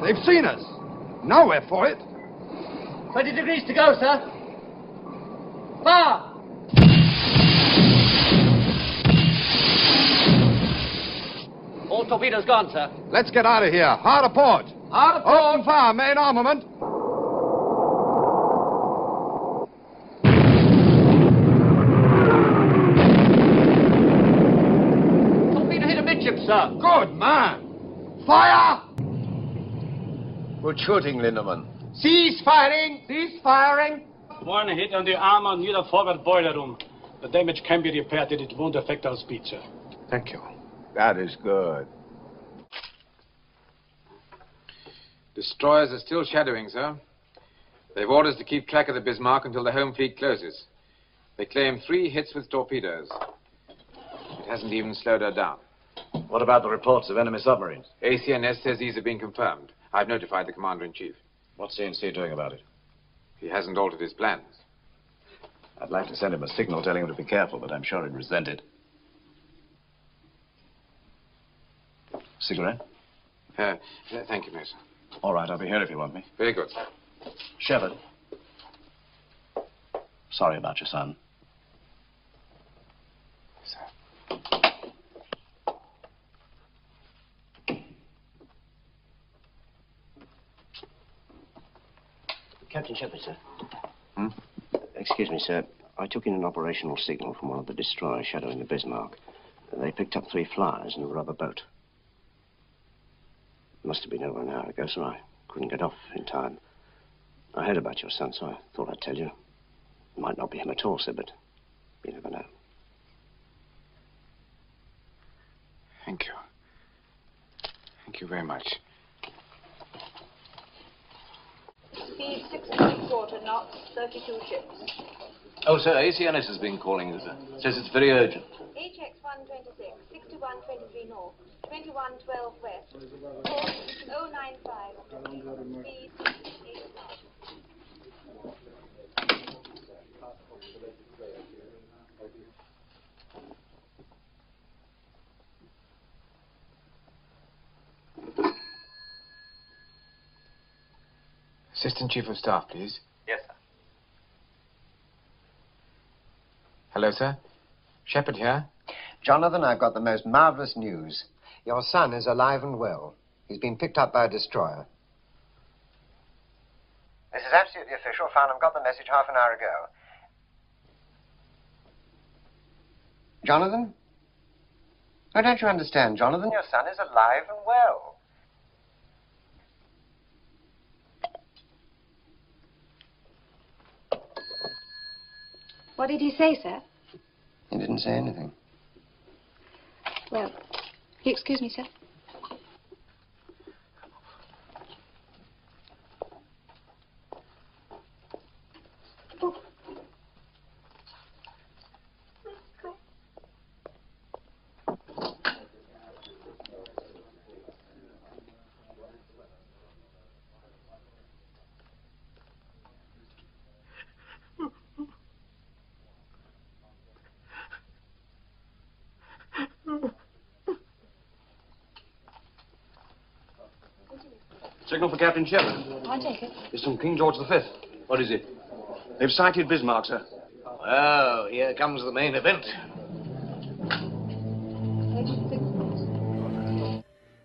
They've seen us. Now we're for it. 20 degrees to go, sir. Fire! All torpedoes gone, sir. Let's get out of here. Hard a port. Hard a port. Open fire, main armament. Torpedo hit amidship, sir. Good man. Fire! Good shooting, Lindemann. Cease firing! Cease firing! One hit on the armor near the forward boiler room. The damage can be repaired and it won't affect our speed, sir. Thank you. That is good. Destroyers are still shadowing, sir. They've orders to keep track of the Bismarck until the home fleet closes. They claim 3 hits with torpedoes. It hasn't even slowed her down. What about the reports of enemy submarines? ACNS says these have been confirmed. I've notified the Commander-in-Chief. What's CNC doing about it? He hasn't altered his plans. I'd like to send him a signal telling him to be careful, but I'm sure he'd resent it. Cigarette? Thank you, Mason. All right, I'll be here if you want me. Very good, sir. Shepard. Sorry about your son. Sir. Captain Shepard, sir. Hmm? Excuse me, sir. I took in an operational signal from one of the destroyers shadowing the Bismarck. They picked up 3 flyers in a rubber boat. Must have been over an hour ago, so I couldn't get off in time. I heard about your son, so I thought I'd tell you. It might not be him at all, sir, but you never know. Thank you. Thank you very much. Speed 6.25 knots, 32 ships. Oh, sir, ACNS has been calling you, sir. Says it's very urgent. HX 126, 6123 north, 2112 west, course 095, speed 8 knots. Assistant Chief of Staff, please. Yes, sir. Hello, sir. Shepard here. Jonathan, I've got the most marvelous news. Your son is alive and well. He's been picked up by a destroyer. This is absolutely official. Farnham got the message half an hour ago. Jonathan? Why don't you understand, Jonathan? Your son is alive and well. What did he say, sir? He didn't say anything. Well, you excuse me, sir. Signal for Captain Shepard. I'll take it. It's from King George V. What is it? They've sighted Bismarck, sir. Oh, here comes the main event.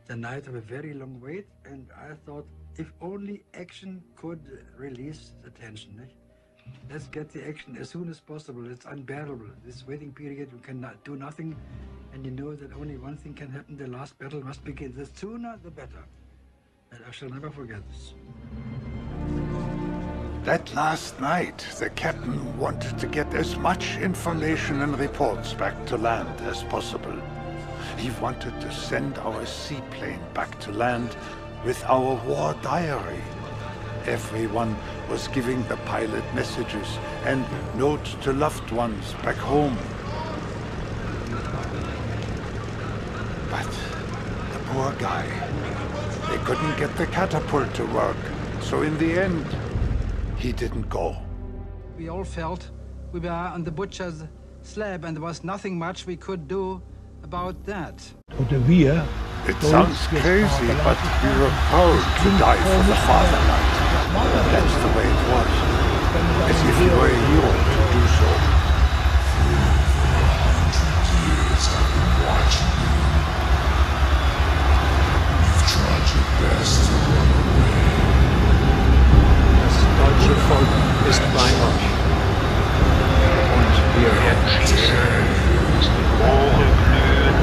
The night of a very long wait, and I thought if only action could release the tension. Let's get the action as soon as possible. It's unbearable. This waiting period, you cannot do nothing, and you know that only one thing can happen. The last battle must begin. The sooner, the better. And I shall never forget this. That last night, the captain wanted to get as much information and reports back to land as possible. He wanted to send our seaplane back to land with our war diary. Everyone was giving the pilot messages and notes to loved ones back home. But the poor guy, they couldn't get the catapult to work, so in the end, he didn't go. We all felt we were on the butcher's slab, and there was nothing much we could do about that. It sounds crazy, but we were proud to die for the fatherland. That's the way it was. As if we were a hero to do so. Das deutsche Volk ist bei euch. Und wir werden schießen, bis die Rohre glühen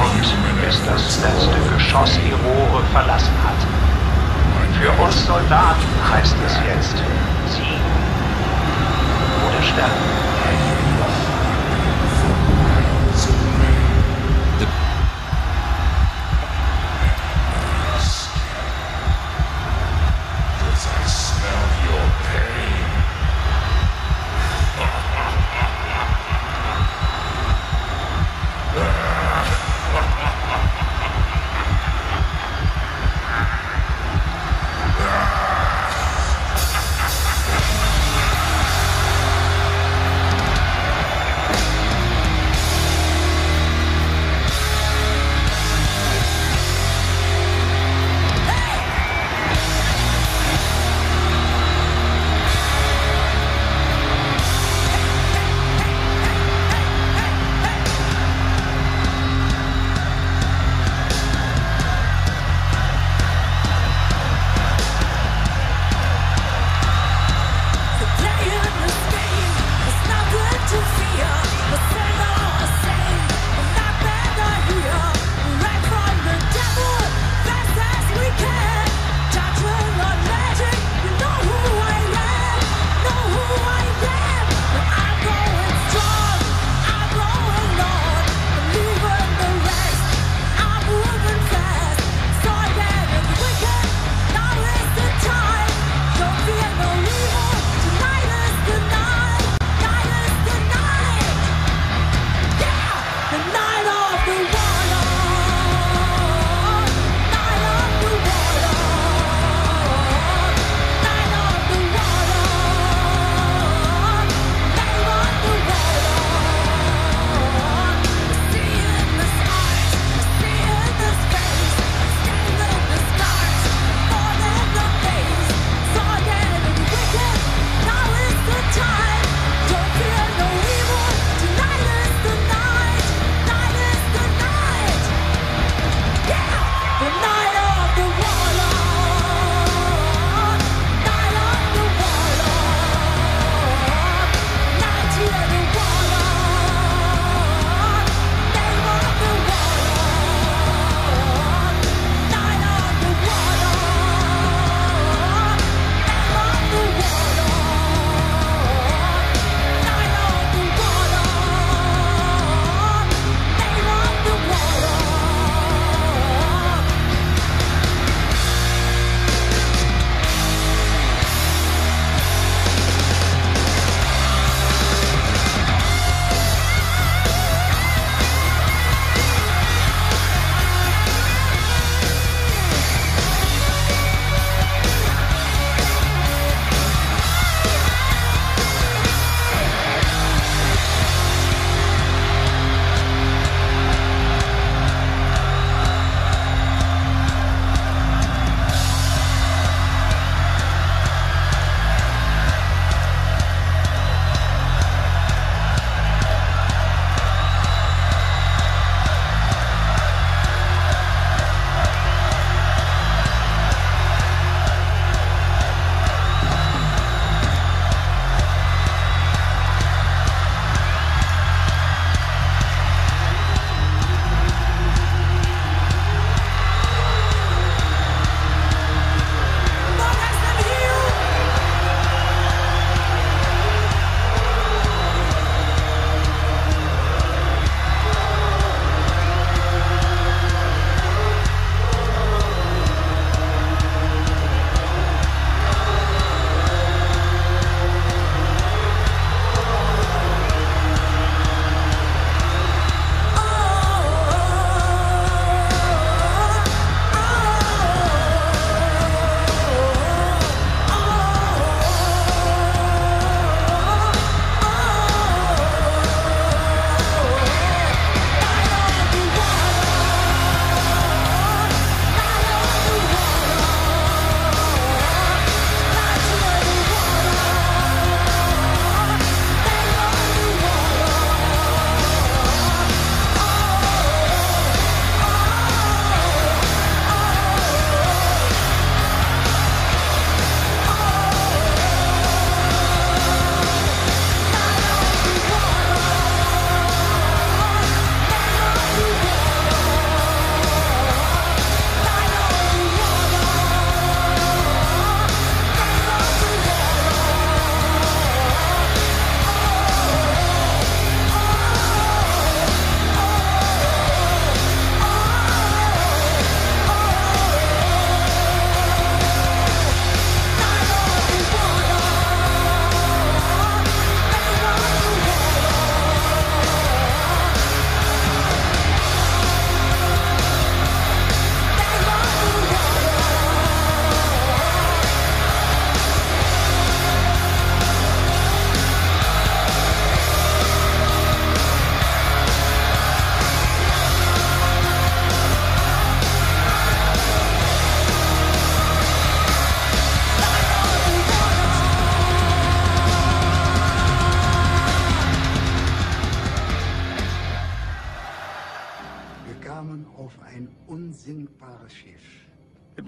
und bis das letzte Geschoss die Rohre verlassen hat. Für uns Soldaten heißt es jetzt siegen oder sterben.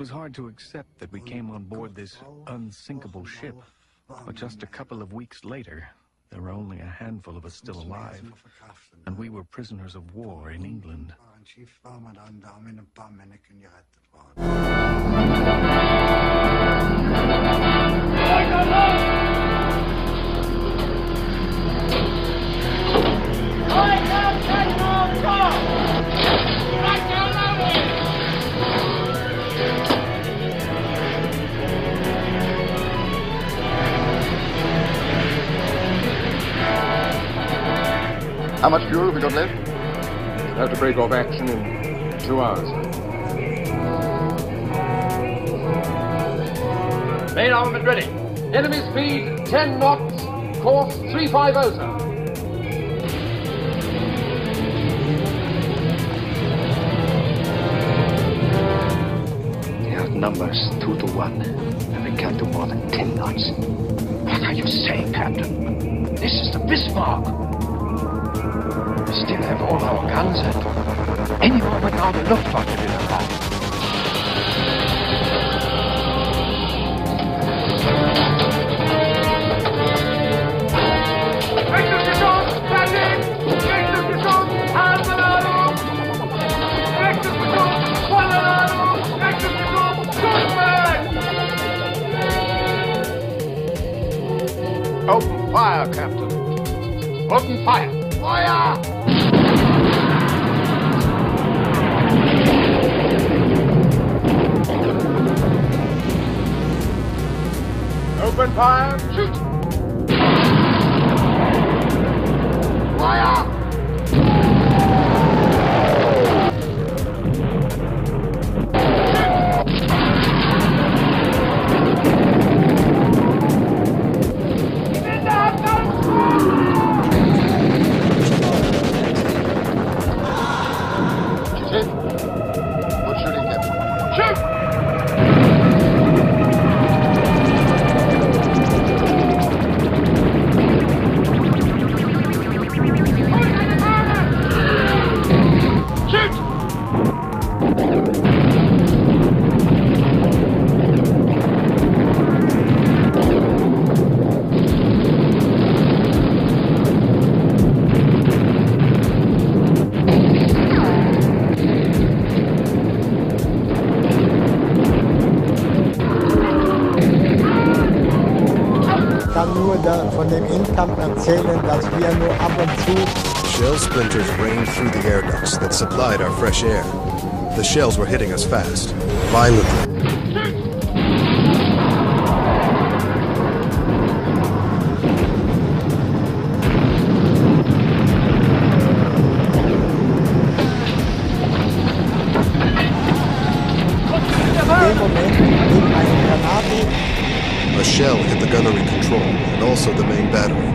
was hard to accept that we came on board this unsinkable ship, but just a couple of weeks later, there were only a handful of us still alive, and we were prisoners of war in England. How much fuel have we got left? We'll have to break off action in 2 hours. Main armament ready. Enemy speed 10 knots. Course 350, sir. They outnumber us 2 to 1, and we can't do more than 10 knots. What are you saying, Captain? This is the Bismarck. We still have all our guns, and any moment now the Luftwaffe will arrive. Open fire, Captain. Open fire. Fire! Open fire. Shoot! Fire! Von dem Inkampf erzählen, dass wir nur ab und zu Shell splinters rained through the air ducts that supplied our fresh air. The shells were hitting us fast, violently. A shell hit the gunnery control and also the main battery.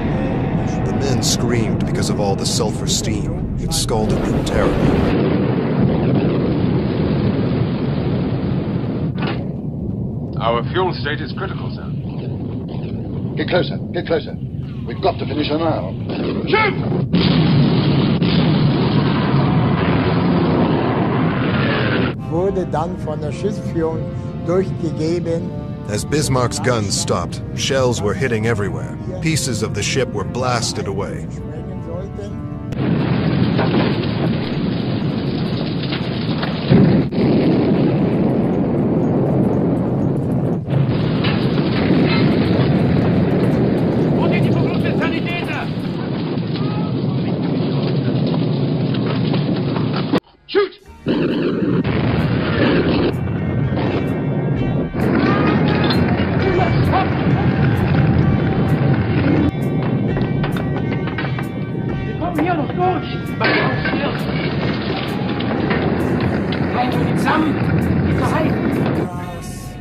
The men screamed because of all the sulfur steam. It scalded them terribly. Our fuel state is critical, sir. Get closer, get closer. We've got to finish her now. Shoot! Wurde dann von der Schiffsführung durchgegeben. As Bismarck's guns stopped, shells were hitting everywhere. Pieces of the ship were blasted away.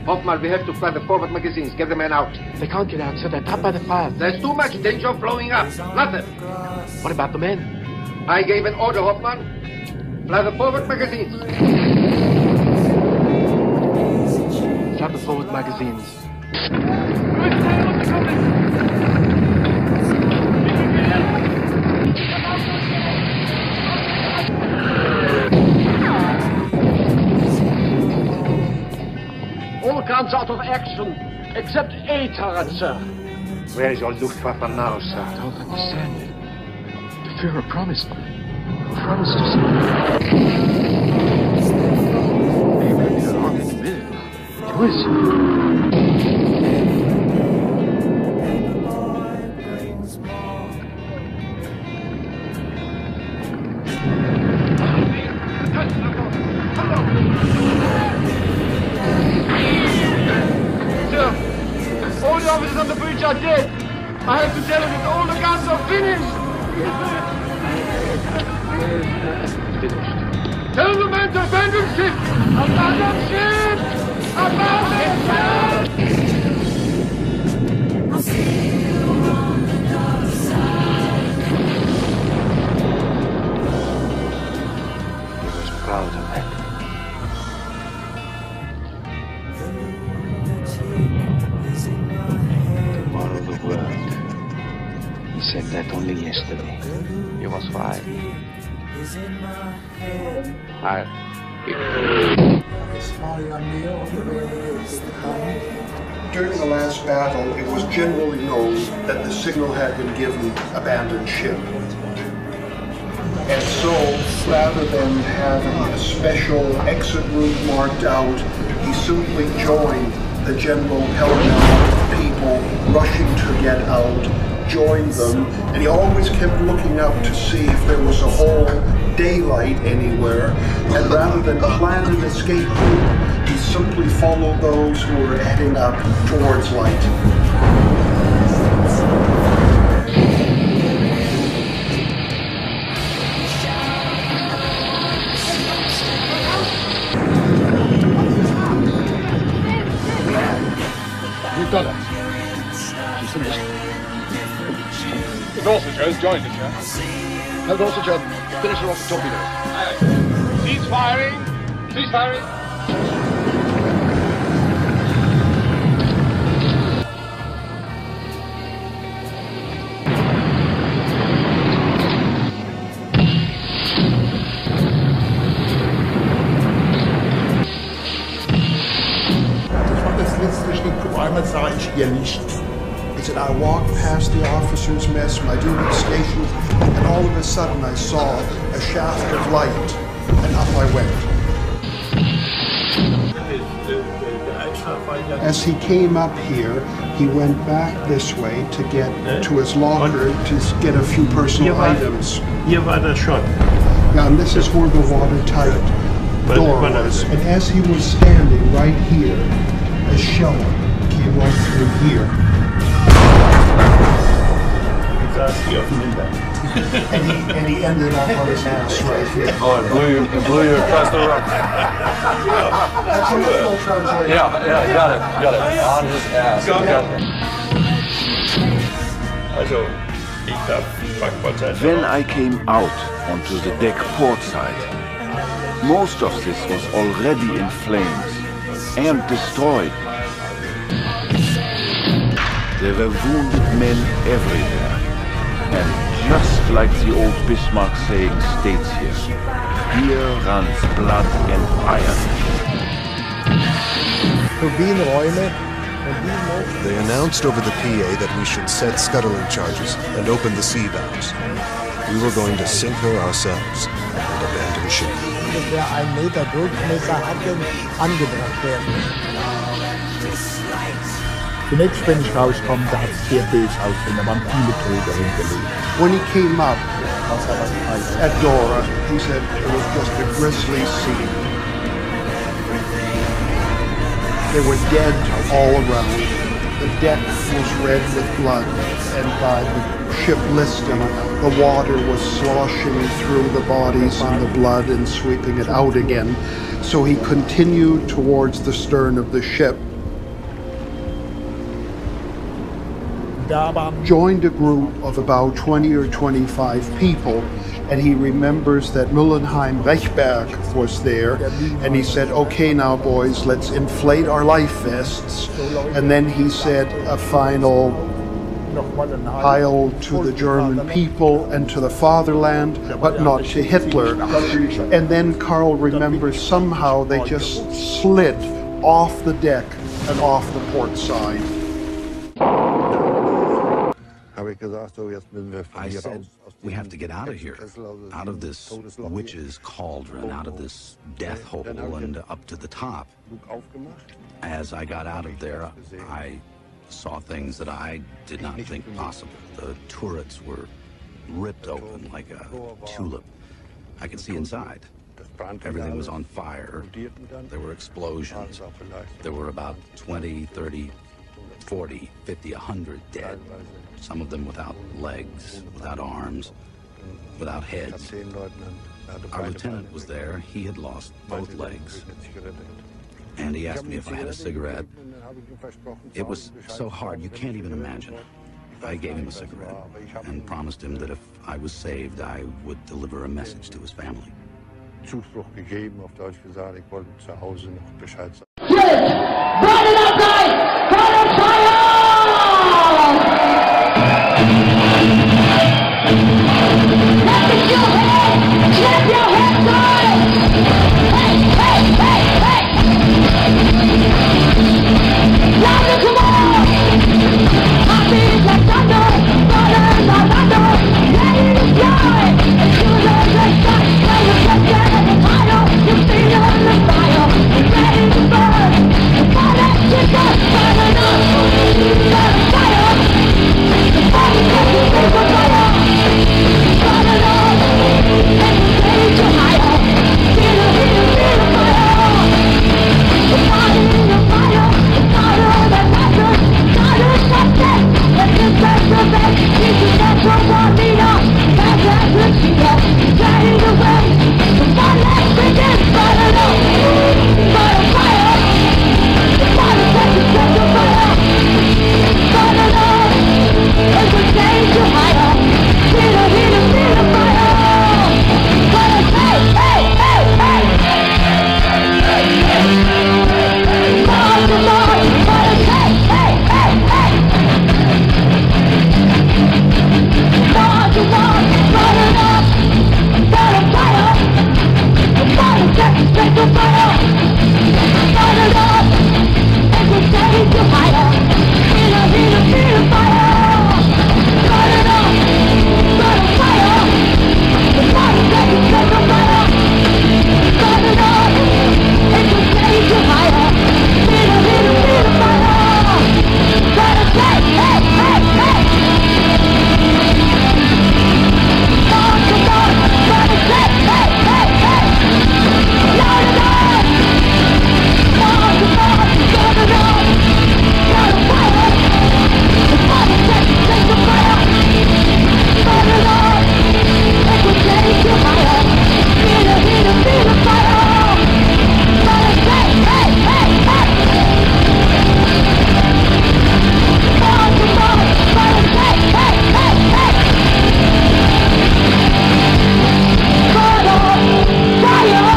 Hoffman, we have to fly the forward magazines. Get the men out. They can't get out, sir. They're trapped by the fire. There's too much danger of blowing up. Nothing. What about the men? I gave an order, Hoffman. Fly the forward magazines. Trap the forward magazines. guns out of action, except A turret, sir. Where is your Luftwaffe now, sir? I don't understand. The Führer promised us. Maybe they're wrong in the middle. Who is it? Sir, all the officers on the bridge are dead. I have to tell him that all the guns are finished. Finished. Tell the men to abandon ship! Abandon ship! Abandon ship! He was proud of that. Tomorrow the world. He said that only yesterday. You was right. During the last battle, it was generally known that the signal had been given, abandon ship. And so, rather than having a special exit route marked out, he simply joined the general pell-mell people rushing to get out, joined them, and he always kept looking up to see if there was a whole daylight anywhere, and rather than plan an escape route, he simply followed those who were heading up towards light. We've got her. She's finished. The Dorset has joined us, yeah? No, Dorset, finish her off the torpedo. Cease firing! Cease firing! He said, I walked past the officer's mess, my duty station, and all of a sudden I saw a shaft of light, and up I went. As he came up here, he went back this way to get to his locker to get a few personal items. Hier war der Shot. Yeah, and this is where the watertight door was. And as he was standing right here, a shell came right through here. and he ended up on his ass right here. Oh, it blew you across the room. That's a literal translation. Yeah, got it. On his ass. When I came out onto the deck port side, most of this was already in flames and destroyed. There were wounded men everywhere. And just like the old Bismarck saying states here runs blood and iron. They announced over the PA that we should set scuttling charges and open the sea valves. We were going to sink her ourselves and abandon ship. Ungefähr 1 Meter Durchmesser hatten, angebracht werden. Zunächst, wenn ich rauskomme, da hat es sehr böse ausgesehen, da waren viele Tote hingelegt. When he came up at Dora, he said it was just a grisly scene. They were dead all around. The deck was red with blood, and by the ship listing, the water was sloshing through the bodies and the blood and sweeping it out again. So he continued towards the stern of the ship. Joined a group of about 20 or 25 people, and he remembers that Mullenheim-Rechberg was there, and he said, okay now boys, let's inflate our life vests, and then he said a final Heil to the German people and to the fatherland, but not to Hitler. And then Karl remembers somehow they just slid off the deck and off the port side. I said, we have to get out of here, out of this witch's cauldron, out of this death hole and up to the top. As I got out of there, I saw things that I did not think possible. The turrets were ripped open like a tulip. I could see inside. Everything was on fire. There were explosions. There were about 20, 30, 40, 50, 100 dead. Some of them without legs, without arms, without heads. Our lieutenant was there. He had lost both legs. And he asked me if I had a cigarette. It was so hard, you can't even imagine. I gave him a cigarette and promised him that if I was saved, I would deliver a message to his family. Zuspruch gegeben, auf Deutsch gesagt, ich wollte zu Hause noch Bescheid sagen. Burn it up, guys! Burn up, fire! Clap your hands! Clap your hands, guys! Hey, hey, hey, hey! Louder, come on! I feel like thunder, falling on thunder, ready to fly! As soon as I start, now you're getting higher, you feel the fire, you're ready to burn. The fire is just burning up, burn fire. The fire is just burning fire, burning up, and we're ready to higher. Feel the fire. The fire is the fire, it's harder than nothing, harder than death. Let's just press the best, this is natural one leader, fast as the cheetah, ready to run. The fire begins, burning up, burning fire. The fire catches the fire, burning up, and we're ready to higher. Feel the fire. But hey, hey, hey, hey. March, march, but hey, hey, hey, hey. March, march, burning up, burning fire. The fire catches the fire, burning up, and we're ready to higher. Feel the fire, burning up, burning fire. The fire catches the fire, burning up, and we're ready to higher. Feel the fire, but hey, hey, hey, hey. March, march, but hey, hey, hey, hey. Louder, louder. March, march, burning up, burning fire. The fire catches the fire, burning up, and we're ready to higher. Feel the fire, but hey, hey, hey, hey. March, march, but hey, hey, hey, hey. Burn up, fire.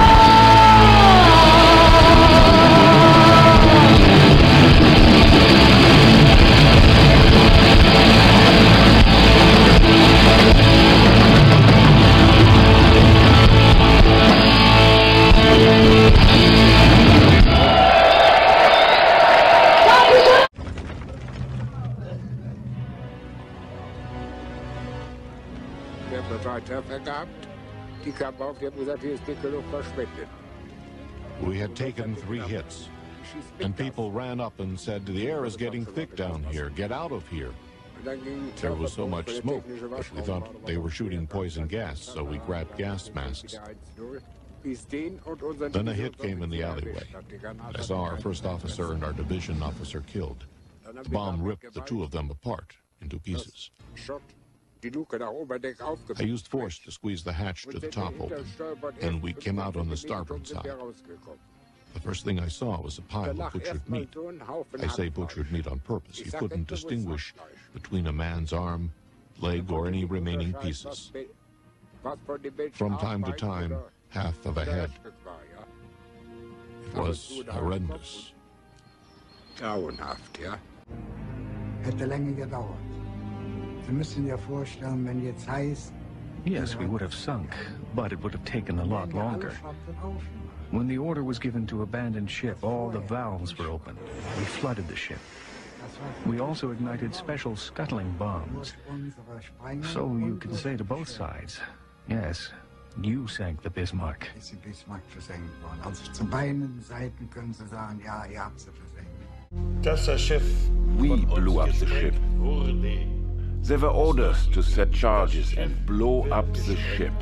Wir haben weiter vergabt. Die kam auf, die haben gesagt, hier ist dicke Luft verschwendet. We had taken 3 hits, and people ran up and said, the air is getting thick down here, get out of here. There was so much smoke that we thought they were shooting poison gas, so we grabbed gas masks. Then a hit came in the alleyway. I saw our first officer and our division officer killed. The bomb ripped the 2 of them apart into pieces. I used force to squeeze the hatch to the top open, and we came out on the starboard side. The first thing I saw was a pile of butchered meat. I say butchered meat on purpose. You couldn't distinguish between a man's arm, leg, or any remaining pieces. From time to time, half of a head. It was horrendous. Grauenhaft, ja. Hätte länger gedauert. Sie müssen sich vorstellen, wenn jetzt heißt... Yes, we would have sunk, but it would have taken a lot longer. When the order was given to abandon ship, all the valves were opened. We flooded the ship. We also ignited special scuttling bombs. So you can say to both sides, yes, you sank the Bismarck. Zu beiden Seiten können Sie sagen, ja, ihr habt sie versenkt. We blew up the ship. There were orders to set charges and blow up the ship.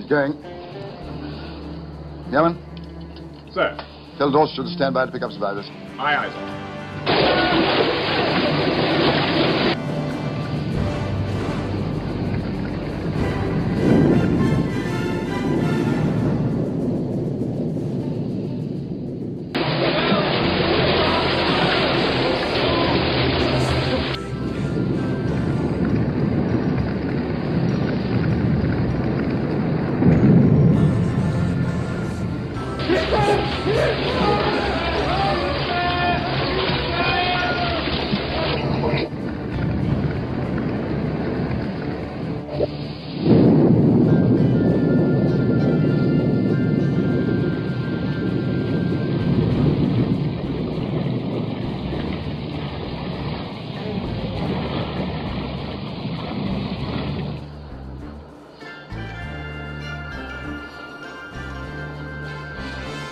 Going. Yeoman? Sir. Tell Dorset to stand by to pick up survivors. Aye, aye,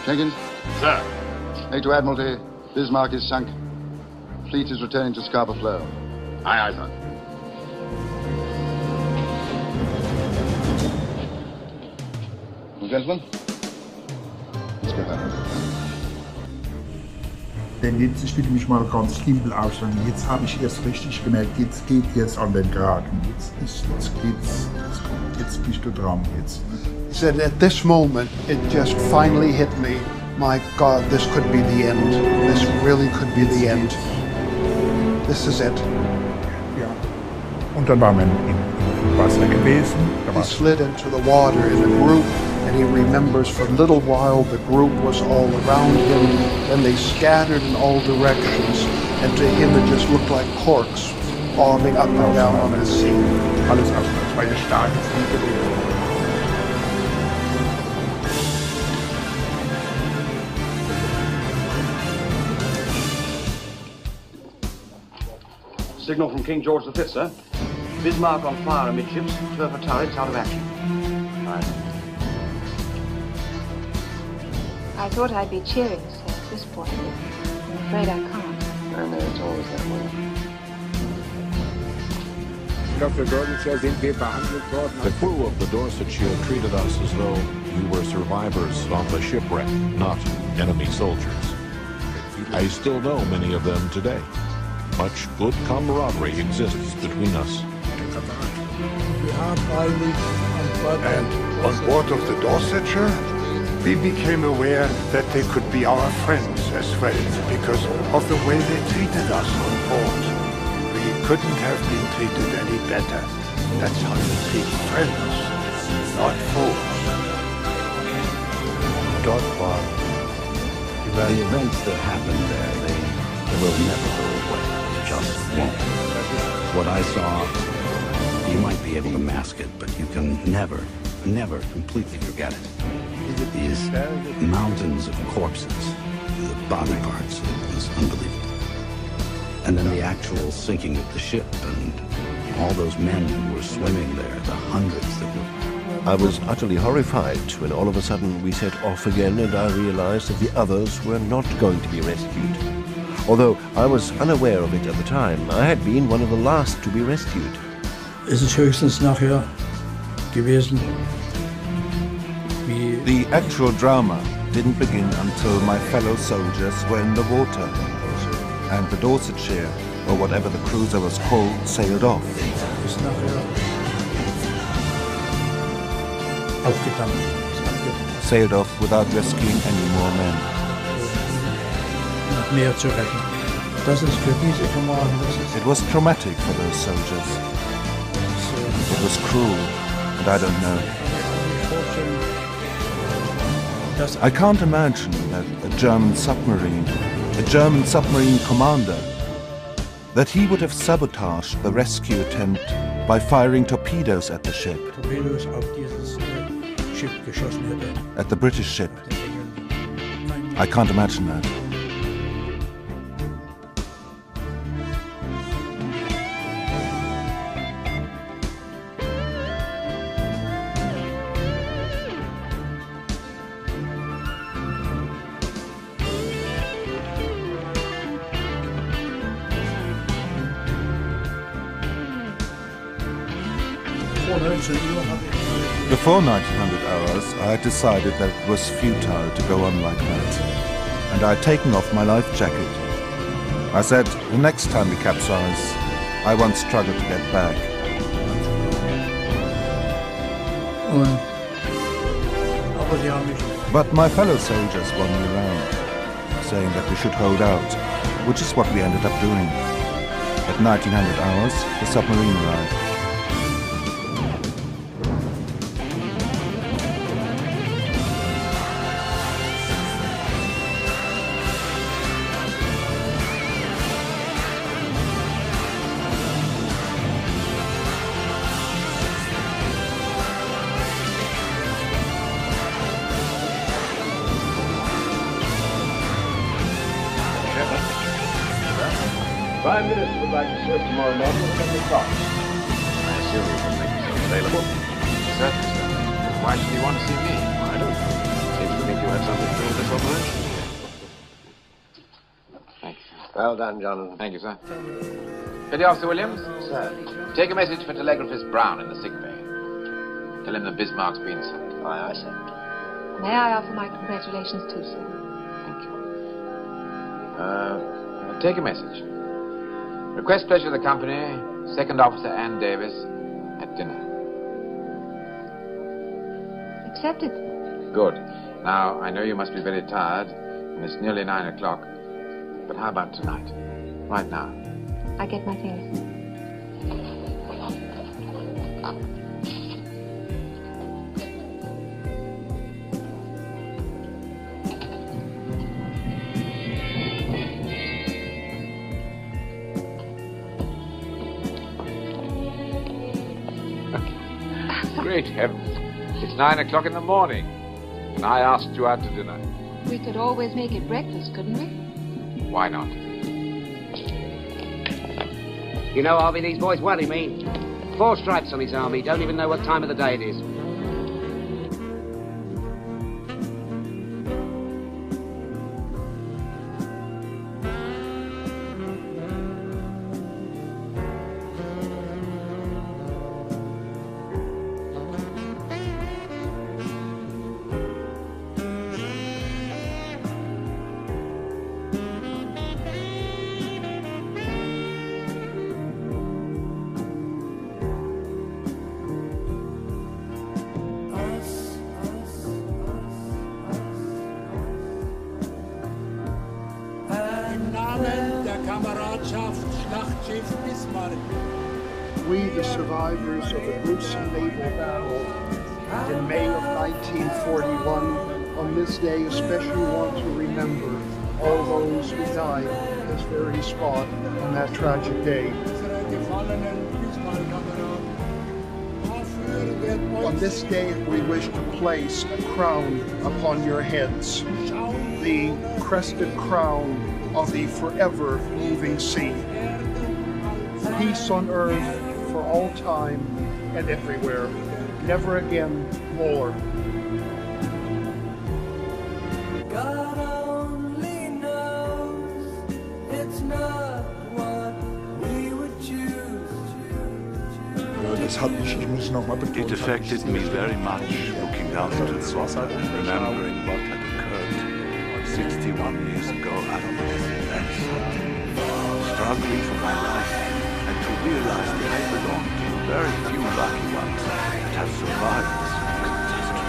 Jenkins? Sir. Make to Admiralty. Bismarck is sunk. Fleet is returning to Scarborough Flow. Aye, aye, sir. Gentlemen, let's go back. Denn jetzt, ich will mich mal ganz simpel aussagen, jetzt habe ich erst richtig gemerkt, jetzt geht jetzt an den Kragen. Jetzt bist du dran. Jetzt. He said, at this moment, it just finally hit me. My God, this could be the end. This really could be the end. This is it. Ja. Und dann waren wir im Wasser gewesen. He slid into the water in a group, and he remembers for a little while the group was all around him, and they scattered in all directions, and to him it just looked like corks bobbing up and down on the sea. Alles aus, das war eine starke Fliegerbewegung. Signal from King George V, sir. Bismarck on fire amidships, two of her turrets out of action. Right. I thought I'd be cheering, sir, at this point. I'm afraid I can't. I know, it's always that way. The crew of the Dorsetshire treated us as though we were survivors of a shipwreck, not enemy soldiers. I still know many of them today. Much good camaraderie exists between us. And on board of the Dorsetshire, we became aware that they could be our friends as well because of the way they treated us on board. We couldn't have been treated any better. That's how you treat friends, not foes. The events that happened there, they will never go away. They just won't. What I saw, you might be able to mask it, but you can never completely forget it. These mountains of corpses, the body parts, it was unbelievable. And then the actual sinking of the ship and all those men who were swimming there, the hundreds that were... I was utterly horrified when all of a sudden we set off again and I realized that the others were not going to be rescued. Although I was unaware of it at the time, I had been one of the last to be rescued. Es ist höchstens nachher gewesen. The actual drama didn't begin until my fellow soldiers were in the water, and the Dorsetshire, or whatever the cruiser was called, sailed off. Sailed off without rescuing any more men. It was traumatic for those soldiers. It was cruel, and I don't know. I can't imagine that a German submarine commander, that he would have sabotaged the rescue attempt by firing torpedoes at the ship. At the British ship. I can't imagine that. Before 1900 hours, I had decided that it was futile to go on like that, and I had taken off my life jacket. I said, the next time we capsize, I won't struggle to get back. But my fellow soldiers won me around, saying that we should hold out, which is what we ended up doing. At 1900 hours, the submarine arrived. Prime Minister would like to serve tomorrow morning at 7 o'clock. I assume you can make yourself available. Certainly, sir. Why should you want to see me? I don't know. Seems to think you had something to do with this operation. Thank you. Well done, Jonathan. Thank you, sir. Petty Officer Williams? Sir. Take a message for telegraphist Brown in the sick bay. Tell him the Bismarck's been sent. Aye, sir. May I offer my congratulations too, sir? Thank you. Take a message. Request pleasure of the company, Second Officer Ann Davis, at dinner. Accepted. Good. Now, I know you must be very tired, and it's nearly 9 o'clock. But how about tonight? Right now? I get my things. Great heavens. It's 9 o'clock in the morning, and I asked you out to dinner. We could always make it breakfast, couldn't we? Why not? You know, Harvey, these boys worry me. 4 stripes on his arm. He don't even know what time of the day it is. We, the survivors of the gruesome naval battle in May of 1941, on this day especially want to remember all those who died at this very spot on that tragic day. On this day, we wish to place a crown upon your heads, the crested crown of the forever moving sea. Peace on earth for all time and everywhere. Never again war. God only knows it's not what we would choose. It affected me very much looking down into the water and remembering what had occurred 61 years ago out of this event. Struggling for my life and to realize that I belong to the very few lucky ones that have survived this catastrophe.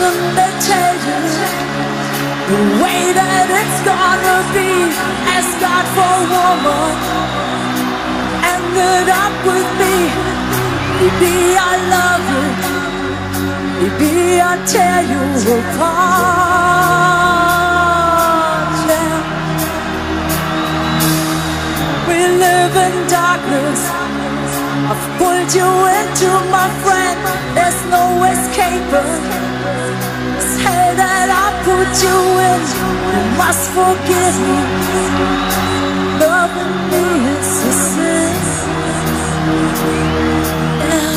Didn't they tell you the way that it's gonna be? Ask God for a woman, ended up with me. Maybe I love you, maybe I tear you apart. Yeah. We live in darkness. I've pulled you into my friend. There's no escaping this hell that I put you in. You must forgive me. Loving me is a sin. Yeah.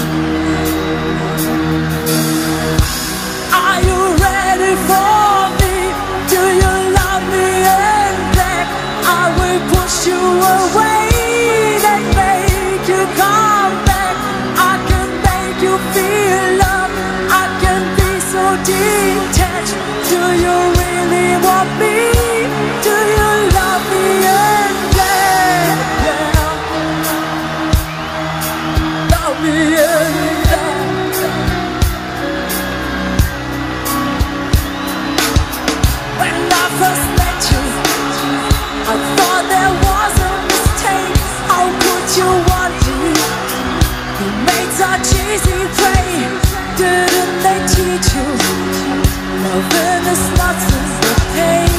Are you ready for me? Do you love me in black? I will push you away and make you come back. I can make you feel love. I can be so detached. Do you really want me? Do you love me in black? Yeah. Love me in black. When I first met you, I thought there was a mistake. How could you want me? You made such easy prey. Didn't they teach you? Loving is not the pain.